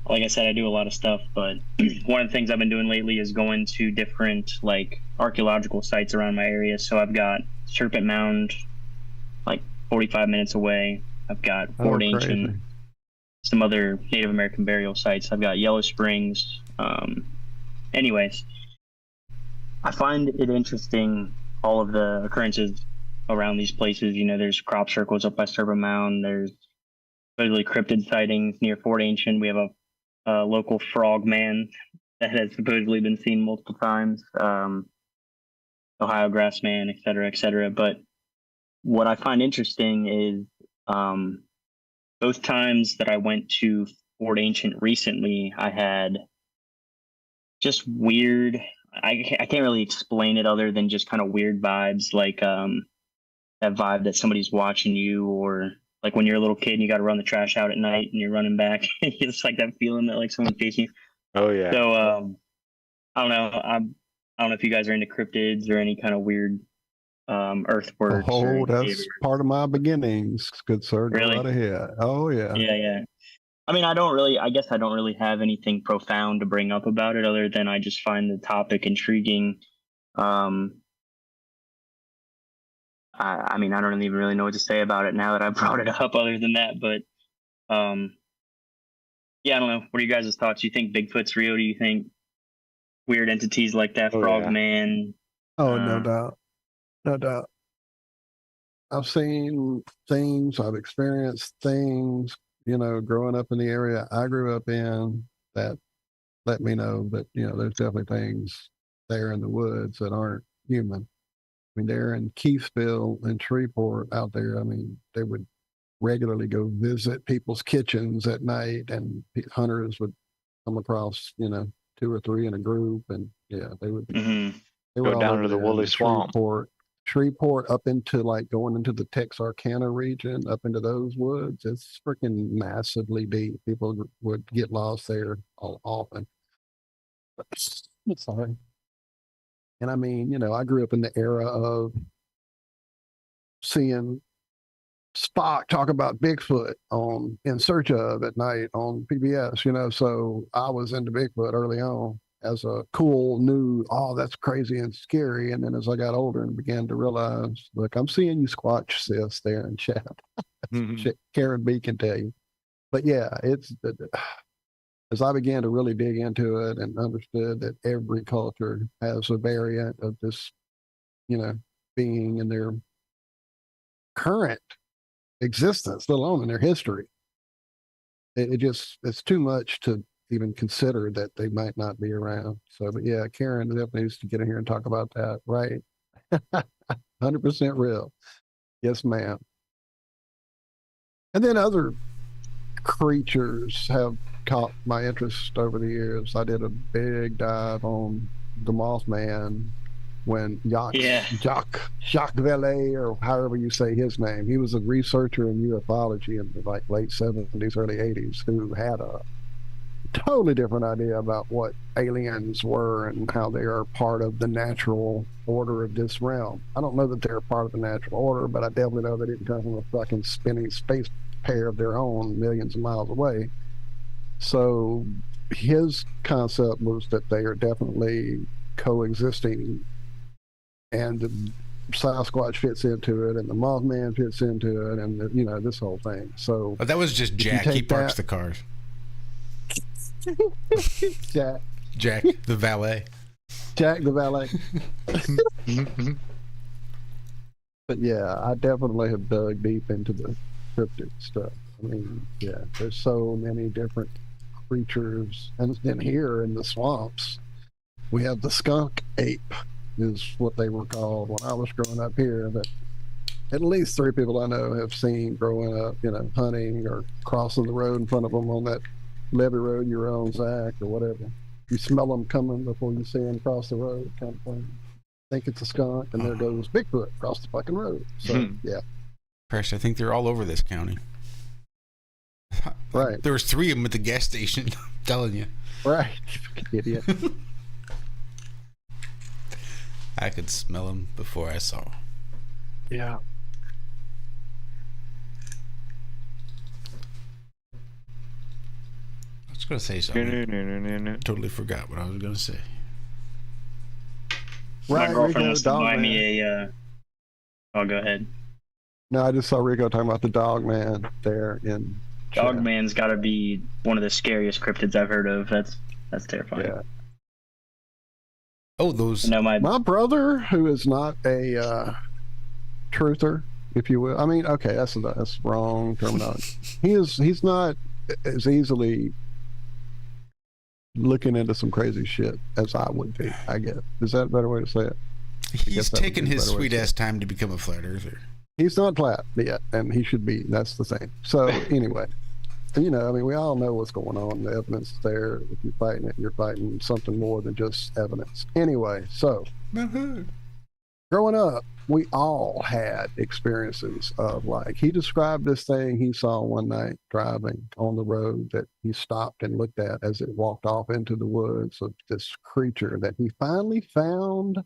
Like I said, I do a lot of stuff, but one of the things I've been doing lately is going to different like archaeological sites around my area. So I've got Serpent Mound, like 45 minutes away. I've got Fort Ancient, crazy. some other Native American burial sites. I've got Yellow Springs. Anyways, I find it interesting, all of the occurrences around these places. There's crop circles up by Serpent Mound. There's supposedly cryptid sightings near Fort Ancient. We have a local frog man that has supposedly been seen multiple times. Ohio grass man, et cetera, et cetera. But what I find interesting is both times that I went to Fort Ancient recently, I had just weird, I can't really explain it other than just kind of weird vibes, like that vibe that somebody's watching you, or like when you're a little kid and you got to run the trash out at night and you're running back. It's like that feeling that like someone's chasing you. Oh yeah. So I don't know. I don't know if you guys are into cryptids or any kind of weird earthworks. Oh, that's part of my beginnings. Good sir. Go Really? right ahead. Oh yeah. Yeah. I mean, I guess I don't really have anything profound to bring up about it other than I just find the topic intriguing. I mean, I don't even really know what to say about it now that I brought it up other than that, but yeah, I don't know. What are you guys' thoughts? Do you think Bigfoot's real? Do you think weird entities like that, Oh, Frog yeah. Man? Oh, no doubt. No doubt. I've seen things, I've experienced things, growing up in the area I grew up in that let me know that, there's definitely things there in the woods that aren't human. I mean, they're in Keithville and Shreveport out there. I mean, they would regularly go visit people's kitchens at night, and hunters would come across, 2 or 3 in a group, and yeah, they would. Mm-hmm. They Go were all down over to the there in Woolly Swamp. Shreveport up into like going into the Texarkana region, up into those woods. It's freaking massively deep. People would get lost there often. Sorry. And I mean, I grew up in the era of seeing Spock talk about Bigfoot on In Search Of at night on PBS, so I was into Bigfoot early on. as a cool new, oh, that's crazy and scary. And then as I got older and began to realize, look, I'm seeing you squatch sis there in chat. Shit, Karen B can tell you. But yeah, it's as I began to really dig into it and understood that every culture has a variant of this, being in their current existence, let alone in their history. It's too much to even consider that they might not be around. So, but yeah, Karen definitely needs to get in here and talk about that. Right. 100% real. Yes, ma'am. And then other creatures have caught my interest over the years. I did a big dive on the Mothman when Jacques Vallée, or however you say his name, he was a researcher in ufology in the late 70s, early 80s, who had a totally different idea about what aliens were and how they are part of the natural order of this realm. I don't know that they're part of the natural order, but I definitely know they didn't come from a fucking spinning space pair of their own millions of miles away. So his concept was that they are definitely coexisting, and the Sasquatch fits into it, and the Mothman fits into it, and this whole thing. So, but that was just Jack. He parks the cars. Jack the valet. Jack the valet. But yeah, I definitely have dug deep into the cryptid stuff. I mean, yeah, there's so many different creatures, and then here in the swamps, we have the skunk ape, is what they were called when I was growing up here. That at least 3 people I know have seen growing up, hunting or crossing the road in front of them on that levee road you're on, Zack, or whatever. You smell them coming before you see them cross the road, kind of thing. Think it's a skunk, and there goes Bigfoot across the fucking road. So yeah. Fresh, I think they're all over this county. Right. There was 3 of them at the gas station. I'm telling you. Right. Idiot. I could smell them before I saw. Yeah. I was going to say something. Totally forgot what I was going to say. My Right, girlfriend Rico, wants to buy Dog me a. Oh, go ahead. No, I just saw Rico talking about the Dog Man there in chat. Dogman's got to be one of the scariest cryptids I've heard of. That's terrifying. Yeah. Oh, those. No, my brother, who is not a truther, if you will. I mean, okay, that's wrong terminology. He's not as easily looking into some crazy shit as I would be, I guess. Is that a better way to say it? He's taking his sweet ass time to become a flat earther. He's not flat yet, and he should be. That's the thing. So anyway, I mean, we all know what's going on. The evidence is there. If you're fighting it, you're fighting something more than just evidence. Anyway, so growing up, we all had experiences of, like, he described this thing he saw one night driving on the road that he stopped and looked at as it walked off into the woods, of this creature that he finally found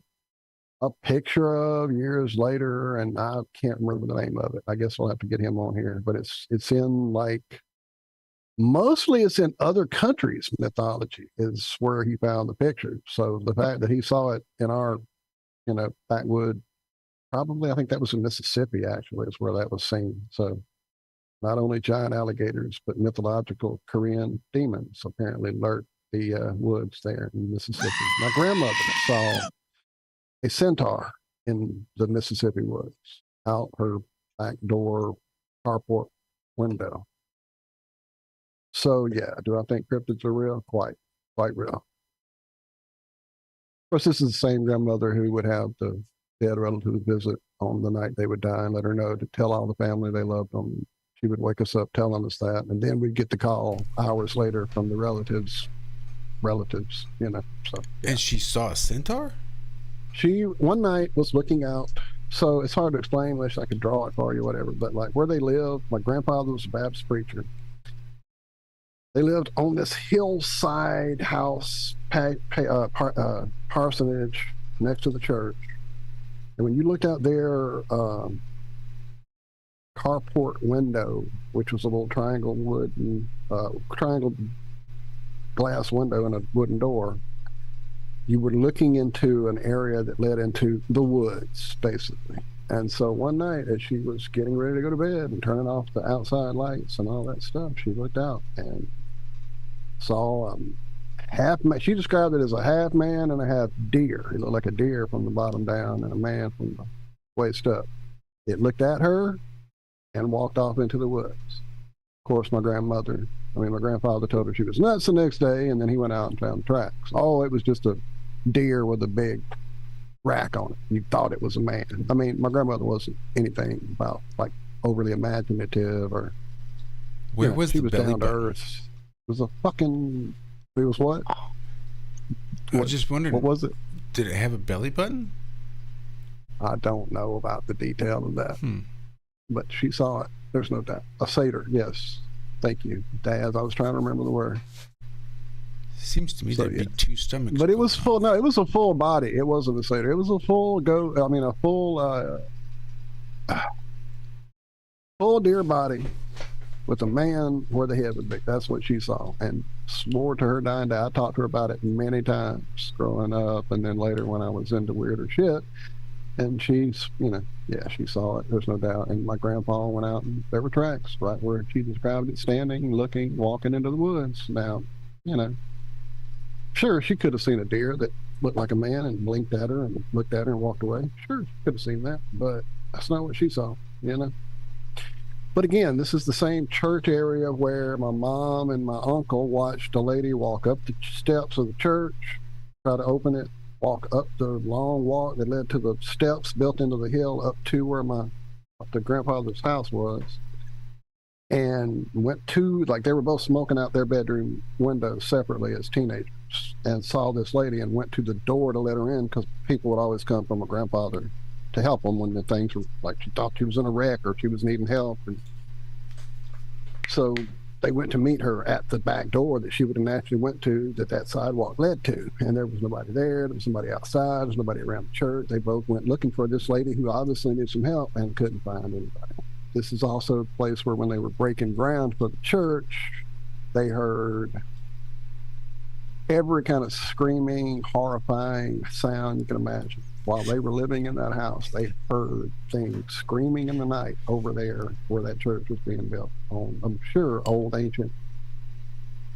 a picture of years later, and I can't remember the name of it. I guess we'll have to get him on here, but it's in, like, mostly it's in other countries' mythology is where he found the picture. So the fact that he saw it in our, backwood, probably, I think that was in Mississippi, actually, is where that was seen. So not only giant alligators, but mythological Korean demons apparently lurk the woods there in Mississippi. My grandmother saw a centaur in the Mississippi woods out her back door carport window. So yeah, do I think cryptids are real? Quite real. Of course, this is the same grandmother who would have the dead relative visit on the night they would die and let her know to tell all the family they loved them. She would wake us up telling us that, and then we'd get the call hours later from the relatives, So yeah. And she saw a centaur? She one night was looking out. So it's hard to explain. Wish I could draw it for you, whatever. But like where they lived, my grandfather was a Baptist preacher. They lived on this hillside house, parsonage next to the church. And when you looked out their carport window, which was a little triangle glass window and a wooden door, you were looking into an area that led into the woods, basically. And so one night, as she was getting ready to go to bed and turning off the outside lights and all that stuff, she looked out and saw half man. She described it as a half man and a half deer. It looked like a deer from the bottom down and a man from the waist up. It looked at her and walked off into the woods. Of course, my grandfather told her she was nuts the next day, and then he went out and found the tracks. Oh, it was just a deer with a big rack on it. You thought it was a man. I mean, my grandmother wasn't anything about like overly imaginative or. Where was she the was belly down to button? earth. It was a fucking. It was what? I was just wondering. What was it? Did it have a belly button? I don't know about the detail of that, but she saw it. There's no doubt. A satyr, yes. Thank you, Daz. I was trying to remember the word. Seems to me So, there'd yeah. be two stomachs. But it was full. No, it was a full body. It wasn't a satyr. It was a full full deer body with a man where the head would be. That's what she saw, and swore to her dying day. I talked to her about it many times growing up, and then later when I was into weirder shit. And she's, she saw it. There's no doubt. And my grandpa went out, and there were tracks right where she described it, standing, looking, walking into the woods. Now, sure, she could have seen a deer that looked like a man and blinked at her and looked at her and walked away. Sure, she could have seen that, but that's not what she saw, But again, this is the same church area where my mom and my uncle watched a lady walk up the steps of the church, try to open it, walk up the long walk that led to the steps built into the hill up to where the grandfather's house was, and went to, like, they were both smoking out their bedroom windows separately as teenagers, and saw this lady and went to the door to let her in because people would always come from my grandfather to help them when the things were like she thought she was in a wreck or she was needing help. And so they went to meet her at the back door that she would have naturally went to, that sidewalk led to. And there was nobody there. There was somebody outside. There was nobody around the church. They both went looking for this lady who obviously needed some help and couldn't find anybody. This is also a place where when they were breaking ground for the church, they heard every kind of screaming, horrifying sound you can imagine. While they were living in that house, they heard things screaming in the night over there where that church was being built on, I'm sure, old ancient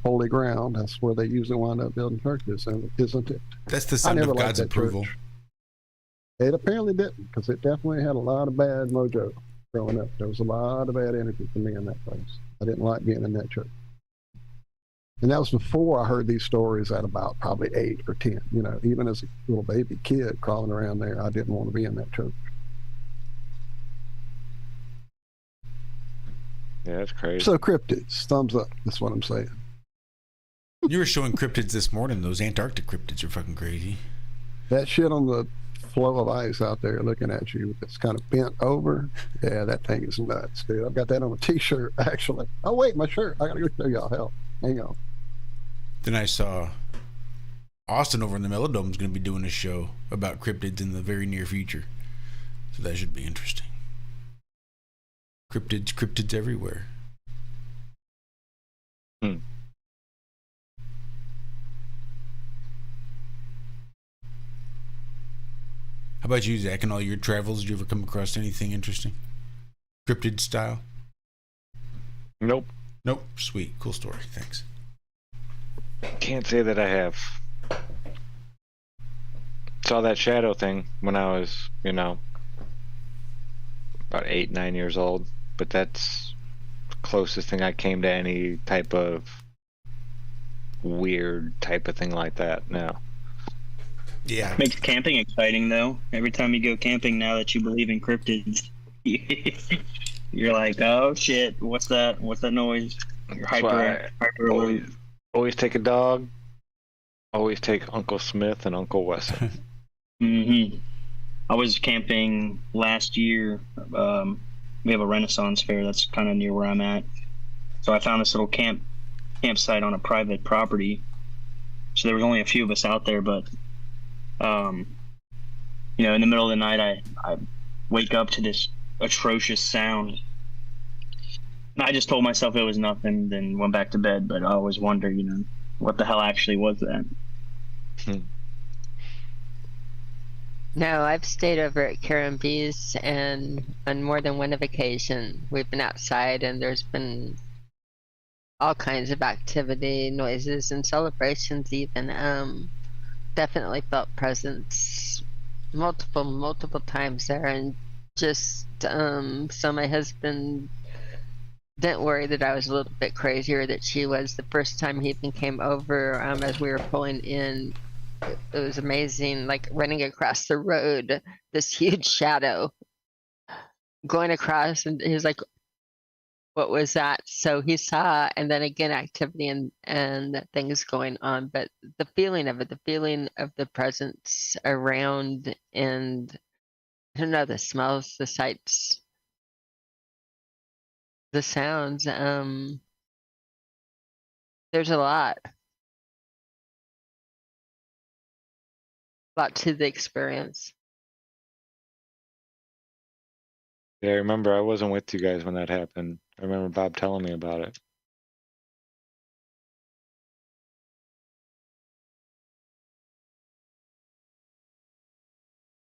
holy ground. That's where they usually wind up building churches, and isn't it? That's the sign of God's approval. Church. It apparently didn't, because it definitely had a lot of bad mojo growing up. There was a lot of bad energy for me in that place. I didn't like being in that church. And that was before I heard these stories at about probably 8 or 10. Even as a little baby kid crawling around there, I didn't want to be in that church. Yeah, that's crazy. So cryptids, thumbs up. That's what I'm saying. You were showing cryptids this morning. Those Antarctic cryptids are fucking crazy. That shit on the flow of ice out there looking at you, it's kind of bent over. Yeah, that thing is nuts, dude. I've got that on a t-shirt, actually. Oh, wait, my shirt. I got to go show y'all. Help. Hang on. Then I saw Austin over in the Melodome is going to be doing a show about cryptids in the very near future. So that should be interesting. Cryptids everywhere. Hmm. How about you, Zach, in all your travels? Did you ever come across anything interesting? Cryptid style? Nope. Nope. Sweet. Cool story. Thanks. Can't say that I have. Saw that shadow thing when I was, about 8, 9 years old, but that's the closest thing I came to any type of weird type of thing like that now. Yeah. Makes camping exciting, though. Every time you go camping, now that you believe in cryptids, you're like, oh shit, what's that? What's that noise? You're hyper alert. Always take a dog. Always take Uncle Smith and Uncle Wesson. Mm-hmm. I was camping last year. We have a Renaissance fair that's kind of near where I'm at. So I found this little campsite on a private property. So there was only a few of us out there, but in the middle of the night, I wake up to this atrocious sound. And I just told myself it was nothing, then went back to bed. But I always wonder, what the hell actually was that? No, I've stayed over at Karen B's, and on more than one occasion we've been outside, and there's been all kinds of activity, noises, and celebrations. Even definitely felt presence multiple times there, and just so my husband didn't worry that I was a little bit crazy or that she was. The first time he even came over, as we were pulling in, it was amazing, like running across the road, this huge shadow going across, and he was like, what was that? So he saw, and then again activity and things going on, but the feeling of it, the feeling of the presence around, and I don't know, the smells, the sights, the sounds, there's a lot to the experience. Yeah, I remember I wasn't with you guys when that happened. I remember Bob telling me about it.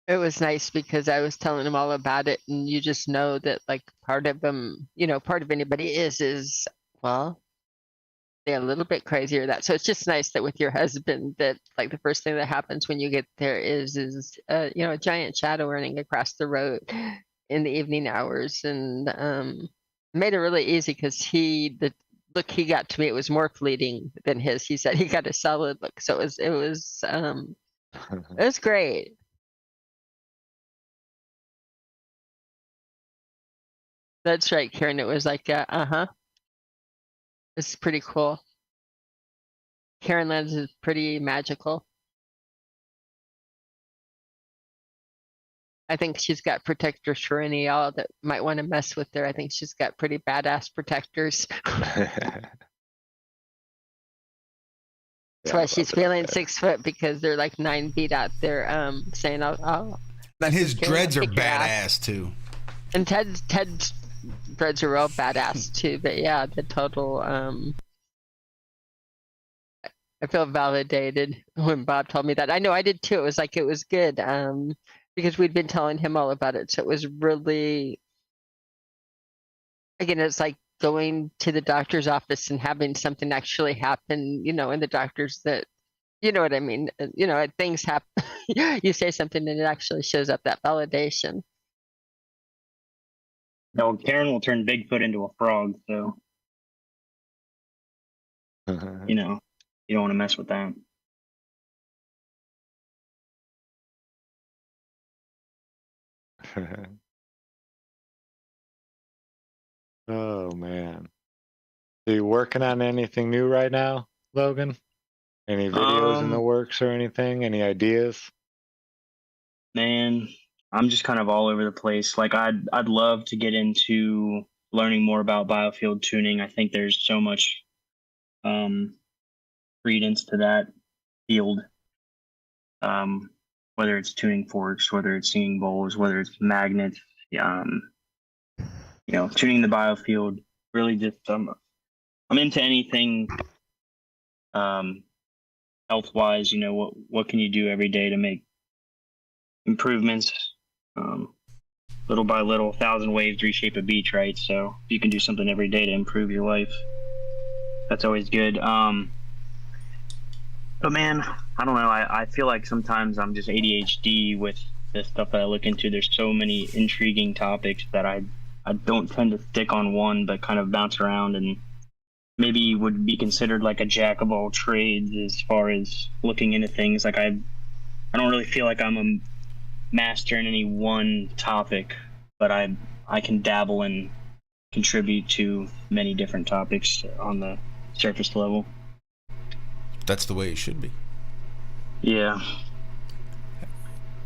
It was nice because I was telling him all about it, and you just know that, like, part of them, part of anybody is, well, they're a little bit crazy or that. So it's just nice that with your husband, that like the first thing that happens when you get there is a giant shadow running across the road in the evening hours, and made it really easy because the look he got to me, it was more fleeting than his. He said he got a solid look, so it was great. That's right, Karen. It was like, it's pretty cool. Karen Lands is pretty magical. I think she's got protectors for any y'all that might want to mess with her. I think she's got pretty badass protectors. That's why she's feeling 6 foot, because they're like 9 feet out there, saying, "I'll." And his dreads are kick your badass too. And Ted's dreads are real badass too. But yeah, the total. I feel validated when Bob told me that. I know I did too. It was like, it was good, because we'd been telling him all about it. So it was really, again, it's like going to the doctor's office and having something actually happen, and the doctors that, you know what I mean? Things happen. You say something and it actually shows up, that validation. No, Karen will turn Bigfoot into a frog, so you don't want to mess with that. Oh man. Are you working on anything new right now, Logan? Any videos in the works or anything? Any ideas? Man, I'm just kind of all over the place. Like I'd love to get into learning more about biofield tuning. I think there's so much credence to that field. Whether it's tuning forks, whether it's singing bowls, whether it's magnets, tuning the biofield. Really, just I'm into anything health-wise. What can you do every day to make improvements? Little by little, 1,000 waves reshape a beach, right? So if you can do something every day to improve your life, that's always good. But man, I don't know. I feel like sometimes I'm just ADHD with the stuff that I look into. There's so many intriguing topics that I don't tend to stick on one, but kind of bounce around, and maybe would be considered like a jack of all trades as far as looking into things. Like I don't really feel like I'm a master in any one topic, but I can dabble and contribute to many different topics on the surface level. That's the way it should be. Yeah.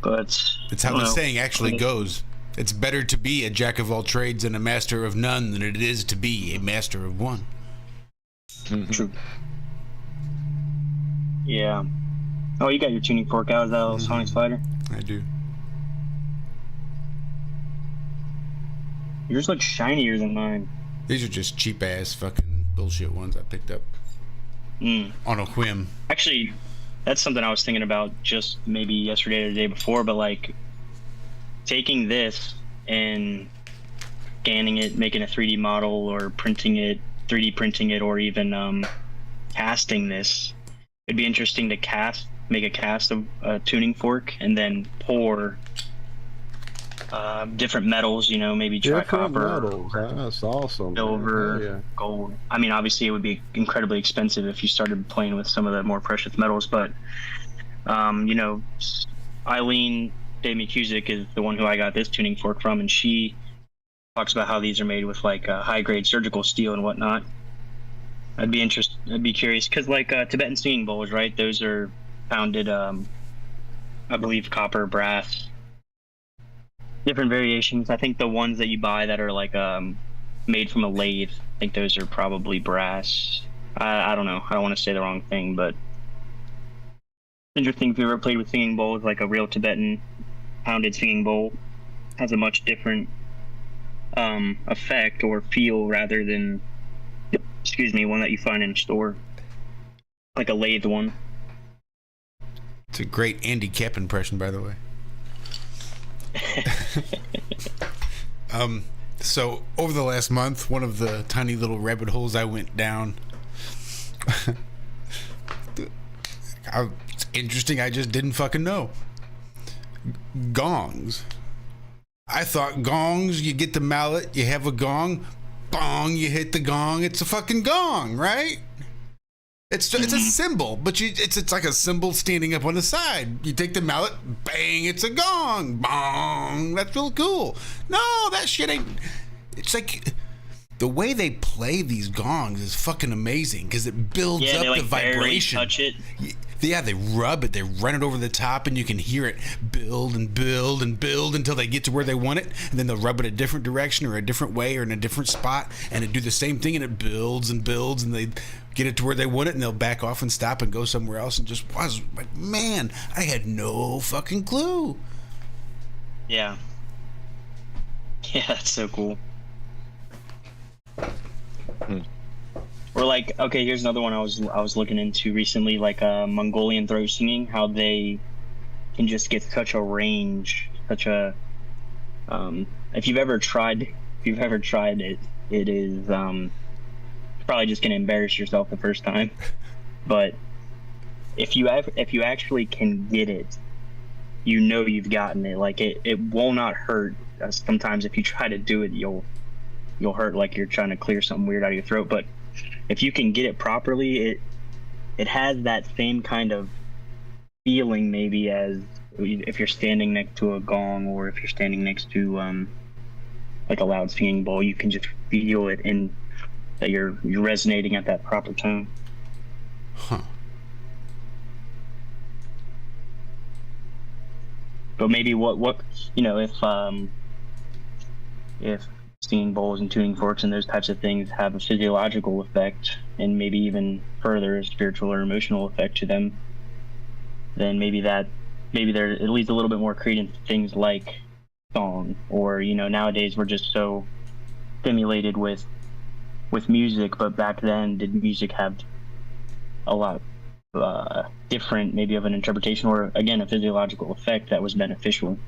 But it's how the saying actually goes. It's better to be a jack of all trades and a master of none than it is to be a master of one. True. Yeah. Oh, you got your tuning fork out. Is that a Sonic Spider? I do. Yours looks shinier than mine. These are just cheap ass fucking bullshit ones I picked up on a whim. Actually, that's something I was thinking about just maybe yesterday or the day before, but like taking this and scanning it, making a 3D model or printing it, 3D printing it, or even casting this. It'd be interesting to make a cast of a tuning fork and then pour different metals, you know, maybe try Different copper, metals. That's awesome. silver, Yeah. gold. I mean, obviously it would be incredibly expensive if you started playing with some of the more precious metals, but you know, Eileen Dave McCusick is the one who I got this tuning fork from, and she talks about how these are made with like high grade surgical steel and whatnot. I'd be curious, because like Tibetan singing bowls, right? Those are pounded, I believe, copper, brass, different variations. I think the ones that you buy that are like made from a lathe, I think those are probably brass. I don't know. I don't want to say the wrong thing, but interesting. If you ever played with singing bowls, like a real Tibetan pounded singing bowl has a much different effect or feel rather than, excuse me, one that you find in a store, like a lathe one. It's a great Andy Cap impression, by the way. So over the last month, one of the tiny little rabbit holes I went down, it's interesting, I just didn't fucking know. Gongs. I thought gongs, you get the mallet, you have a gong, bong, you hit the gong, it's a fucking gong, right? It's a symbol, but it's like a symbol standing up on the side. You take the mallet, bang, it's a gong, bong. That's real cool. No, that shit ain't. It's like the way they play these gongs is fucking amazing because it builds up they, like, the vibration. touch it. Yeah, they rub it, they run it over the top, and you can hear it build and build and build until they get to where they want it, and then they'll rub it a different direction or a different way or in a different spot, and it do the same thing, and it builds and builds, and they get it to where they want it, and they'll back off and stop and go somewhere else, and just was like, man, I had no fucking clue. Yeah. Yeah, that's so cool. Or like, okay, here's another one I was looking into recently, like Mongolian throat singing, how they can just get such a range, such a if you've ever tried it, it is probably just gonna embarrass yourself the first time. But if you actually can get it, you know you've gotten it. Like it will not hurt. Sometimes if you try to do it, you'll hurt, like you're trying to clear something weird out of your throat. But if you can get it properly, it has that same kind of feeling maybe as if you're standing next to a gong, or if you're standing next to like a loud singing bowl. You can just feel it in that you're resonating at that proper tone. Huh. But maybe what you know, if singing bowls and tuning forks and those types of things have a physiological effect, and maybe even further a spiritual or emotional effect to them, then maybe there it leads a little bit more credence to things like song. Or, you know, nowadays we're just so stimulated with music, but back then did music have a lot different maybe of an interpretation, or again a physiological effect that was beneficial?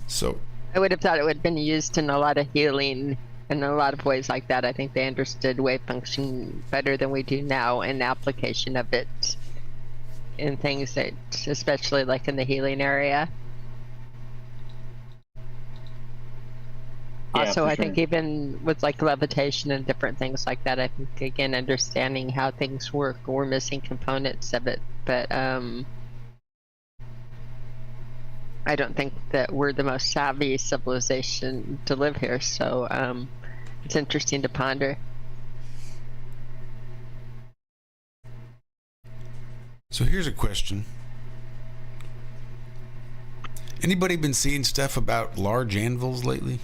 So I would have thought it would have been used in a lot of healing in a lot of ways like that. I think they understood wave function better than we do now, and application of it in things that, especially like in the healing area. Yeah, Also, for I sure. think even with like levitation and different things like that, I think again understanding how things work, we're missing components of it. But I don't think that we're the most savvy civilization to live here, so it's interesting to ponder. So here's a question. Anybody been seeing stuff about large anvils lately?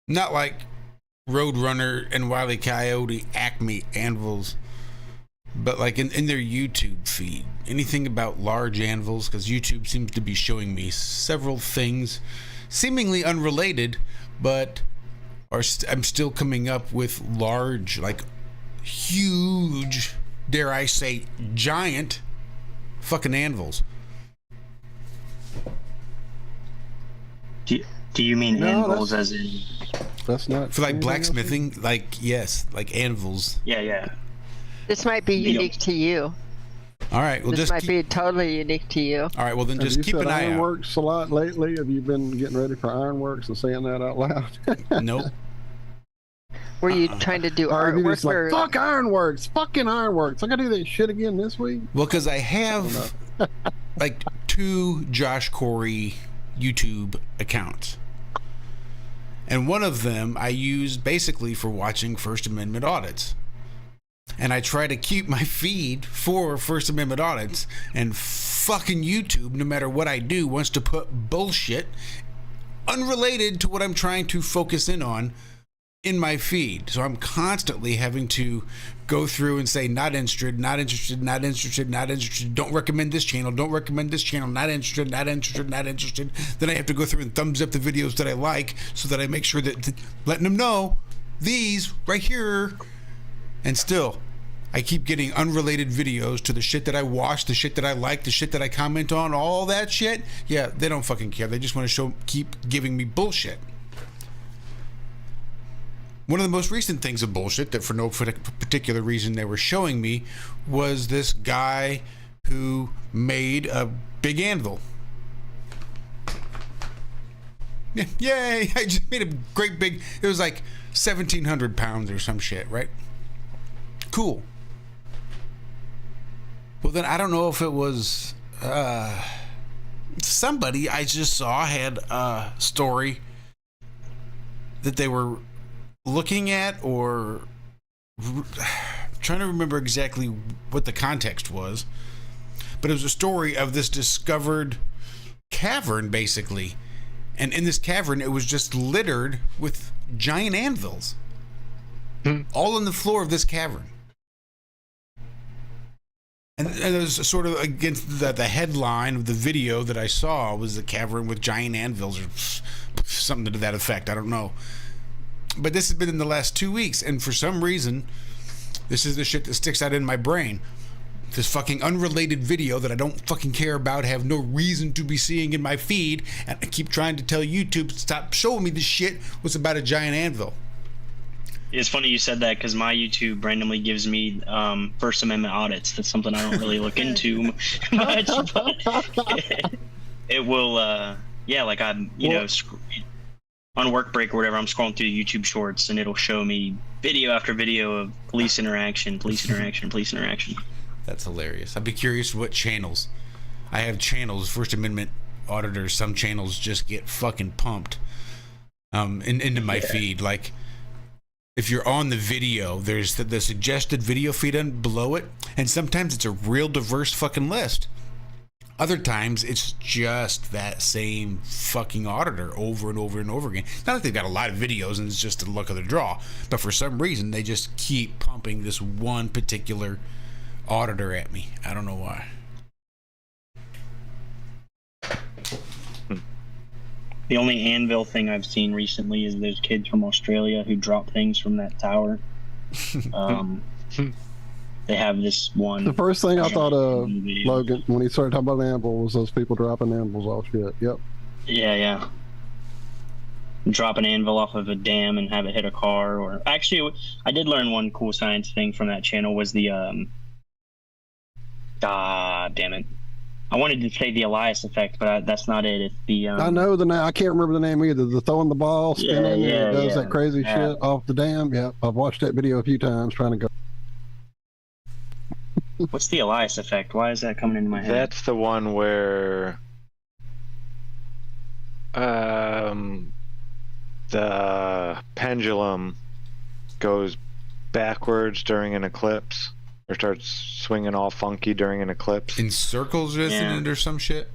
Not like Roadrunner and Wile E. Coyote Acme anvils, But like in their YouTube feed, anything about large anvils, because YouTube seems to be showing me several things seemingly unrelated, but I'm still coming up with large, like huge, dare I say, giant fucking anvils. Do you mean No, anvils as in? That's not For like anything else? blacksmithing, like, yes, like anvils. Yeah. This might be You know- unique to you. All right, well, This just might keep, be totally unique to you. all right, well then Have just you keep said an eye out. Ironworks a lot lately? Have you been getting ready for Ironworks and saying that out loud? Nope. Were you trying to do Or are you artwork just like, or fuck Ironworks, fucking Ironworks. I gotta do that shit again this week. Well, because I have like 2 Josh Corey YouTube accounts. And one of them I use basically for watching First Amendment audits. And I try to keep my feed for First Amendment audits, and fucking YouTube, no matter what I do, wants to put bullshit unrelated to what I'm trying to focus in on in my feed. So I'm constantly having to go through and say, not interested, not interested, not interested, not interested, don't recommend this channel, don't recommend this channel, not interested, not interested, not interested. Then I have to go through and thumbs up the videos that I like so that I make sure that letting them know these right here. And still, I keep getting unrelated videos to the shit that I watch, the shit that I like, the shit that I comment on, all that shit. Yeah, they don't fucking care. They just want to keep giving me bullshit. One of the most recent things of bullshit that for no particular reason they were showing me was this guy who made a big anvil. Yay! I just made a great big, it was like 1,700 pounds or some shit, right? Cool. Well, then I don't know if it was somebody I just saw had a story that they were looking at, or trying to remember exactly what the context was, but it was a story of this discovered cavern, basically. And in this cavern, it was just littered with giant anvils, all on the floor of this cavern. And it was sort of against the headline of the video that I saw was the cavern with giant anvils, or something to that effect. I don't know. But this has been in the last 2 weeks, and for some reason, this is the shit that sticks out in my brain. This fucking unrelated video that I don't fucking care about, have no reason to be seeing in my feed, and I keep trying to tell YouTube to stop showing me this shit was about a giant anvil. It's funny you said that because my YouTube randomly gives me First Amendment audits. That's something I don't really look into much, but it will, yeah, like I'm, you know, on work break or whatever, I'm scrolling through YouTube shorts and it'll show me video after video of police interaction. That's hilarious. I'd be curious what channels. I have channels, First Amendment auditors, some channels just get fucking pumped into my feed. Like, if you're on the video, there's the suggested video feed below it, and sometimes it's a real diverse fucking list. Other times, it's just that same fucking auditor over and over and over again. Not that they've got a lot of videos and it's just the luck of the draw, but for some reason, they just keep pumping this one particular auditor at me. I don't know why. The only anvil thing I've seen recently is those kids from Australia who drop things from that tower. They have this one. The first thing I thought of, video. Logan, when he started talking about anvil, was those people dropping anvils off shit. Yep. Yeah. Drop an anvil off of a dam and have it hit a car. Or actually, I did learn one cool science thing from that channel was the damn it. I wanted to say the Elias effect, but that's not it. It's the I know the name. I can't remember the name either. The throwing the ball, spinning, and it does that crazy shit off the dam. Yep. I've watched that video a few times trying to go. What's the Elias effect? Why is that coming into my head? That's the one where the pendulum goes backwards during an eclipse, or starts swinging all funky during an eclipse. In circles, isn't it, or some shit?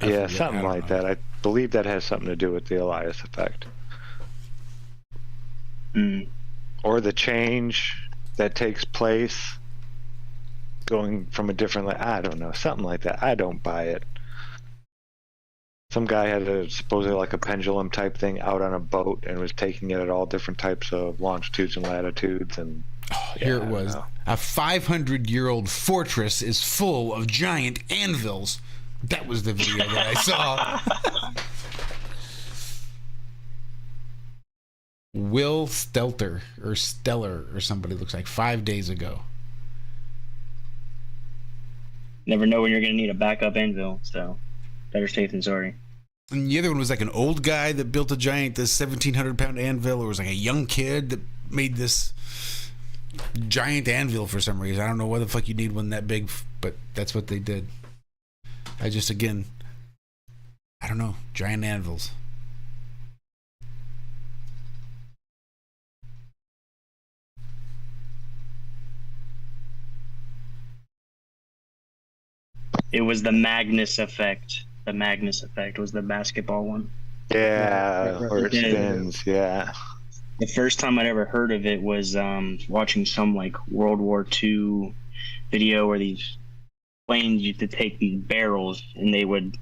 Yeah, something like that. I believe that has something to do with the Elias effect. Or the change that takes place going from a different, I don't know, something like that. I don't buy it. Some guy had supposedly like a pendulum type thing out on a boat and was taking it at all different types of longitudes and latitudes. And Here it was. A 500-year-old fortress is full of giant anvils. That was the video that I saw. Will Stelter or Stellar or somebody looks like 5 days ago. Never know when you're going to need a backup anvil, so better safe than sorry. And the other one was like an old guy that built this 1,700-pound anvil, or it was like a young kid that made this giant anvil for some reason. I don't know why the fuck you need one that big, but that's what they did. I don't know, giant anvils. It was the Magnus effect. The Magnus effect was the basketball one. Yeah, where it spins, yeah. The first time I'd ever heard of it was watching some like World War II video where these planes used to take these barrels and they would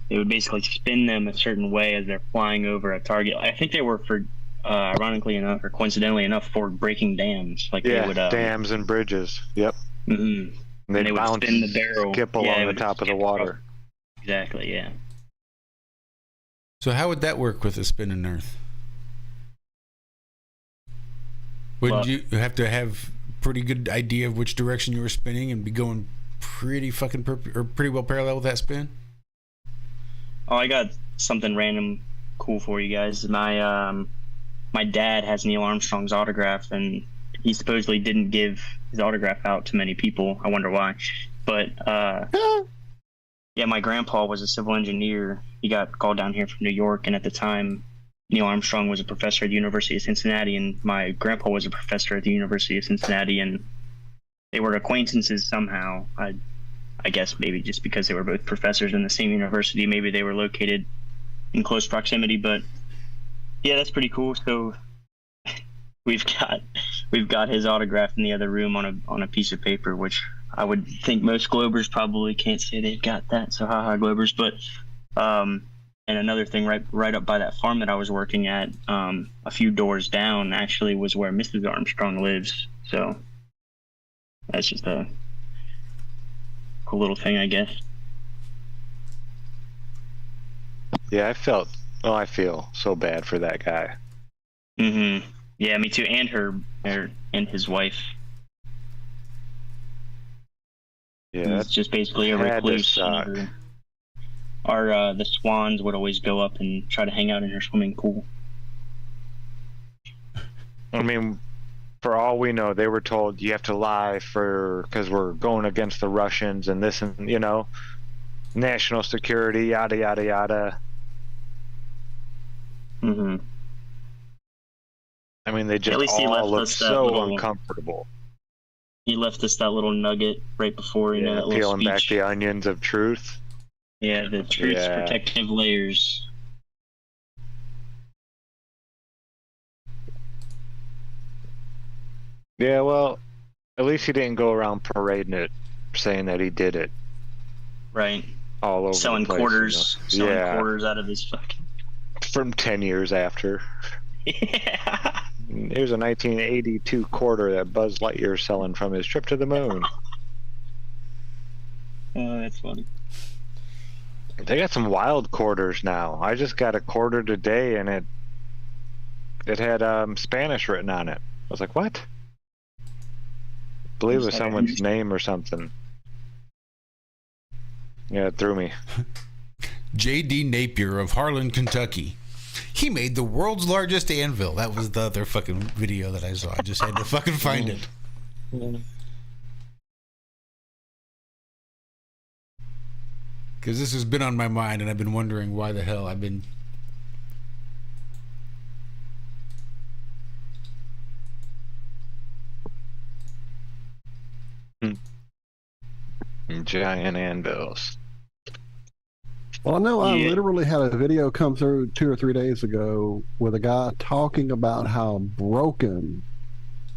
basically spin them a certain way as they're flying over a target. I think they were for ironically enough or coincidentally enough for breaking dams. Like yeah, they would dams and bridges. Yep. Mm-hmm. And they would spin the barrel, skip along the top of the water. Exactly, yeah. So how would that work with a spinning Earth? Wouldn't you have to have pretty good idea of which direction you were spinning and be going pretty fucking pretty well parallel with that spin? Oh, I got something random cool for you guys. My dad has Neil Armstrong's autograph, and he supposedly didn't give his autograph out to many people. I wonder why. But yeah, my grandpa was a civil engineer. He got called down here from New York, and at the time, Neil Armstrong was a professor at the University of Cincinnati, and my grandpa was a professor at the University of Cincinnati, and they were acquaintances somehow. I guess maybe just because they were both professors in the same university, maybe they were located in close proximity. But yeah, that's pretty cool. So we've got his autograph in the other room on a piece of paper, which I would think most Globers probably can't say they've got that. So haha, Globers. But and another thing, right up by that farm that I was working at, a few doors down actually was where Mrs. Armstrong lives. So that's just a cool little thing, I guess. Yeah, I feel so bad for that guy. Mm-hmm. Yeah, me too. And his wife. Yeah, He's just basically a recluse. The swans would always go up and try to hang out in her swimming pool. I mean, for all we know, they were told you have to lie because we're going against the Russians and this and, national security, yada, yada, yada. Mm-hmm. I mean, they just all look so uncomfortable. He left us that little nugget right before, that little peeling speech. back the onions of truth. Yeah, the truth's protective layers. Yeah, well, at least he didn't go around parading it, saying that he did it. Right. All over selling the place, quarters, selling quarters out of his fucking. From 10 years after. Yeah. Here's a 1982 quarter that Buzz Lightyear's selling from his trip to the moon. Oh, that's funny. They got some wild quarters now. I just got a quarter today, and it had Spanish written on it. I was like, what? I believe it was someone's name or something. Yeah, it threw me. J.D. Napier of Harlan, Kentucky. He made the world's largest anvil. That was the other fucking video that I saw. I just had to fucking find it. Because this has been on my mind, and I've been wondering why the hell I've been... Giant anvils. Well, I know I literally had a video come through 2 or 3 days ago with a guy talking about how broken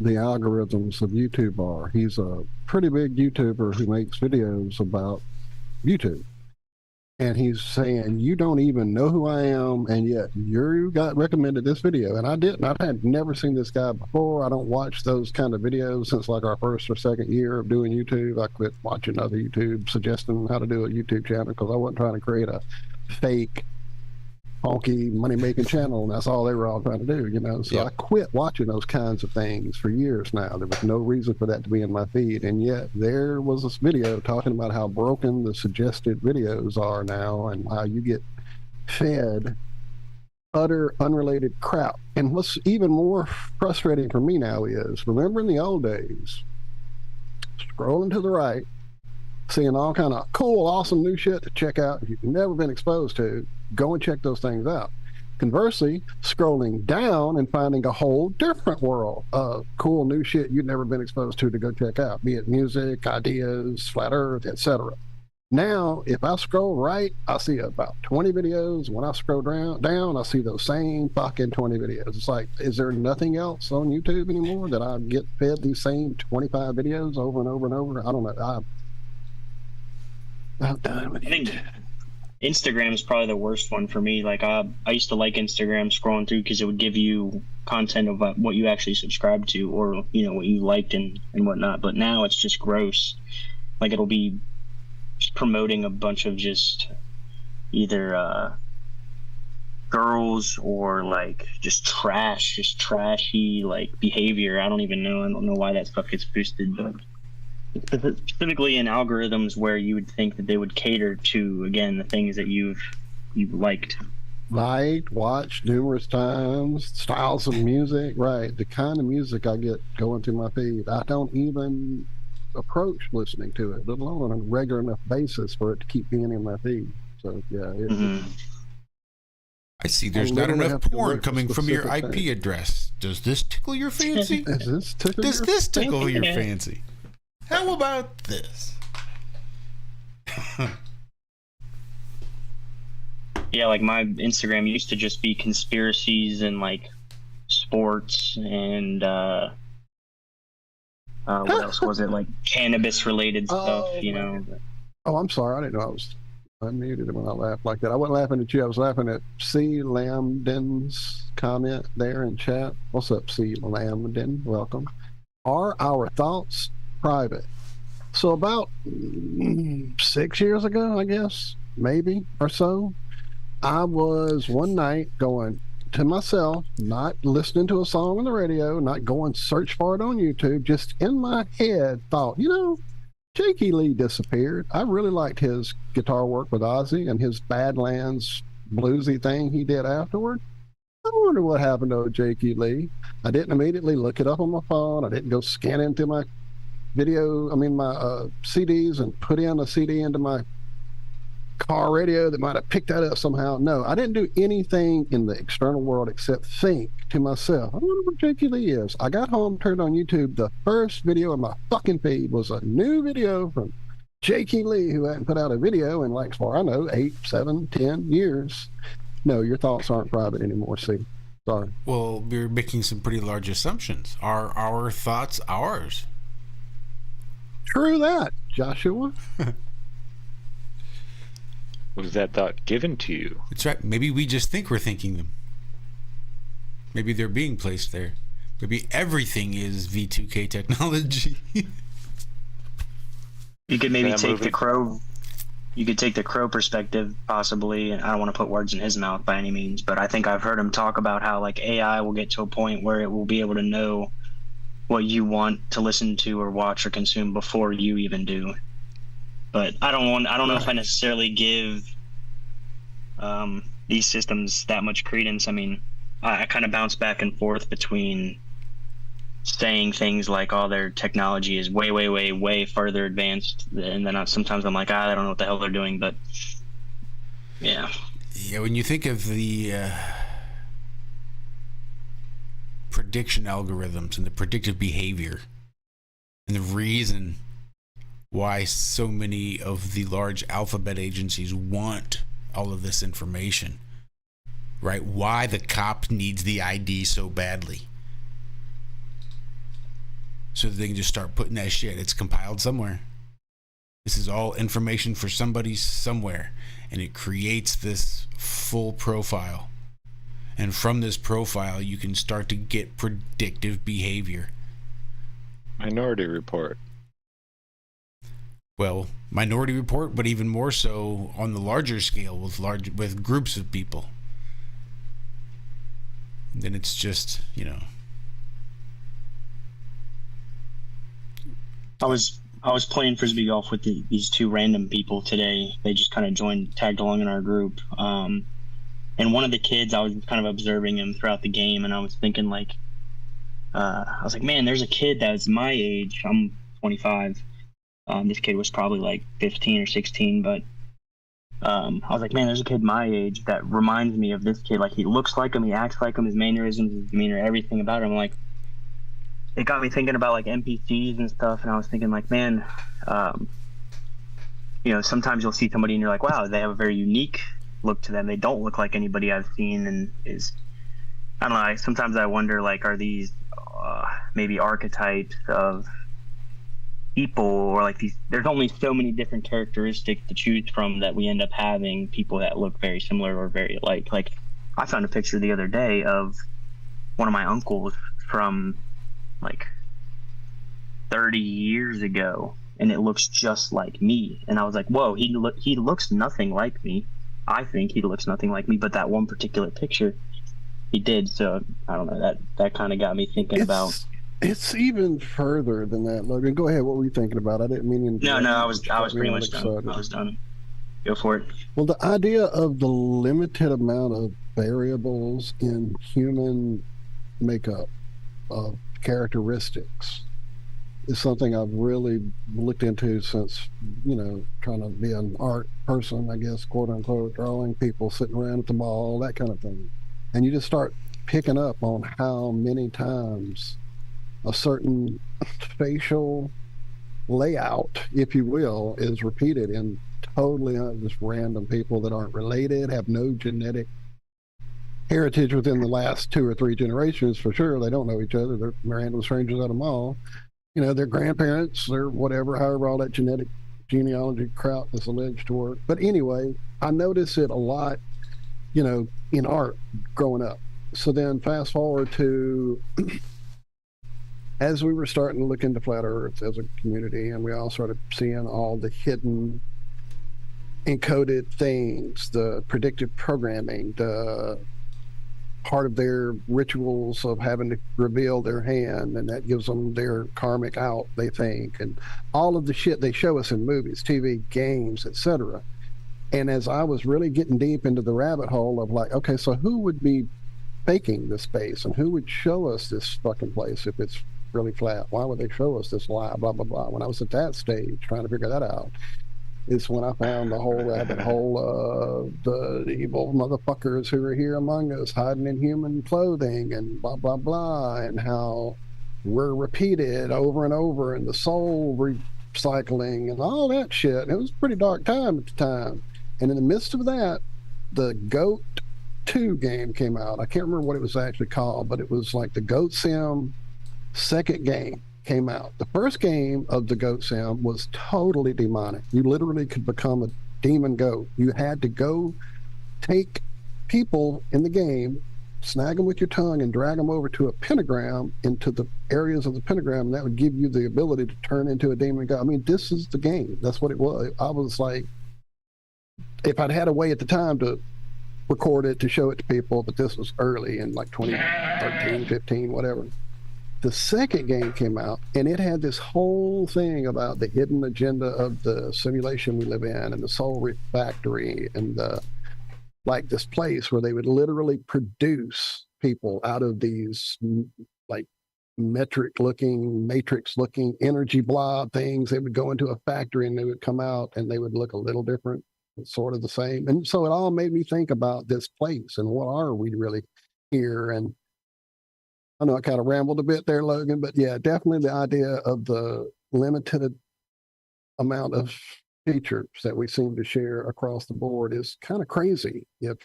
the algorithms of YouTube are. He's a pretty big YouTuber who makes videos about YouTube. And he's saying, you don't even know who I am, and yet you got recommended this video. And I didn't. I had never seen this guy before. I don't watch those kind of videos since like our first or second year of doing YouTube. I quit watching other YouTube suggesting how to do a YouTube channel because I wasn't trying to create a fake, funky, money-making channel, and that's all they were all trying to do, you know? So I quit watching those kinds of things for years now. There was no reason for that to be in my feed, and yet there was this video talking about how broken the suggested videos are now and how you get fed utter unrelated crap. And what's even more frustrating for me now is, remember in the old days, scrolling to the right, seeing all kind of cool, awesome new shit to check out if you've never been exposed to, go and check those things out. Conversely, scrolling down and finding a whole different world of cool new shit you've never been exposed to go check out, be it music, ideas, flat earth, etc. Now, if I scroll right, I see about 20 videos. When I scroll down, I see those same fucking 20 videos. It's like, is there nothing else on YouTube anymore that I get fed these same 25 videos over and over and over? I don't know. I'm done with it. Instagram is probably the worst one for me. Like I used to like Instagram scrolling through because it would give you content of what you actually subscribed to, or you know what you liked and whatnot. But now it's just gross. Like it'll be just promoting a bunch of just either girls or like just trashy like behavior. I don't know why that stuff gets boosted, but specifically in algorithms where you would think that they would cater to, again, the things that you've liked, watched numerous times, styles of music, right? The kind of music I get going through my feed, I don't even approach listening to it, let alone on a regular enough basis for it to keep being in my feed. So yeah, I see there's not enough porn coming from your IP address. Does this tickle your fancy? Does this tickle your fancy? How about this? Yeah, like my Instagram used to just be conspiracies and like sports and what else was it? Like cannabis related stuff, you know. Oh, I'm sorry. I didn't know I was unmuted when I laughed like that. I wasn't laughing at you. I was laughing at C. Lambden's comment there in chat. What's up, C. Lambden? Welcome. Are our thoughts private? So about 6 years ago, I guess, maybe or so, I was one night going to myself, not listening to a song on the radio, not going search for it on YouTube, just in my head thought, you know, Jakey Lee disappeared. I really liked his guitar work with Ozzy and his Badlands bluesy thing he did afterward. I wonder what happened to Jakey Lee. I didn't immediately look it up on my phone. I didn't go scanning through my my CDs and put in a CD into my car radio that might have picked that up somehow. No, I didn't do anything in the external world except think to myself, I wonder where Jakey Lee is. I got home, turned on YouTube. The first video in my fucking feed was a new video from Jakey Lee, who hadn't put out a video in, like, as far as I know, 8, 7, 10 years. No, your thoughts aren't private anymore, see. Sorry. Well, you're making some pretty large assumptions. Are our thoughts ours? True that, Joshua. Was that thought given to you? That's right. Maybe we just think we're thinking them. Maybe they're being placed there. Maybe everything is V2K technology. You could maybe take the crow. You could take the crow perspective, possibly. And I don't want to put words in his mouth by any means, but I think I've heard him talk about how like AI will get to a point where it will be able to know what you want to listen to or watch or consume before you even do. But I don't know if I necessarily give these systems that much credence. I mean, I kind of bounce back and forth between saying things like, oh, their technology is way, way, way, way further advanced, and then sometimes I'm like, I don't know what the hell they're doing, but yeah. Yeah, when you think of the prediction algorithms and the predictive behavior and the reason why so many of the large alphabet agencies want all of this information, right? Why the cop needs the ID so badly. so that they can just start putting that shit. It's compiled somewhere. This is all information for somebody somewhere, and it creates this full profile. And from this profile, you can start to get predictive behavior. Minority Report. Well, Minority Report, but even more so on the larger scale with groups of people. And then it's just, you know. I was playing frisbee golf with these two random people today. They just kind of tagged along in our group. And one of the kids, I was kind of observing him throughout the game, and I was thinking like, man, there's a kid that's my age. I'm 25. This kid was probably like 15 or 16, but I was like, man, there's a kid my age that reminds me of this kid. Like, he looks like him, he acts like him, his mannerisms, his demeanor, everything about him. Like, it got me thinking about like NPCs and stuff, and I was thinking like, man, sometimes you'll see somebody and you're like, wow, they have a very unique look to them. They don't look like anybody I've seen, and I don't know. Sometimes I wonder, like, are these maybe archetypes of people, or like these? There's only so many different characteristics to choose from that we end up having people that look very similar or very alike. Like, I found a picture the other day of one of my uncles from like 30 years ago, and it looks just like me. And I was like, whoa, he looks nothing like me. I think he looks nothing like me, but that one particular picture, he did. So I don't know, that kind of got me thinking about. It's even further than that, Logan. Go ahead. What were you thinking about? I didn't mean to. No, I was pretty much done. I was done. Go for it. Well, the idea of the limited amount of variables in human makeup of characteristics is something I've really looked into since, trying to be an art person, I guess, quote unquote, drawing people sitting around at the mall, that kind of thing. And you just start picking up on how many times a certain facial layout, if you will, is repeated in totally just random people that aren't related, have no genetic heritage within the last 2 or 3 generations for sure. They don't know each other. They're random strangers at a mall. Their grandparents, their whatever, however all that genetic genealogy crap is alleged to work. But anyway, I notice it a lot, in art growing up. So then fast forward to as we were starting to look into flat earth as a community, and we all started seeing all the hidden encoded things, the predictive programming, the part of their rituals of having to reveal their hand, and that gives them their karmic out, they think, and all of the shit they show us in movies, TV, games, etc. And as I was really getting deep into the rabbit hole of like, okay, so who would be faking this space, and who would show us this fucking place if it's really flat? Why would they show us this lie, blah blah blah? When I was at that stage trying to figure that out, is when I found the whole rabbit hole of the evil motherfuckers who are here among us, hiding in human clothing and blah, blah, blah, and how we're repeated over and over, and the soul recycling and all that shit. And it was a pretty dark time at the time. And in the midst of that, the Goat 2 game came out. I can't remember what it was actually called, but it was like the Goat Sim second game came out. The first game of the Goat Sim was totally demonic. You literally could become a demon goat. You had to go take people in the game, snag them with your tongue, and drag them over to a pentagram, into the areas of the pentagram, and that would give you the ability to turn into a demon goat. I mean, this is the game. That's what it was. I was like, if I'd had a way at the time to record it, to show it to people, but this was early in like 2013, 15, whatever. The second game came out, and it had this whole thing about the hidden agenda of the simulation we live in, and the soul factory, and like this place where they would literally produce people out of these like matrix looking energy blob things. They would go into a factory and they would come out and they would look a little different, sort of the same. And so it all made me think about this place and what are we really here. And I know I kind of rambled a bit there, Logan, but yeah, definitely the idea of the limited amount of features that we seem to share across the board is kind of crazy if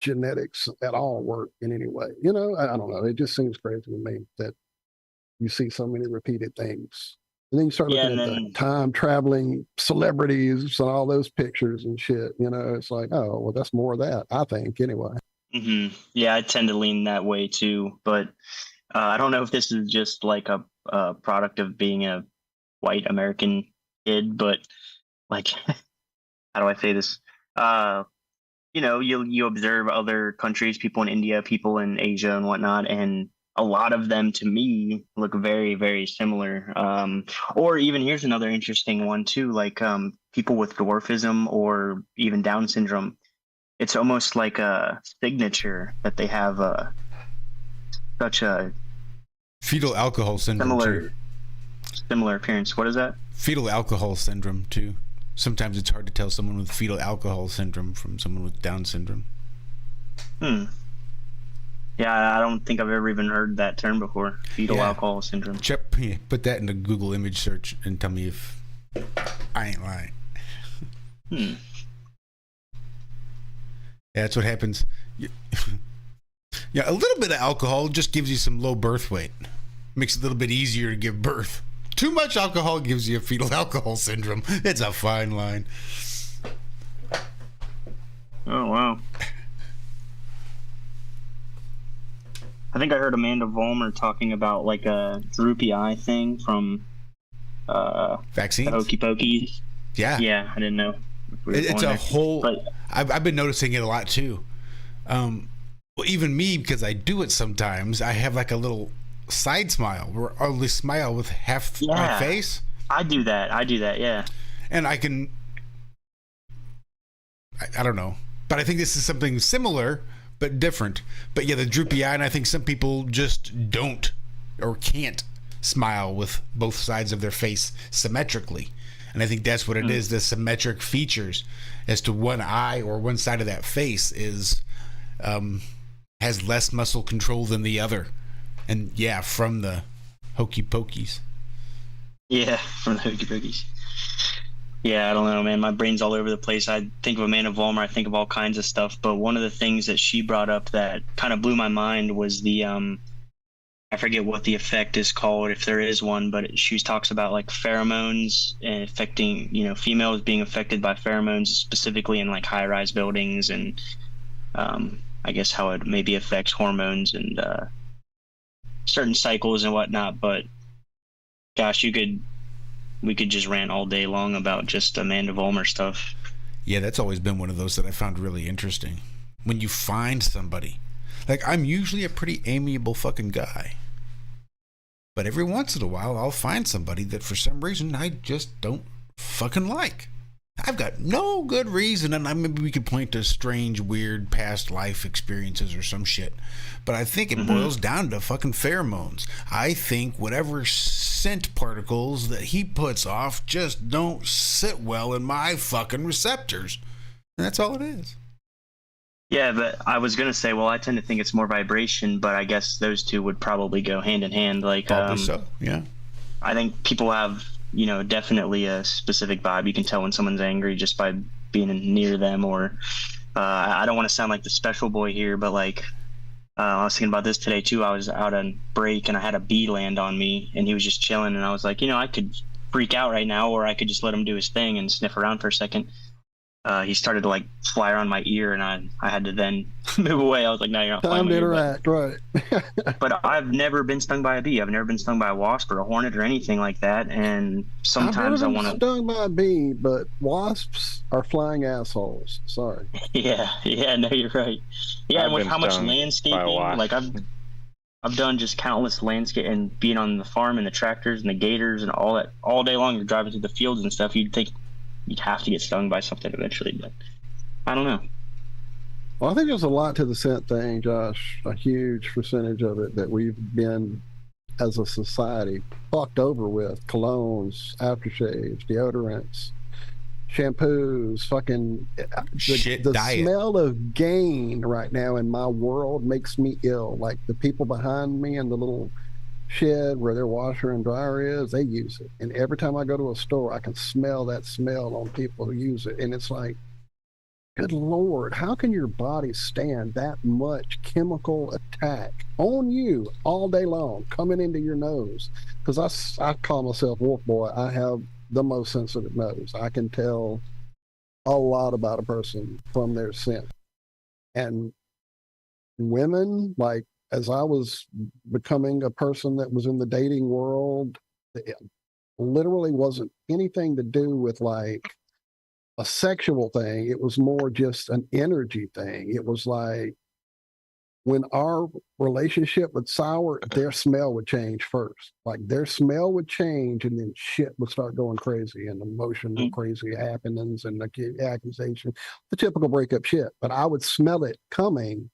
genetics at all work in any way. I don't know. It just seems crazy to me that You see so many repeated things. And then you start Yeah, looking and at the then time traveling celebrities and all those pictures and shit. You know, it's like, oh, well, that's more of that, I think, anyway. yeah, I tend to lean that way too. But I don't know if this is just like a product of being a white American kid, but like, how do I say this? You know, you observe other countries, people in India, people in Asia and whatnot, and a lot of them to me look very, very similar. Or even here's another interesting one too, like people with dwarfism or even Down syndrome. It's almost like a signature that they have such a Fetal alcohol syndrome too. similar appearance. What is that? Fetal alcohol syndrome too. Sometimes it's hard to tell someone with fetal alcohol syndrome from someone with Down syndrome. Yeah, I don't think I've ever even heard that term before. Fetal alcohol syndrome. Put that into Google image search and tell me if I ain't lying. Yeah, that's what happens. Yeah, a little bit of alcohol just gives you some low birth weight. Makes it a little bit easier to give birth. Too much alcohol gives you a fetal alcohol syndrome. It's a fine line. Oh, wow. I think I heard Amanda Vollmer talking about like a droopy eye thing from vaccines, the Hokey Pokeys. Yeah, I didn't know. It's a whole. But I've been noticing it a lot too. Well, even me, because I do it sometimes. I have like a little side smile, or at least smile with half my face. I do that. Yeah. And I can. I don't know, but I think this is something similar but different. But yeah, the droopy eye, and I think some people just don't or can't smile with both sides of their face symmetrically. And I think that's what it is, the symmetric features as to one eye or one side of that face is has less muscle control than the other. And yeah, from the Hokey Pokeys. Yeah, from the Hokey Pokeys. Yeah, I don't know, man. My brain's all over the place. I think of Amanda Vollmer. I think of all kinds of stuff. But one of the things that she brought up that kind of blew my mind was the, I forget what the effect is called, if there is one, but she talks about like pheromones and affecting, females being affected by pheromones, specifically in like high-rise buildings, and I guess how it maybe affects hormones and certain cycles and whatnot. But gosh, we could just rant all day long about just Amanda Vollmer stuff. Yeah, that's always been one of those that I found really interesting. When you find somebody, like I'm usually a pretty amiable fucking guy, but every once in a while I'll find somebody that for some reason I just don't fucking like. I've got no good reason, and maybe we could point to strange, weird past life experiences or some shit. But I think it boils down to fucking pheromones. I think whatever scent particles that he puts off just don't sit well in my fucking receptors. And that's all it is. Yeah, but I was going to say, well, I tend to think it's more vibration, but I guess those two would probably go hand in hand. Like, probably so, yeah. I think people have, definitely a specific vibe. You can tell when someone's angry just by being near them, or I don't want to sound like the special boy here, but like I was thinking about this today too. I was out on break and I had a bee land on me, and he was just chilling, and I was like, I could freak out right now, or I could just let him do his thing and sniff around for a second. He started to like fly around my ear, and I had to then move away. I was like, no, you're not time flying to my interact, ear, right? But I've never been stung by a bee. I've never been stung by a wasp or a hornet or anything like that. And sometimes I've I never want been to. stung by a bee, but wasps are flying assholes. Sorry. Yeah, no, you're right. Yeah, I've with been how much stung by a landscaping, wasp. like I've done just countless landscape and being on the farm and the tractors and the gators and all that all day long. You're driving through the fields and stuff. You'd think you'd have to get stung by something eventually, but I don't know. Well, I think there's a lot to the scent thing, Josh. A huge percentage of it that we've been, as a society, fucked over with. Colognes, aftershaves, deodorants, shampoos, fucking... The diet. smell of gain right now in my world makes me ill. Like the people behind me in the little shed where their washer and dryer is, they use it. And every time I go to a store, I can smell that smell on people who use it. And it's like, good Lord, how can your body stand that much chemical attack on you all day long, coming into your nose? Because I call myself Wolf Boy. I have the most sensitive nose. I can tell a lot about a person from their scent. And women, like, as I was becoming a person that was in the dating world, it literally wasn't anything to do with like a sexual thing. It was more just an energy thing. It was like when our relationship would sour, their smell would change first. Like their smell would change, and then shit would start going crazy, and emotional crazy happenings and the accusation, the typical breakup shit. But I would smell it coming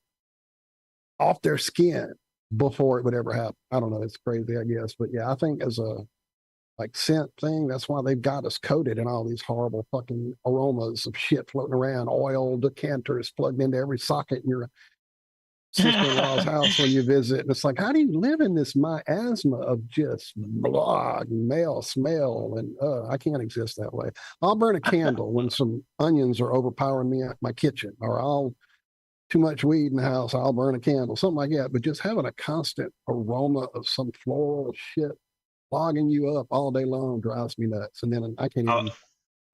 off their skin before it would ever happen. I don't know. It's crazy, I guess. But yeah, I think as a like scent thing, that's why they've got us coated in all these horrible fucking aromas of shit floating around, oil decanters plugged into every socket in your sister-in-law's house when you visit. And it's like, how do you live in this miasma of just blah, male smell? And I can't exist that way. I'll burn a candle when some onions are overpowering me at my kitchen, or I'll too much weed in the house, I'll burn a candle, something like that. But just having a constant aroma of some floral shit logging you up all day long drives me nuts. And then I can't even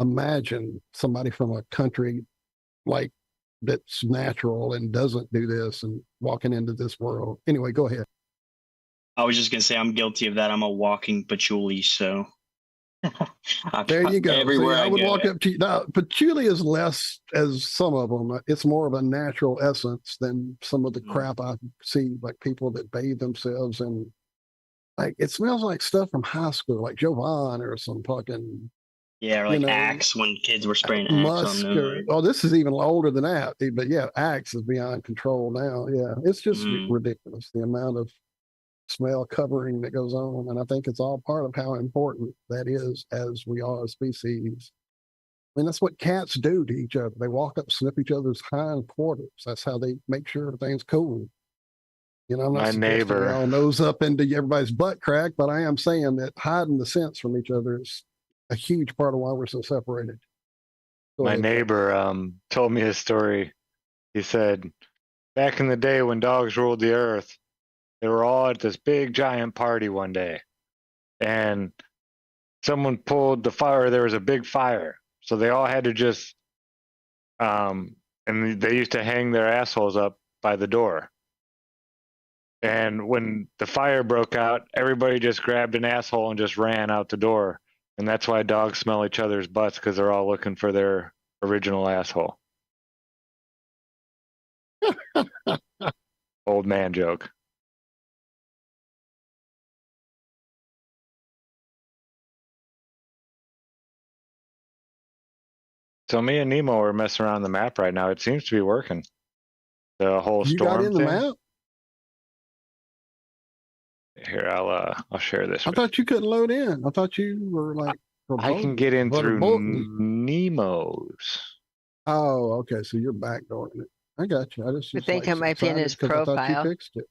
imagine somebody from a country like that's natural and doesn't do this and walking into this world. Anyway, go ahead. I was just gonna say I'm guilty of that. I'm a walking patchouli, so there you go. Everywhere See, I would go. walk up to you. Now, patchouli is less as some of them. It's more of a natural essence than some of the crap I see, like people that bathe themselves in. Like it smells like stuff from high school, like Jovan or some fucking or like Axe when kids were spraying Axe musk on them. or, oh, this is even older than that. But yeah, Axe is beyond control now. Yeah, it's just ridiculous the amount of smell covering that goes on, and I think it's all part of how important that is as we are a species. I mean, that's what cats do to each other. They walk up, sniff each other's hind quarters. That's how they make sure everything's cool. You know, I'm not suggesting we all nose up into everybody's butt crack, but I am saying that hiding the scents from each other is a huge part of why we're so separated. My neighbor told me a story. He said, back in the day when dogs ruled the earth, they were all at this big giant party one day, and someone pulled the fire. There was a big fire, so they all had to just and they used to hang their assholes up by the door. And when the fire broke out, everybody just grabbed an asshole and just ran out the door. And that's why dogs smell each other's butts, because they're all looking for their original asshole. Old man joke. So me and Nemo are messing around the map right now. It seems to be working. The whole you storm got in thing. the map? Here, I'll share this. I thought you couldn't load in. I thought you were like. I can get in through Nemo's. Oh, okay. So you're backdooring it. I got you. I think like, it might be in his I thought profile. you fixed it.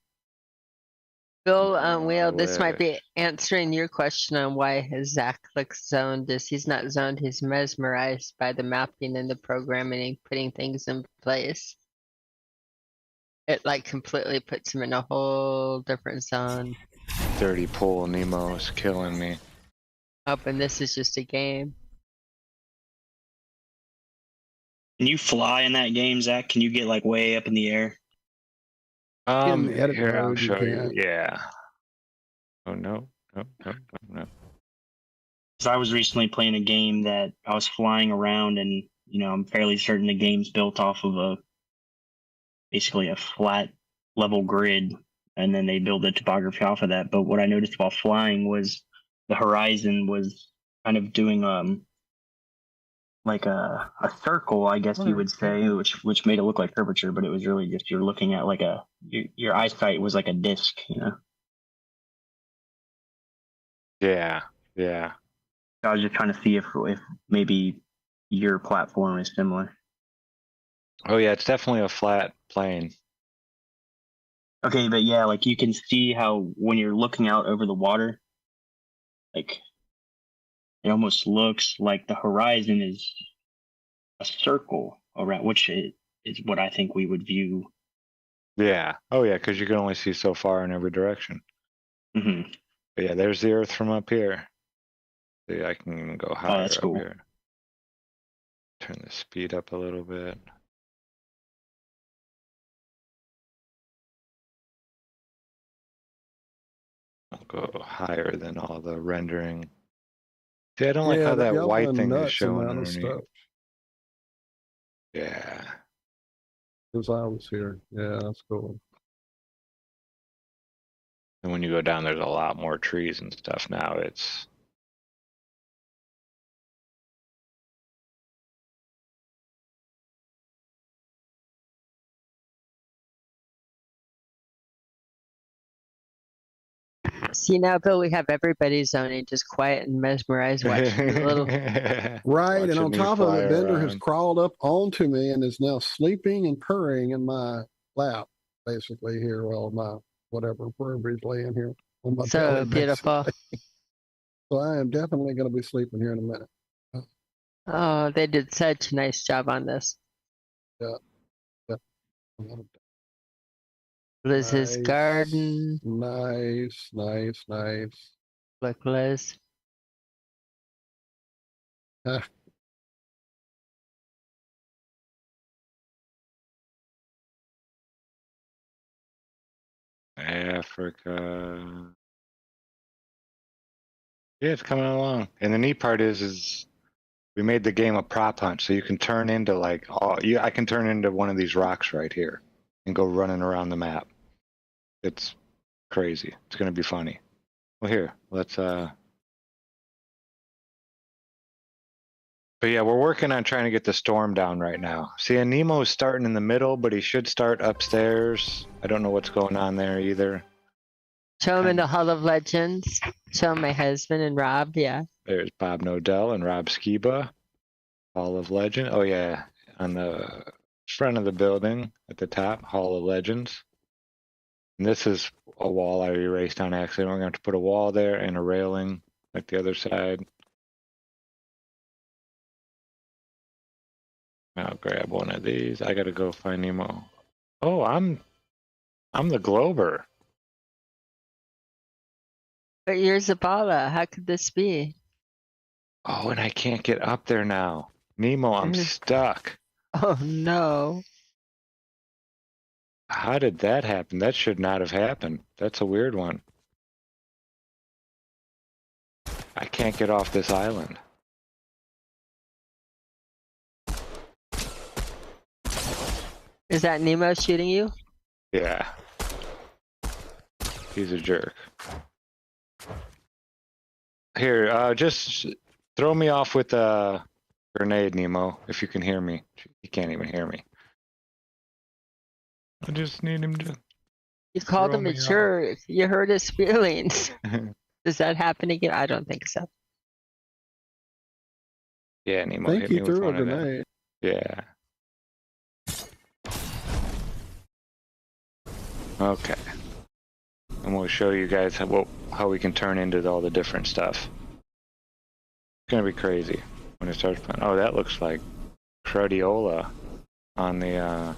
Bill, Will, this might be answering your question on why Zack looks zoned. Is he's not zoned, he's mesmerized by the mapping and the programming and putting things in place. It like completely puts him in a whole different zone. Dirty pool Nemo's killing me. Oh, and this is just a game. Can you fly in that game, Zach? Can you get like way up in the air? Here, I'll show you. Yeah. Oh, no. So I was recently playing a game that I was flying around, and I'm fairly certain the game's built off of basically a flat level grid, and then they build the topography off of that. But what I noticed while flying was the horizon was kind of doing like a circle, I guess you would say, which made it look like curvature, but it was really just you're looking at like your eyesight was like a disc, Yeah. I was just trying to see if maybe your platform is similar. Oh yeah, it's definitely a flat plane. Okay, but yeah, like you can see how when you're looking out over the water, like it almost looks like the horizon is a circle around, which is what I think we would view. Yeah. Oh yeah, because you can only see so far in every direction. Hmm. But yeah, there's the Earth from up here. See, I can even go higher that's up cool. here. Turn the speed up a little bit. I'll go higher than all the rendering. See, I don't like Yeah, how that y'all white got a thing is nuts showing amount of underneath. stuff Yeah. since I was here. Yeah, that's cool. And when you go down, there's a lot more trees and stuff now. It's See now, Bill, we have everybody zoning just quiet and mesmerized watching the little. Right, and Watching on me top of fly it, Bender has around. crawled up onto me and is now sleeping and purring in my lap, basically here, well, my whatever, wherever he's laying here on my So belly, beautiful. basically. So I am definitely going to be sleeping here in a minute. Oh, they did such a nice job on this. Liz's Nice, garden. nice. Look, Liz. Ah, Africa. Yeah, it's coming along. And the neat part is we made the game a prop hunt, so you can turn into like I can turn into one of these rocks right here and go running around the map. It's crazy. It's gonna be funny. Well, here, let's But yeah, we're working on trying to get the storm down right now. See, and Nemo's starting in the middle, but he should start upstairs. I don't know what's going on there either. Show him in the Hall of Legends. Show him my husband and Rob. Yeah. There's Bob Knodel and Rob Skiba. Hall of Legend. Oh yeah, on the front of the building at the top, Hall of Legends. And this is a wall I erased on accident. We're going to have to put a wall there and a railing like the other side. I'll grab one of these. I gotta go find Nemo. Oh, I'm the Glober. But you're Zabala. How could this be? Oh, and I can't get up there now. Nemo, I'm stuck. Oh no. How did that happen? That should not have happened. That's a weird one. I can't get off this island. Is that Nemo shooting you? Yeah. He's a jerk. Here, just throw me off with a grenade, Nemo, if you can hear me. He can't even hear me. I just need him to... You called Throw him me a jerk. You hurt his feelings. off. Does that happen again? I don't think so. Yeah, I Nemo think hit he me with threw a one of them. grenade. Yeah. Okay. And we'll show you guys how we can turn into all the different stuff. It's gonna be crazy when it starts playing. Oh, that looks like Cradiola on the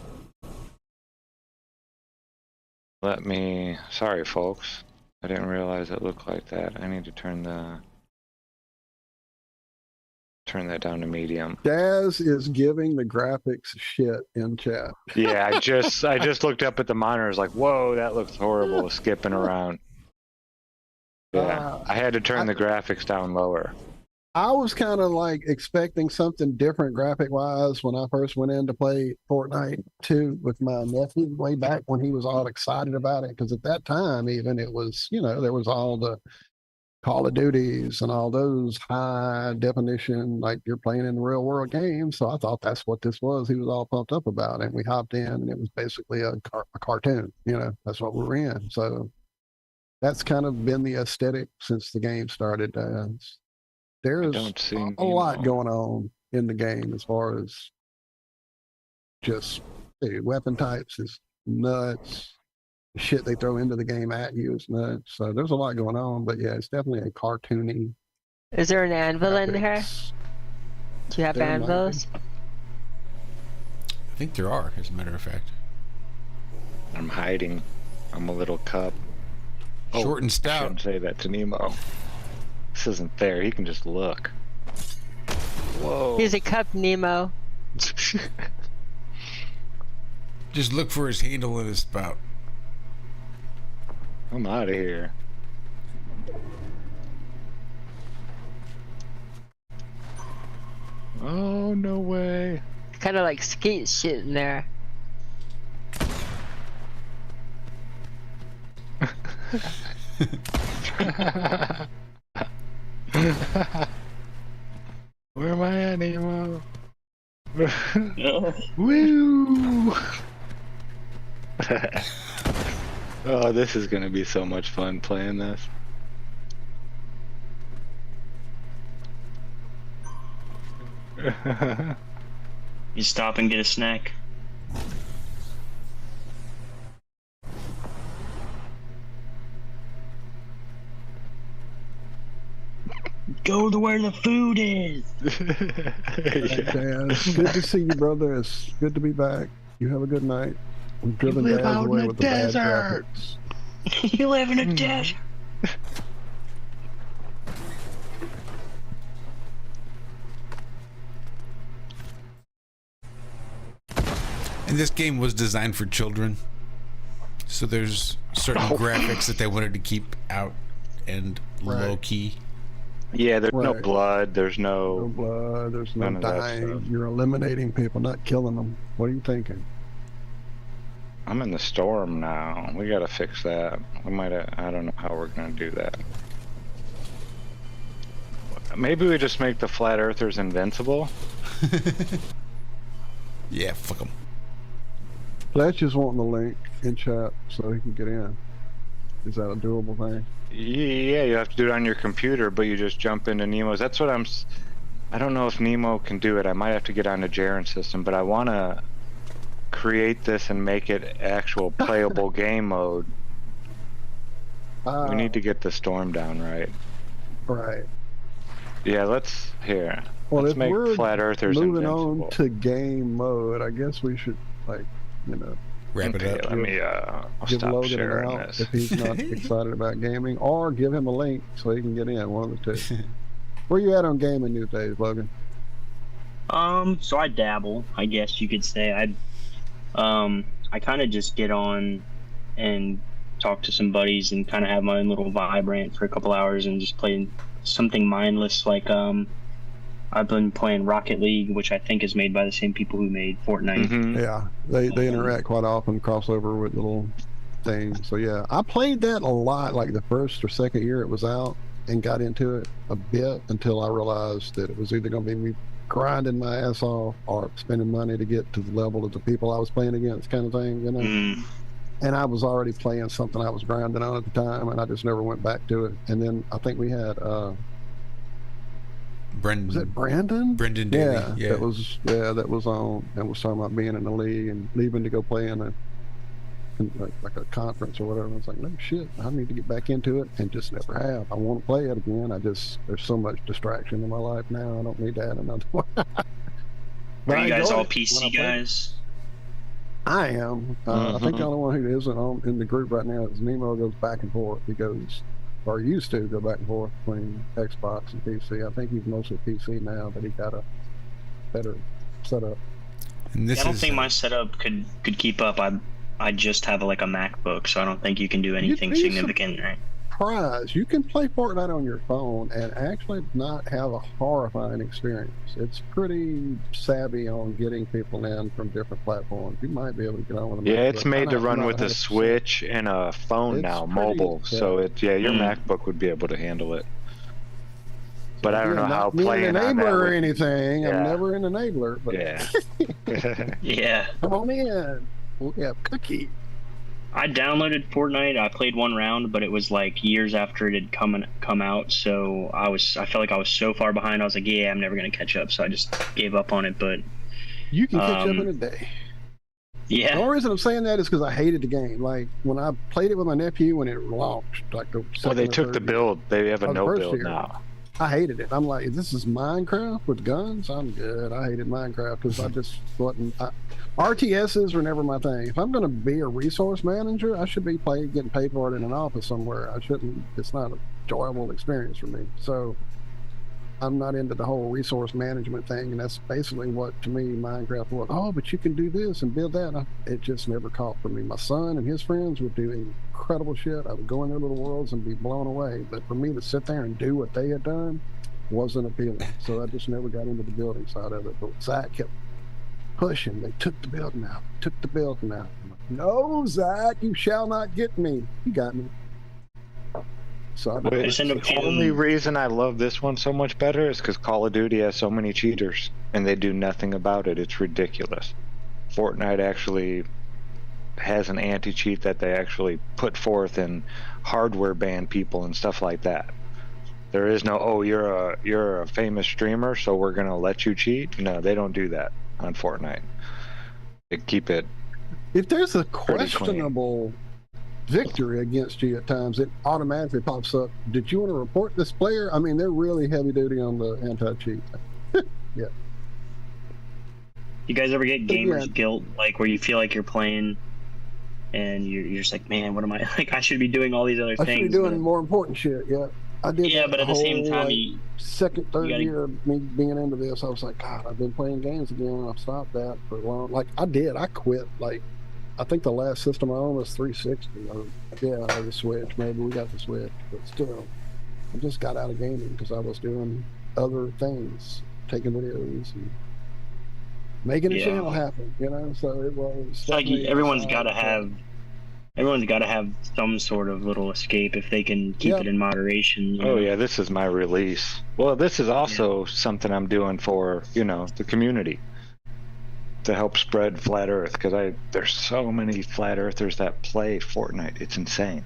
sorry folks. I didn't realize it looked like that. I need to turn that down to medium. Daz is giving the graphics shit in chat. Yeah, I just looked up at the monitor. I was like, whoa, that looks horrible, skipping around. Yeah, I had to turn the graphics down lower. I was kind of like expecting something different graphic wise when I first went in to play Fortnite 2 with my nephew way back when he was all excited about it. Because at that time, even it was, there was all the Call of Duties and all those high definition, like you're playing in real world games. So I thought that's what this was. He was all pumped up about it. And we hopped in and it was basically a cartoon, that's what we were in. So that's kind of been the aesthetic since the game started. There's a lot going on in the game as far as just weapon types is nuts. The shit they throw into the game at you is nuts. So there's a lot going on, but yeah, it's definitely a cartoony. Is there an anvil in here? graphics. Do you have There might be. anvils? think there are, as a matter of fact. I'm hiding. I'm a little cup. Short and I stout. shouldn't say that to Nemo. This isn't fair. He can just look. Whoa. Here's a cup, Nemo. Just look for his handle and his spout. I'm out of here. Oh, no way. Kind of like skate shit in there. Where am I at, Nemo? Woo! Oh, this is gonna be so much fun playing this. You stop and get a snack. Go to where the food is. Yeah. Dan, it's good to see you, brother. It's good to be back. You have a good night. We've driven live Dad out away in the with the bad desert. graphics. You live in a desert. And this game was designed for children. So there's certain graphics that they wanted to keep out and low key. Yeah, there's no Right. blood. There's No no. blood, there's no None of that dying. stuff. You're eliminating people, not killing them. What are you thinking? I'm in the storm now. We gotta fix that. We might. I don't know how we're gonna do that. Maybe we just make the flat earthers invincible. Yeah, fuck them. Fletch is wanting the link in chat so he can get in. Is that a doable thing? Yeah, you have to do it on your computer, but you just jump into Nemo's. That's what I don't know if Nemo can do it. I might have to get on the Jaren's system, but I want to create this and make it actual playable game mode. We need to get the storm down right. Right. Yeah, Well, let's if make we're flat earthers moving invincible. on to game mode, I guess we should, like, you know, Wrap it Okay, up. let me I'll give stop Logan an sharing out this. if he's not excited about gaming, or give him a link so he can get in. One of the two. Where you at on gaming these days, Logan? So I dabble, I guess you could say. I kind of just get on and talk to some buddies and kind of have my own little vibrant for a couple hours and just play something mindless like I've been playing Rocket League, which I think is made by the same people who made Fortnite. Mhm. Yeah, they interact quite often, crossover with little things. So yeah, I played that a lot, like the first or second year it was out, and got into it a bit until I realized that it was either going to be me grinding my ass off or spending money to get to the level of the people I was playing against, kind of thing, you know. Mm. And I was already playing something I was grinding on at the time, and I just never went back to it. And then I think we had was it Brandon? Brendan Daly. Yeah. that was on and was talking about being in the league and leaving to go play in like a conference or whatever. I was like, no shit, I need to get back into it, and just never have. I want to play it again. There's so much distraction in my life now. I don't need to add another one. But Are I you guys enjoyed all it when I PC played. guys? I am. I think the only one who isn't in the group right now is Nemo. Goes back and forth. He goes, or used to go back and forth between Xbox and PC. I think he's mostly PC now, but he got a better setup. And this I don't is, think my setup could keep up. I just have like a MacBook, so I don't think you can do anything be significant, right? Surprise! You can play Fortnite on your phone and actually not have a horrifying experience. It's pretty savvy on getting people in from different platforms. You might be able to get on with a Yeah, it's MacBook. made to I'm run not with a 100%. Switch and a phone It's now, pretty- mobile. So your Mm. MacBook would be able to handle it. But I don't know Again, how not being playing an on that enabler or would- anything. Yeah. I'm never an enabler, but Yeah. Yeah. come on in. We have cookie. I downloaded Fortnite. I played one round, but it was like years after it had come out. So I felt like I was so far behind. I was like, yeah, I'm never gonna catch up. So I just gave up on it. But You can catch up Um, in a day. yeah, The only reason I'm saying that is because I hated the game. Like when I played it with my nephew when it launched, like the Well, second they or took third the year. build. They have a Oh, the no first build year. now. I hated it. I'm like, this is Minecraft with guns? I'm good. I hated Minecraft because I just wasn't. RTSs were never my thing. If I'm going to be a resource manager, I should be getting paid for it in an office somewhere. I shouldn't. It's not an enjoyable experience for me. So I'm not into the whole resource management thing, and that's basically what, to me, Minecraft was. Oh, but you can do this and build that. It just never caught for me. My son and his friends would do incredible shit. I would go in their little worlds and be blown away. But for me to sit there and do what they had done wasn't appealing. So I just never got into the building side of it. But Zack kept pushing. They took the building out. I'm like, no, Zack, you shall not get me. You got me. So the only reason I love this one so much better is because Call of Duty has so many cheaters, and they do nothing about it. It's ridiculous. Fortnite actually has an anti-cheat that they actually put forth and hardware ban people and stuff like that. There is no, oh, you're a famous streamer, so we're gonna let you cheat. No, they don't do that on Fortnite. They keep it. If there's a questionable victory against you at times, it automatically pops up. Did you want to report this player? I mean, they're really heavy duty on the anti-cheat. Yeah. You guys ever get gamer's guilt, like where you feel like you're playing and you're just like, man, what am I like? I should be doing all these other things. I should be doing more important shit. Yeah, I did. Yeah, but at the same time, second, third year of me being into this, I was like, God, I've been playing games again. I've stopped that for a long. Like I did. I quit. Like I think the last system I owned was 360. Yeah, I had the Switch. Maybe we got the Switch, but still, I just got out of gaming because I was doing other things, taking videos and making a channel happen. You know, so it was. It's like everyone's got to have some sort of little escape if they can keep it in moderation. You know? Oh yeah, this is my release. Well, this is also something I'm doing for the community, to help spread flat earth, because there's so many flat earthers that play Fortnite. It's insane.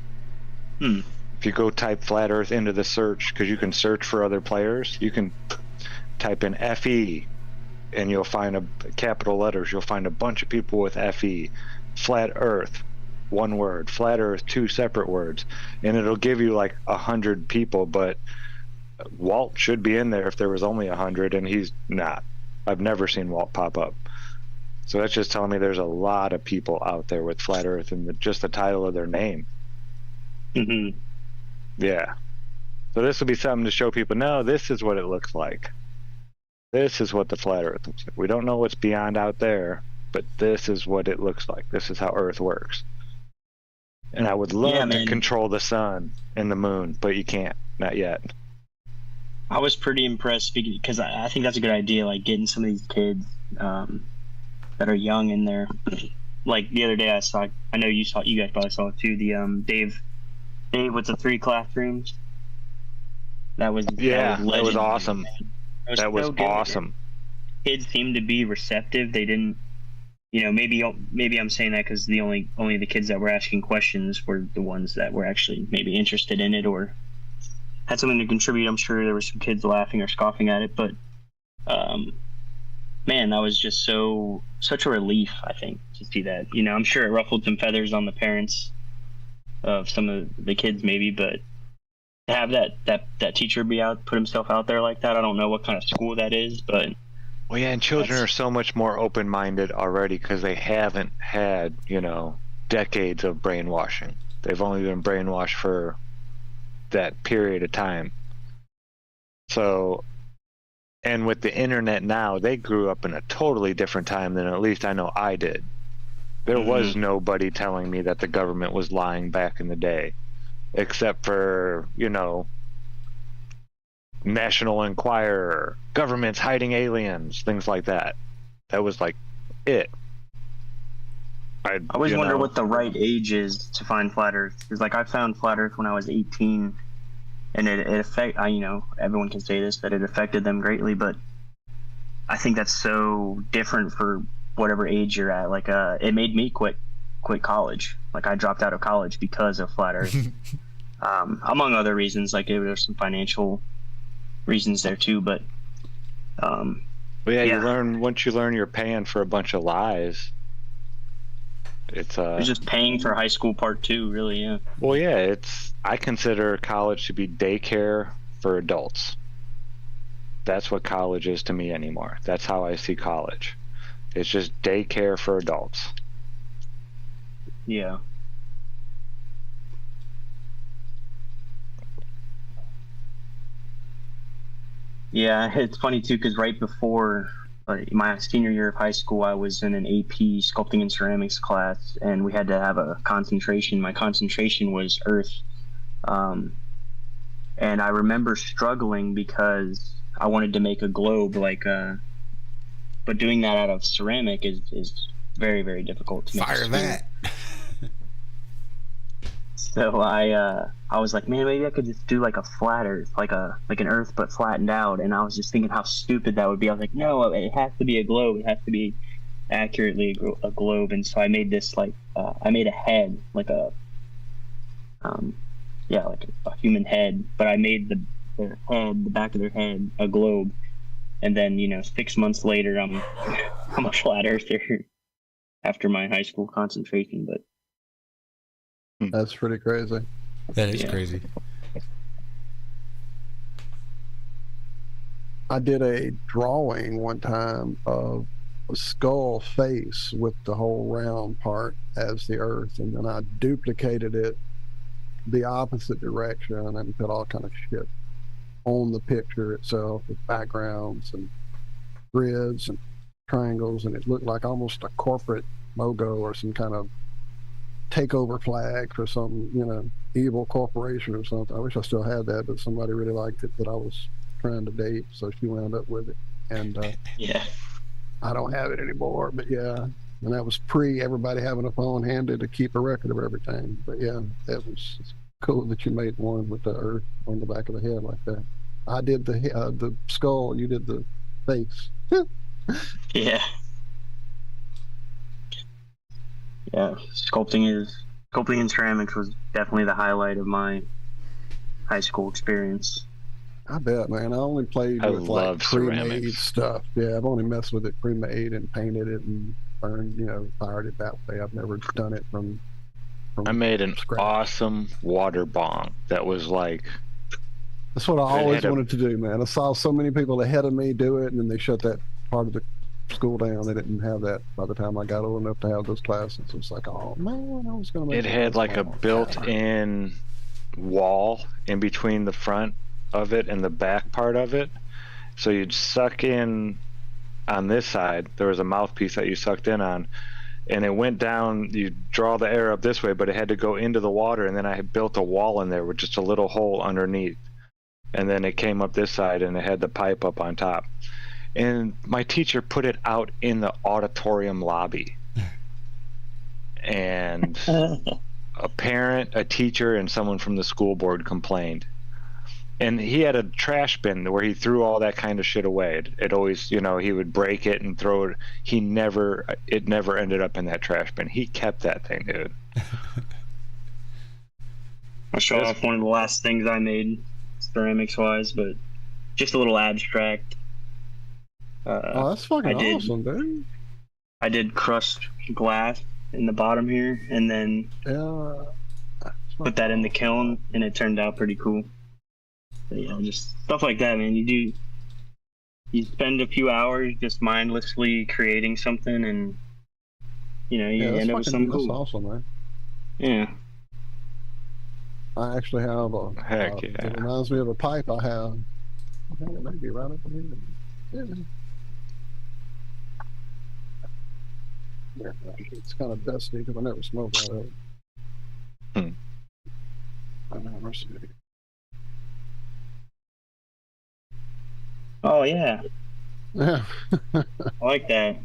If you go type flat earth into the search, because you can search for other players, you can type in FE and you'll find capital letters, you'll find a bunch of people with FE. Flat earth, one word. Flat earth, two separate words, and it'll give you like 100 people. But Walt should be in there if there was only 100, and he's not. I've never seen Walt pop up. So that's just telling me there's a lot of people out there with flat earth and just the title of their name. Mm-hmm. Yeah. So this will be something to show people, no, this is what it looks like. This is what the flat earth looks like. We don't know what's beyond out there, but this is what it looks like. This is how earth works. And I would love to control the sun and the moon, but you can't. Not yet. I was pretty impressed because I think that's a good idea, like getting some of these kids that are young in there. Like the other day I know you guys probably saw it too, the Dave with the 3 classrooms. That was awesome. That was awesome. Kids seemed to be receptive. They didn't, maybe I'm saying that because only the kids that were asking questions were the ones that were actually maybe interested in it or had something to contribute. I'm sure there were some kids laughing or scoffing at it, but man, that was just such a relief, I think, to see that. I'm sure it ruffled some feathers on the parents of some of the kids maybe, but to have that teacher put himself out there like that, I don't know what kind of school that is, but well, yeah, and children are so much more open-minded already because they haven't had decades of brainwashing. They've only been brainwashed for that period of time. So, and with the internet now, they grew up in a totally different time than at least I know I did. There was nobody telling me that the government was lying back in the day, except for, National Enquirer, government's hiding aliens, things like that. That was like it. I always wonder what the right age is to find flat earth. Because like I found flat earth when I was 18, and everyone can say this, that it affected them greatly, but I think that's so different for whatever age you're at. Like it made me quit college. Like I dropped out of college because of flat earth. Among other reasons, like there were some financial reasons there too, but you learn, once you learn you're paying for a bunch of lies, it's just paying for high school part 2, really. Yeah. Well, yeah, I consider college to be daycare for adults. That's what college is to me anymore. That's how I see college. It's just daycare for adults. Yeah. Yeah, it's funny too because right before my senior year of high school, I was in an AP sculpting and ceramics class, and we had to have a concentration. My concentration was earth, and I remember struggling because I wanted to make a globe, but doing that out of ceramic is very, very difficult to make. Fire that. So I was like, man, maybe I could just do like a flat earth, like an earth but flattened out. And I was just thinking how stupid that would be. I was like, no, it has to be a globe. It has to be accurately a globe. And so I made this I made a head, like a human head. But I made the back of their head, a globe. And then 6 months later, I'm a flat earther after my high school concentration, but. That's pretty crazy. That is crazy. I did a drawing one time of a skull face with the whole round part as the earth, and then I duplicated it the opposite direction and put all kind of shit on the picture itself with backgrounds and grids and triangles, and it looked like almost a corporate logo or some kind of takeover flag for some, evil corporation or something. I wish I still had that, but somebody really liked it that I was trying to date, so she wound up with it. And yeah, I don't have it anymore, but yeah. And that was pre everybody having a phone handy to keep a record of everything. But yeah, that was cool that you made one with the earth on the back of the head like that. I did the skull, you did the face. Yeah. Yeah, sculpting and ceramics was definitely the highlight of my high school experience. I bet, man. I only played with like pre-made ceramics stuff. Yeah, I've only messed with it pre-made and painted it and burned, fired it that way. I've never done it from I made an scratch. awesome water bong that was like. That's what I always wanted to do, man. I saw so many people ahead of me do it, and then they shut that part of the school down. They didn't have that by the time I got old enough to have those classes. It was like, oh man, I was gonna make It had like a built-in wall in between the front of it and the back part of it, so you'd suck in on this side. There was a mouthpiece that you sucked in on, and it went down. You draw the air up this way, but it had to go into the water, and then I had built a wall in there with just a little hole underneath, and then it came up this side and it had the pipe up on top. And my teacher put it out in the auditorium lobby. And a parent, a teacher, and someone from the school board complained. And he had a trash bin where he threw all that kind of shit away. It always, he would break it and throw it. It never ended up in that trash bin. He kept that thing, dude. I'll show off one of the last things I made, ceramics-wise, but just a little abstract. Oh, that's fucking awesome, dude. I did crushed glass in the bottom here, and then put that in the kiln, and it turned out pretty cool. But yeah, just stuff like that, man. You spend a few hours just mindlessly creating something, and you end up with something cool. That's awesome, man. Yeah. I actually have it reminds me of a pipe I have. I think it might be right up in here. Yeah. It's kind of dusty because I never smoked out of it. I never seen it. Oh yeah. Yeah. I like that.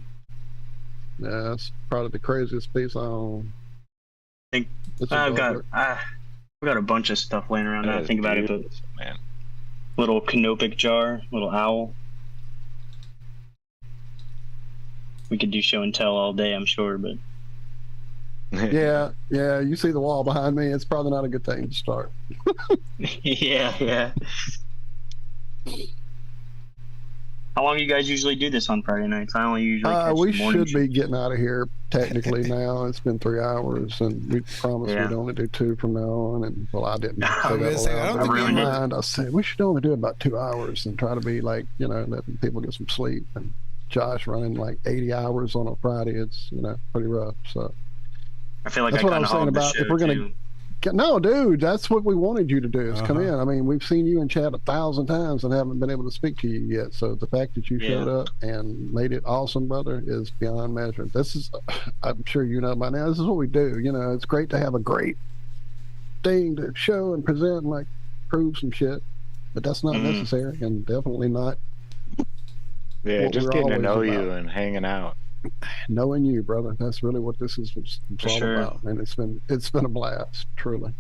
Yeah, that's probably the craziest piece I own. I think I've got a bunch of stuff laying around now I think about it, but man. Little canopic jar, little owl. We could do show and tell all day, I'm sure, but yeah, you see the wall behind me, it's probably not a good thing to start. yeah. How long do you guys usually do this on Friday nights? I only usually catch We the morning should be getting out of here technically now. It's been 3 hours, and we promised Yeah. we'd only do 2 from now on. And well, I didn't say I was that gonna say, I aloud, don't but think in we my ever- mind, I said we should only do about 2 hours and try to be like, letting people get some sleep. And Josh running like 80 hours on a Friday, it's pretty rough. So I feel like that's I what I kind was of saying hogged the about show if we're gonna too. no, dude, that's what we wanted you to do is come Uh-huh. in. I mean, we've seen you in chat 1,000 times and haven't been able to speak to you yet. So the fact that you showed up and made it awesome, brother, is beyond measure. This is, I'm sure you know by now, this is what we do. It's great to have a great thing to show and present and like prove some shit, but that's not necessary and definitely not Yeah, what just we're getting to always know you about. and hanging out. Knowing you, brother. That's really what this is it's For all sure. about. And it's been a blast, truly.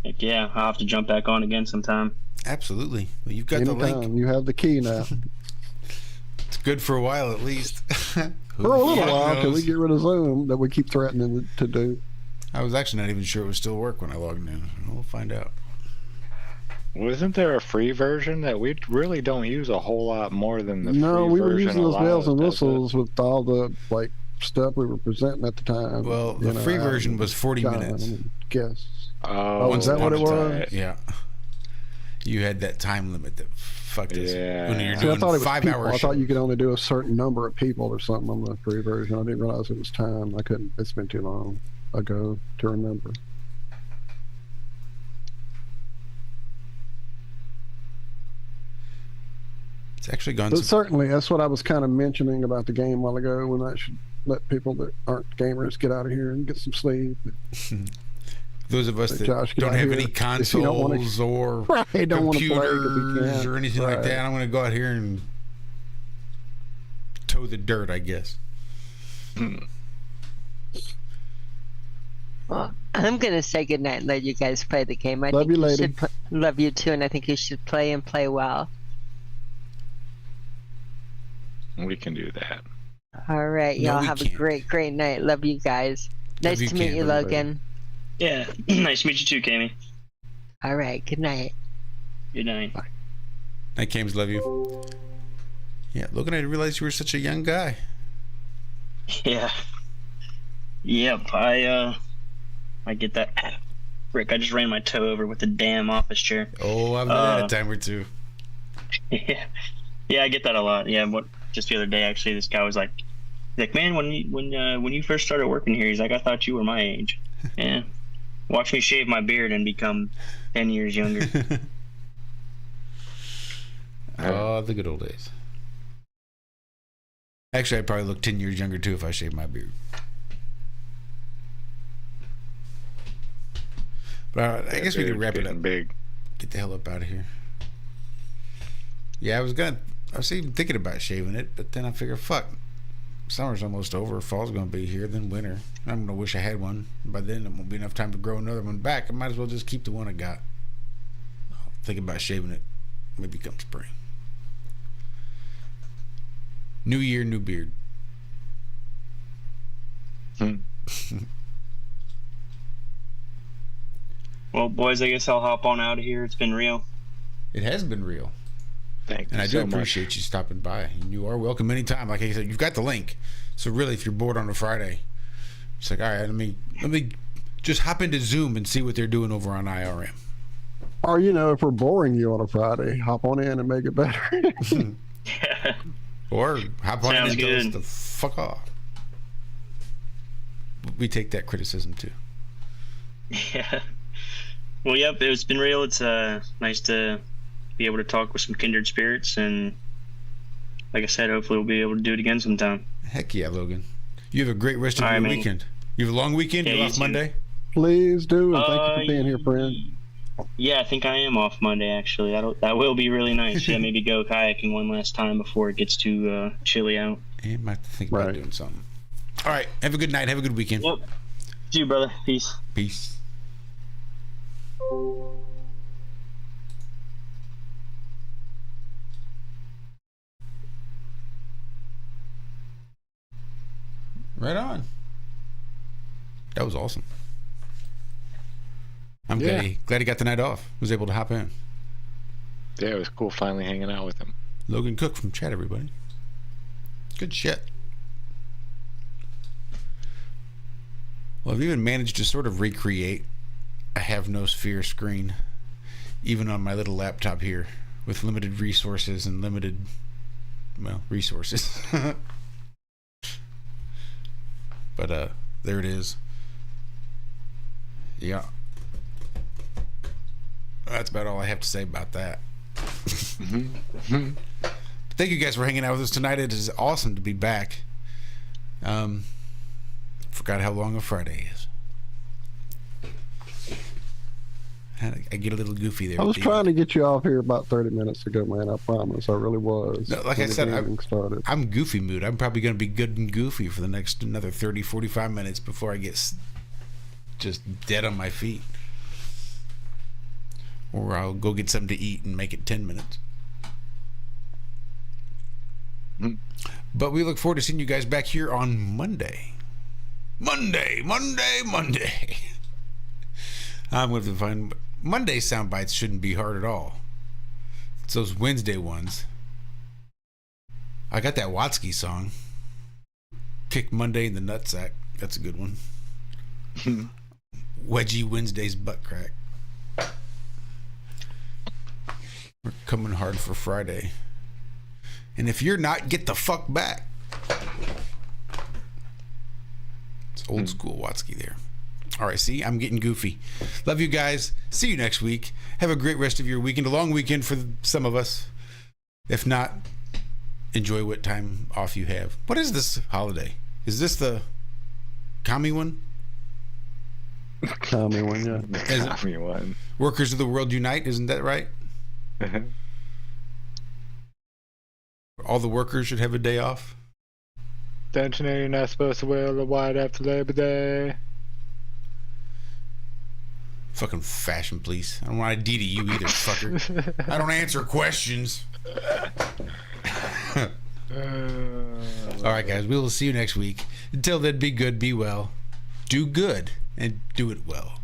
Heck yeah, I'll have to jump back on again sometime. Absolutely. Well, you've got the Anytime. link. You have the key now. It's good for a while at least. For a little while till we get rid of Zoom that we keep threatening to do. I was actually not even sure it would still work when I logged in. We'll find out. Wasn't there a free version that we really don't use a whole lot more than the No, free we were version using those allows, bells and does it? whistles with all the like stuff we were presenting at the time. Well, the free Adam version was 40 John minutes. and guests. Oh, is that what it was? Yeah. You had that time limit that fucked us. Yeah. When you're See, I doing thought it was 5 people. hours. I thought you could only do a certain number of people or something on the free version. I didn't realize it was time. I couldn't. It's been too long ago to remember. It's actually gone. But certainly, that's what I was kind of mentioning about the game a while ago. When I should let people that aren't gamers get out of here and get some sleep. Those of us that Josh, get don't out have here. any If you don't wanna- consoles or Right, don't want to play 'cause we computers can't. or anything like Right. that, I'm going to go out here and toe the dirt, I guess. Well, I'm gonna say goodnight and let you guys play the game. I Love think you, lady. should love you too, and I think you should play and play well. We can do that. All right, No, y'all we have a can't. great night. Love you guys. Nice you, to meet Cam. you, Love you, Logan. Yeah, nice to meet you too, Cami. All right, good night. Good night. Night, Cames, love you. Yeah, Logan, I didn't realize you were such a young guy. Yeah. Yep, I get that. Rick, I just ran my toe over with the damn office chair. Oh, I've done that a time or two. Yeah, yeah, I get that a lot. Yeah, just the other day actually, this guy was like, man, when you first started working here, he's like, I thought you were my age. Yeah, watch me shave my beard and become 10 years younger. Oh, the good old days. Actually, I'd probably look 10 years younger too if I shaved my beard. But all right, I guess we can wrap it up. Big. Get the hell up out of here. Yeah, I was even thinking about shaving it, but then I figured, fuck, summer's almost over, fall's gonna be here, then winter. I'm gonna wish I had one. By then it won't be enough time to grow another one back. I might as well just keep the one I got. Thinking about shaving it, maybe come spring. New year, new beard. Well, boys, I guess I'll hop on out of here. It's been real. It has been real. Thank And you I do so much. appreciate you stopping by. And you are welcome anytime. Like I said, you've got the link. So really, if you're bored on a Friday, it's like, all right, let me just hop into Zoom and see what they're doing over on IRM. Or if we're boring you on a Friday, hop on in and make it better. Or hop on in Sounds and tell us good. to fuck off. We take that criticism too. Yeah. Well, yep, it's been real. It's nice to be able to talk with some kindred spirits, and like I said, hopefully we'll be able to do it again sometime. Heck yeah, Logan. You have a great rest of All your right, man. weekend. You have a long weekend? Yeah, You're you off too. Monday? Please do, and thank you for being here, friend. Yeah, I think I am off Monday, actually. That will be really nice. Yeah, maybe go kayaking one last time before it gets too chilly out. You might have to think about Right. doing something. All right. Have a good night. Have a good weekend. Yep. See you, brother. Peace. Peace. Right on. That was awesome. I'm Yeah. glad he got the night off. Was able to hop in. Yeah, it was cool finally hanging out with him. Logan Cook from chat, everybody. Good shit. Well, I've even managed to sort of recreate a Have No Sphere screen, even on my little laptop here, with limited resources and limited, well, resources. But there it is. Yeah. That's about all I have to say about that. Thank you guys for hanging out with us tonight. It is awesome to be back. Forgot how long a Friday is. I get a little goofy there. I was trying to get you off here about 30 minutes ago, man. I promise. I really was. No, like I said, I'm goofy mood. I'm probably going to be good and goofy for the next another 30, 45 minutes before I get just dead on my feet. Or I'll go get something to eat and make it 10 minutes. But we look forward to seeing you guys back here on Monday. Monday. I'm going to find Monday sound bites shouldn't be hard at all. It's those Wednesday ones. I got that Watsky song. Kick Monday in the nutsack. That's a good one. Wedgie Wednesday's butt crack. We're coming hard for Friday. And if you're not, get the fuck back. It's old school Watsky there. All right, see, I'm getting goofy. Love you guys. See you next week. Have a great rest of your weekend. A long weekend for some of us. If not, enjoy what time off you have. What is this holiday? Is this the Cami one? Cami one, yeah. Cami one. Workers of the World Unite, isn't that right? All the workers should have a day off. Don't you know you're not supposed to wear the white after Labor Day? Fucking fashion police. I don't want ID to you either, fucker. I don't answer questions. All right, guys. We will see you next week. Until then, be good, be well, do good, and do it well.